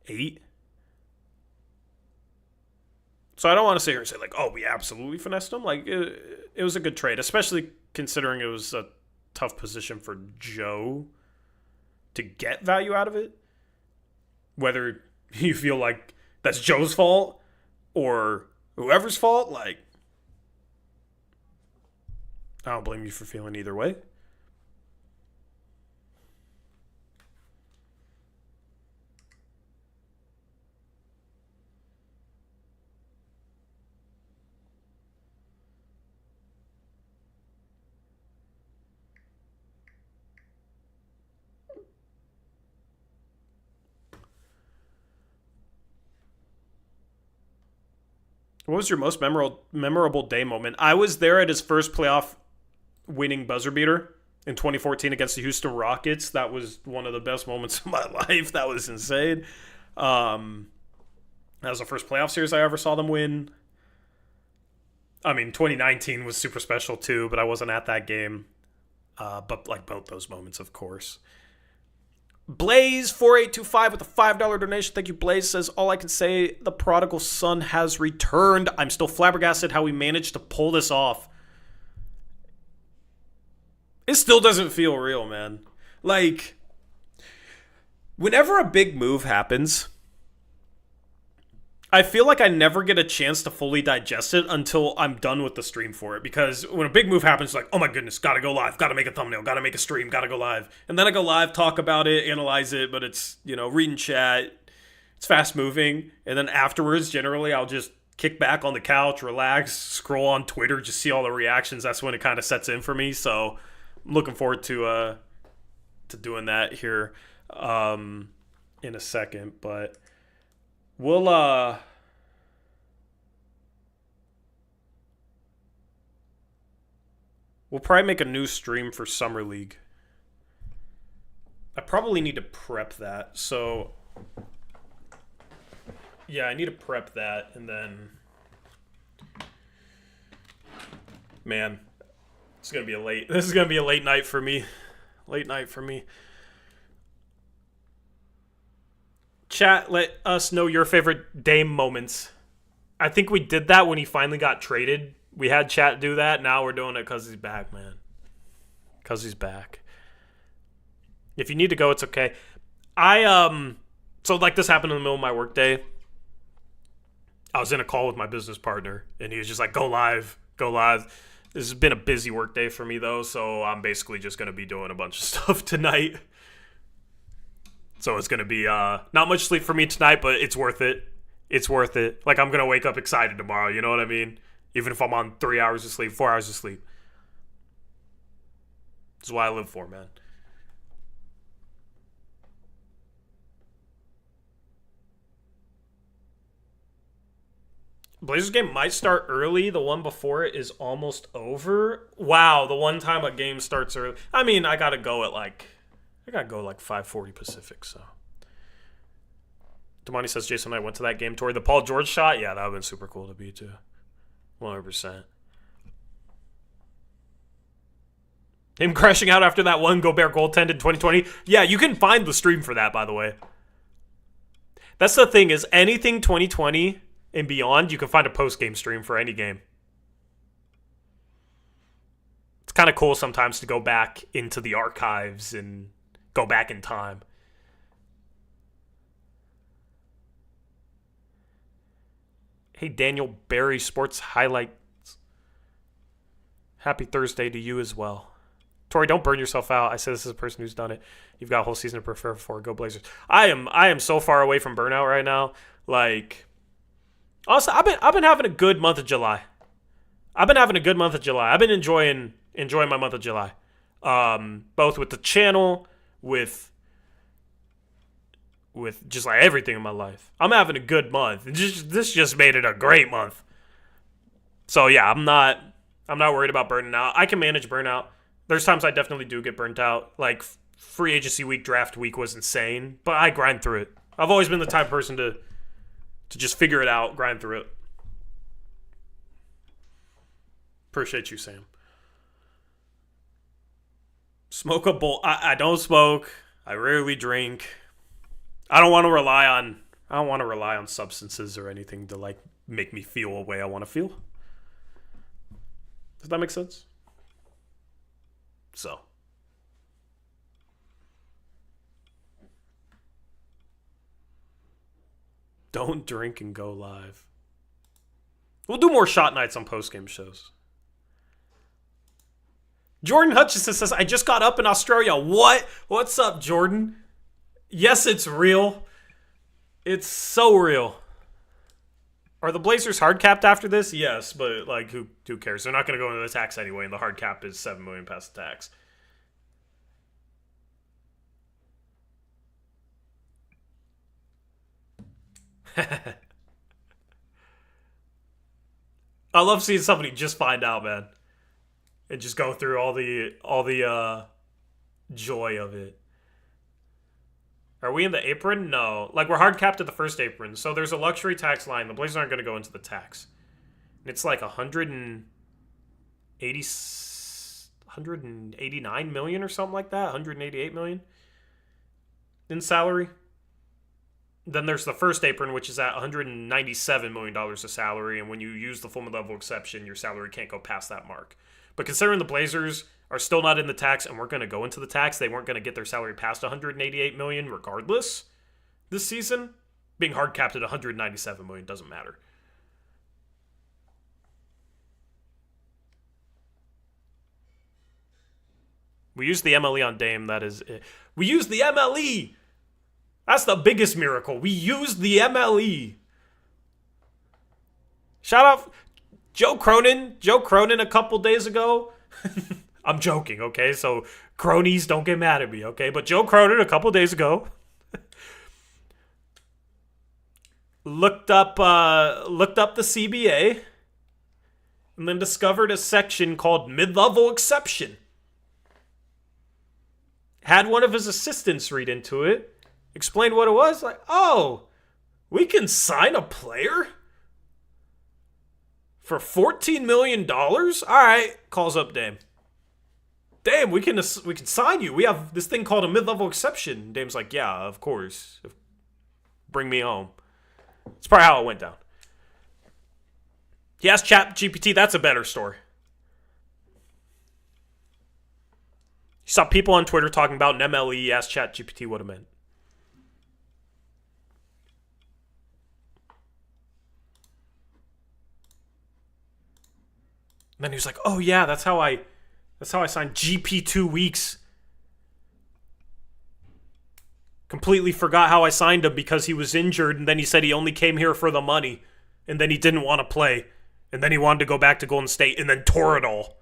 8. So I don't want to sit here and say, like, oh, we absolutely finessed him. Like, it was a good trade, especially considering it was a tough position for Joe to get value out of it. Whether you feel like that's Joe's fault or whoever's fault, like, I don't blame you for feeling either way. What was your most memorable day moment? I was there at his first playoff winning buzzer beater in 2014 against the Houston Rockets. That was one of the best moments of my life. That was insane. That was the first playoff series I ever saw them win. I mean, 2019 was super special too, but I wasn't at that game. But like both those moments, of course. Blaze4825 with a $5 donation. Thank you, Blaze. Says, all I can say, the prodigal son has returned. I'm still flabbergasted how we managed to pull this off. It still doesn't feel real, man. Like, whenever a big move happens, I feel like I never get a chance to fully digest it until I'm done with the stream for it. Because when a big move happens, it's like, oh my goodness, gotta go live, gotta make a thumbnail, gotta make a stream, gotta go live. And then I go live, talk about it, analyze it, but it's, reading chat. It's fast moving. And then afterwards, generally, I'll just kick back on the couch, relax, scroll on Twitter, just see all the reactions. That's when it kind of sets in for me. So I'm looking forward to doing that here in a second. But we'll probably make a new stream for Summer League. I probably need to prep that. So yeah, I need to prep that, and then man, this is gonna be a late night for me. Late night for me. Chat, let us know your favorite Dame moments. I think we did that when he finally got traded. We had chat do that. Now we're doing it because he's back, man. Because he's back. If you need to go, it's okay. So like this happened in the middle of my workday. I was in a call with my business partner, and he was just like, go live, go live. This has been a busy workday for me, though, so I'm basically just going to be doing a bunch of stuff tonight. So it's going to be not much sleep for me tonight, but it's worth it. It's worth it. Like, I'm going to wake up excited tomorrow, you know what I mean? Even if I'm on 3 hours of sleep, 4 hours of sleep. This is what I live for, man. Blazers game might start early. The one before it is almost over. Wow, the one time a game starts early. I mean, I gotta go at like 5:40 Pacific, so. Damani says Jason and I went to that game. Tori, the Paul George shot? Yeah, that would have been super cool to be too. 100%. Him crashing out after that one Gobert goaltend in 2020. Yeah, you can find the stream for that, by the way. That's the thing, is anything 2020 and beyond, you can find a post-game stream for any game. It's kind of cool sometimes to go back into the archives and go back in time. Hey, Daniel Barry Sports Highlights. Happy Thursday to you as well. Tori, don't burn yourself out. I said this is a person who's done it. You've got a whole season to prepare for. Go Blazers. I am so far away from burnout right now. Like, also, I've been having a good month of July. I've been enjoying my month of July. Both with the channel, with just like everything in my life. I'm having a good month. This just made it a great month. So yeah, I'm not worried about burning out. I can manage burnout. There's times I definitely do get burnt out. Like free agency week, draft week was insane, but I grind through it. I've always been the type of person to just figure it out, grind through it. Appreciate you, Sam. Smoke a bowl. I don't smoke. I rarely drink. I don't want to rely on substances or anything to like make me feel a way I want to feel. Does that make sense? So. Don't drink and go live. We'll do more shot nights on post-game shows. Jordan Hutchison says, I just got up in Australia. What? What's up, Jordan? Yes, it's real. It's so real. Are the Blazers hard capped after this? Yes, but like who cares? They're not going to go into the tax anyway, and the hard cap is $7 million past the tax. I love seeing somebody just find out, man, and just go through all the joy of it. Are we in the apron? No. Like, we're hard capped at the first apron, so there's a luxury tax line. The Blazers aren't going to go into the tax. And it's like 189 million or something like that. 188 million in salary. Then there's the first apron, which is at $197 million of salary, and when you use the full mid-level exception, your salary can't go past that mark. But considering the Blazers are still not in the tax and weren't going to go into the tax, they weren't going to get their salary past $188 million regardless this season. Being hard capped at $197 million doesn't matter. We used the MLE on Dame, that is it. We used the MLE! That's the biggest miracle. We used the MLE. Shout out Joe Cronin. Joe Cronin a couple days ago. I'm joking, okay? So cronies, don't get mad at me, okay? But Joe Cronin a couple days ago looked up the CBA and then discovered a section called mid-level exception. Had one of his assistants read into it. Explained what it was. Like, oh, we can sign a player for $14 million? All right, calls up Dame. Dame, we can sign you. We have this thing called a mid-level exception. Dame's like, yeah, of course. Bring me home. That's probably how it went down. He asked ChatGPT. That's a better story. You saw people on Twitter talking about an MLE. He asked ChatGPT what it meant. And then he was like, "Oh yeah, that's how I signed GP 2 weeks." Completely forgot how I signed him because he was injured, and then he said he only came here for the money, and then he didn't want to play, and then he wanted to go back to Golden State, and then tore it all.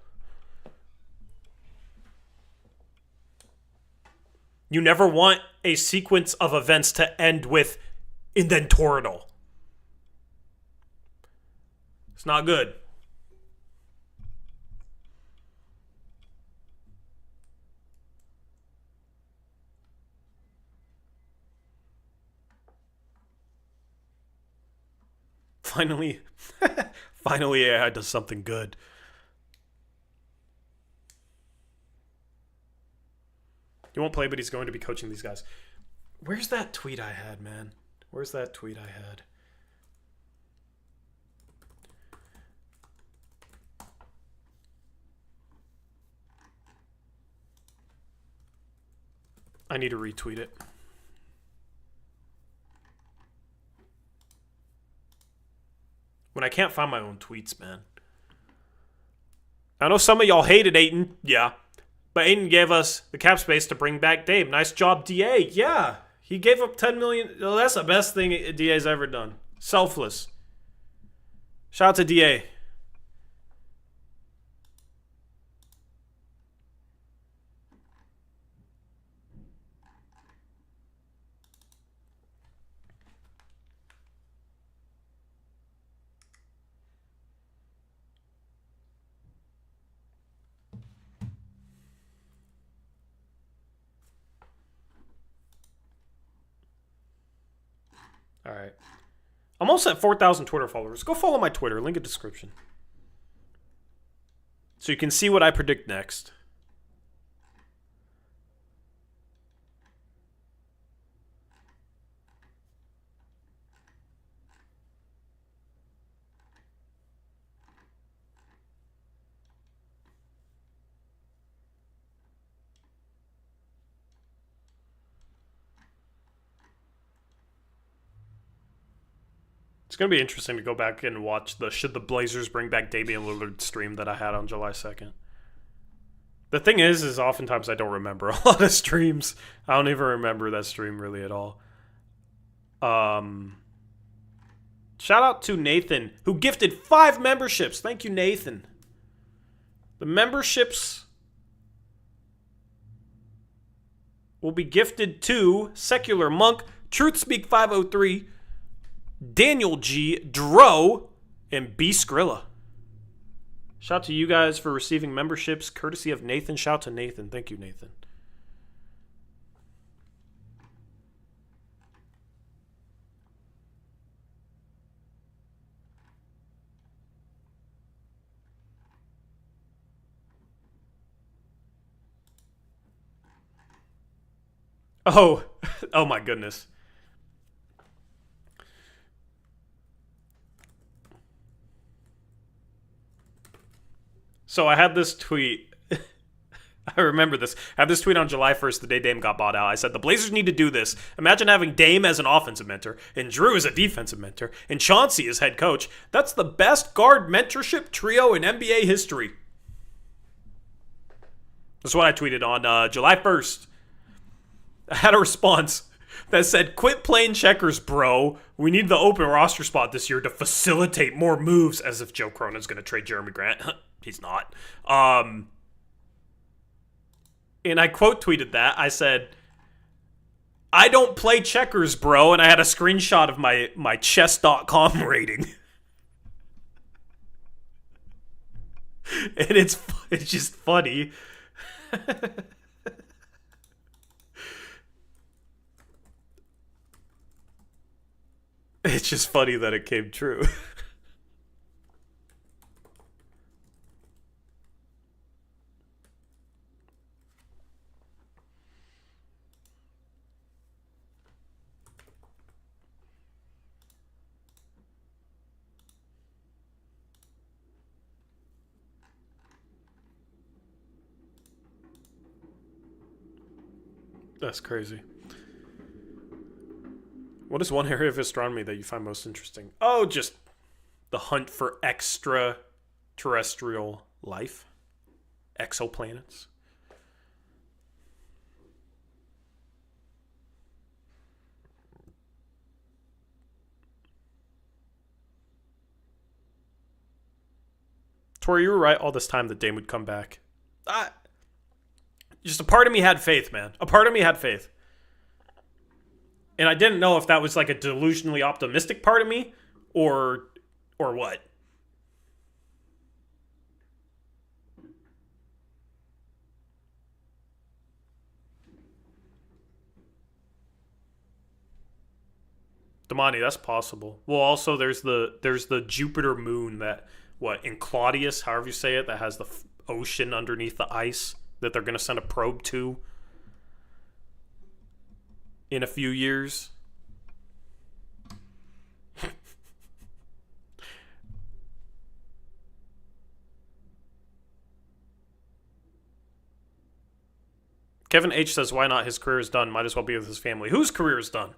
You never want a sequence of events to end with, and then tore it all. It's not good. Finally, AI does something good. He won't play, but he's going to be coaching these guys. Where's that tweet I had, man? Where's that tweet I had? I need to retweet it. When I can't find my own tweets, man. I know some of y'all hated Ayton. Yeah. But Ayton gave us the cap space to bring back Dame. Nice job, DA. Yeah. He gave up $10 million. Well, that's the best thing DA's ever done. Selfless. Shout out to DA. All right. I'm almost at 4,000 Twitter followers. Go follow my Twitter. Link in description. So you can see what I predict next. It's going to be interesting to go back and watch the Should the Blazers Bring Back Damian Lillard stream that I had on July 2nd. The thing is oftentimes I don't remember a lot of streams. I don't even remember that stream really at all. Shout out to Nathan, who gifted 5 memberships. Thank you, Nathan. The memberships will be gifted to Secular Monk, TruthSpeak 503, Daniel G, Dro, and B Skrilla. Shout out to you guys for receiving memberships courtesy of Nathan. Shout out to Nathan. Thank you, Nathan. Oh my goodness. So I had this tweet. I remember this. I had this tweet on July 1st, the day Dame got bought out. I said, the Blazers need to do this. Imagine having Dame as an offensive mentor, and Drew as a defensive mentor, and Chauncey as head coach. That's the best guard mentorship trio in NBA history. That's what I tweeted on July 1st. I had a response that said, quit playing checkers, bro. We need the open roster spot this year to facilitate more moves, as if Joe Cronin's going to trade Jeremy Grant. He's not. And I quote tweeted that. I said, I don't play checkers, bro. And I had a screenshot of my chess.com rating. And it's just funny. It's just funny that it came true. That's crazy. What is one area of astronomy that you find most interesting? Oh, just the hunt for extraterrestrial life. Exoplanets. Tori, you were right all this time that Dame would come back. Just a part of me had faith, man. A part of me had faith. And I didn't know if that was like a delusionally optimistic part of me or what. Damani, that's possible. Well, also there's the Jupiter moon that in Claudius, however you say it, that has the ocean underneath the ice that they're going to send a probe to in a few years. Kevin H says, why not? His career is done. Might as well be with his family. Whose career is done?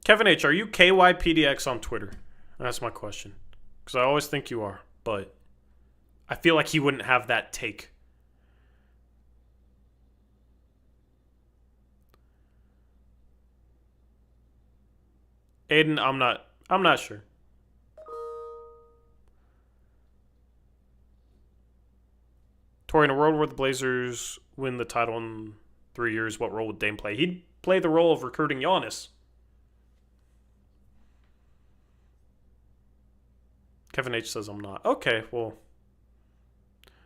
Kevin H, are you KYPDX on Twitter? That's my question. Because I always think you are, but I feel like he wouldn't have that take. Aiden, I'm not sure. Tori, in a world where the Blazers win the title in 3 years, what role would Dame play? He'd play the role of recruiting Giannis. Kevin H says I'm not. Okay, well,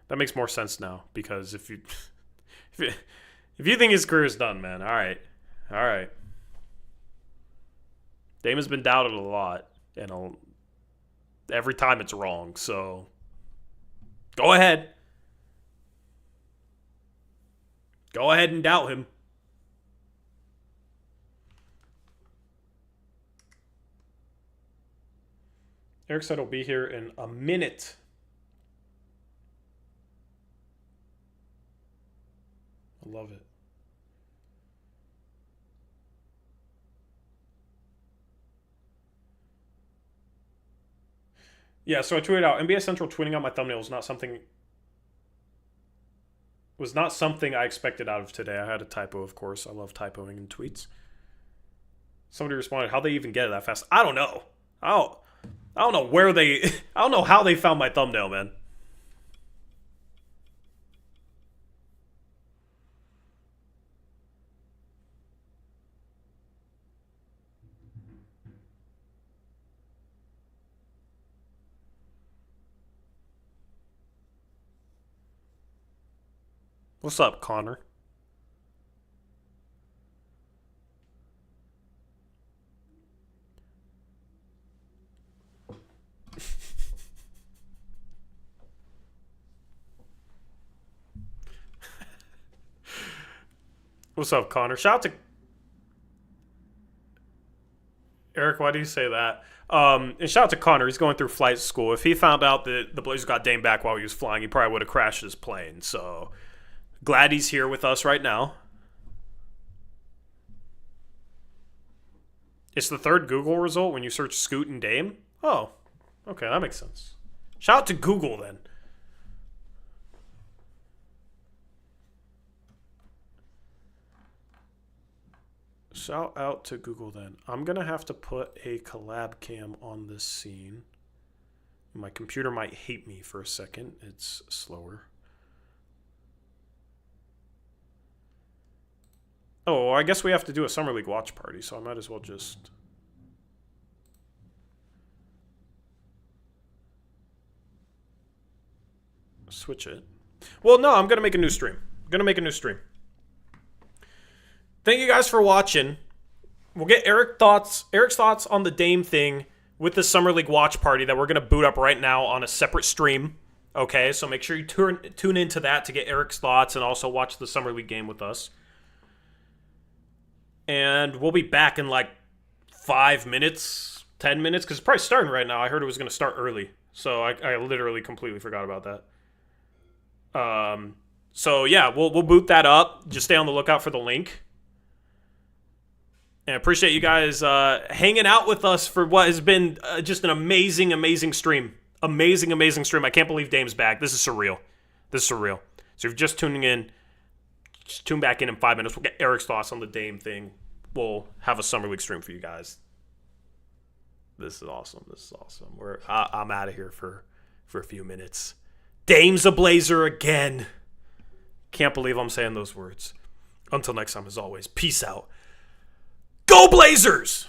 that makes more sense now because if you think his career is done, man, all right. Dame has been doubted a lot, and every time it's wrong. So go ahead and doubt him. Eric said he'll be here in a minute. I love it. Yeah, so I tweeted out, NBA Central tweeting out my thumbnail was not something I expected out of today. I had a typo, of course. I love typoing in tweets. Somebody responded, how'd they even get it that fast? I don't know. I don't know I don't know how they found my thumbnail, man. What's up, Connor? What's up, Connor? Shout out to Eric. Why do you say that? And shout out to Connor. He's going through flight school. If he found out that the Blazers got Dame back while he was flying, he probably would have crashed his plane. So glad he's here with us right now. It's the third Google result when you search Scoot and Dame. Oh, okay, that makes sense. Shout out to Google then. Shout out to Google then. I'm going to have to put a collab cam on this scene. My computer might hate me for a second. It's slower. Oh, well, I guess we have to do a Summer League watch party, so I might as well just... switch it. Well, no, I'm going to make a new stream. Thank you guys for watching. We'll get Eric's thoughts on the Dame thing with the Summer League watch party that we're going to boot up right now on a separate stream. Okay, so make sure you tune into that to get Eric's thoughts and also watch the Summer League game with us. And we'll be back in like 5 minutes, 10 minutes, because it's probably starting right now. I heard it was going to start early, so I literally completely forgot about that. So yeah, we'll boot that up. Just stay on the lookout for the link. And I appreciate you guys hanging out with us for what has been just an amazing, amazing stream. Amazing, amazing stream. I can't believe Dame's back. This is surreal. So if you're just tuning in, just tune back in 5 minutes. We'll get Eric's thoughts on the Dame thing. We'll have a Summer League stream for you guys. This is awesome. I'm out of here for a few minutes. Dame's a Blazer again. Can't believe I'm saying those words. Until next time, as always, peace out. Go Blazers!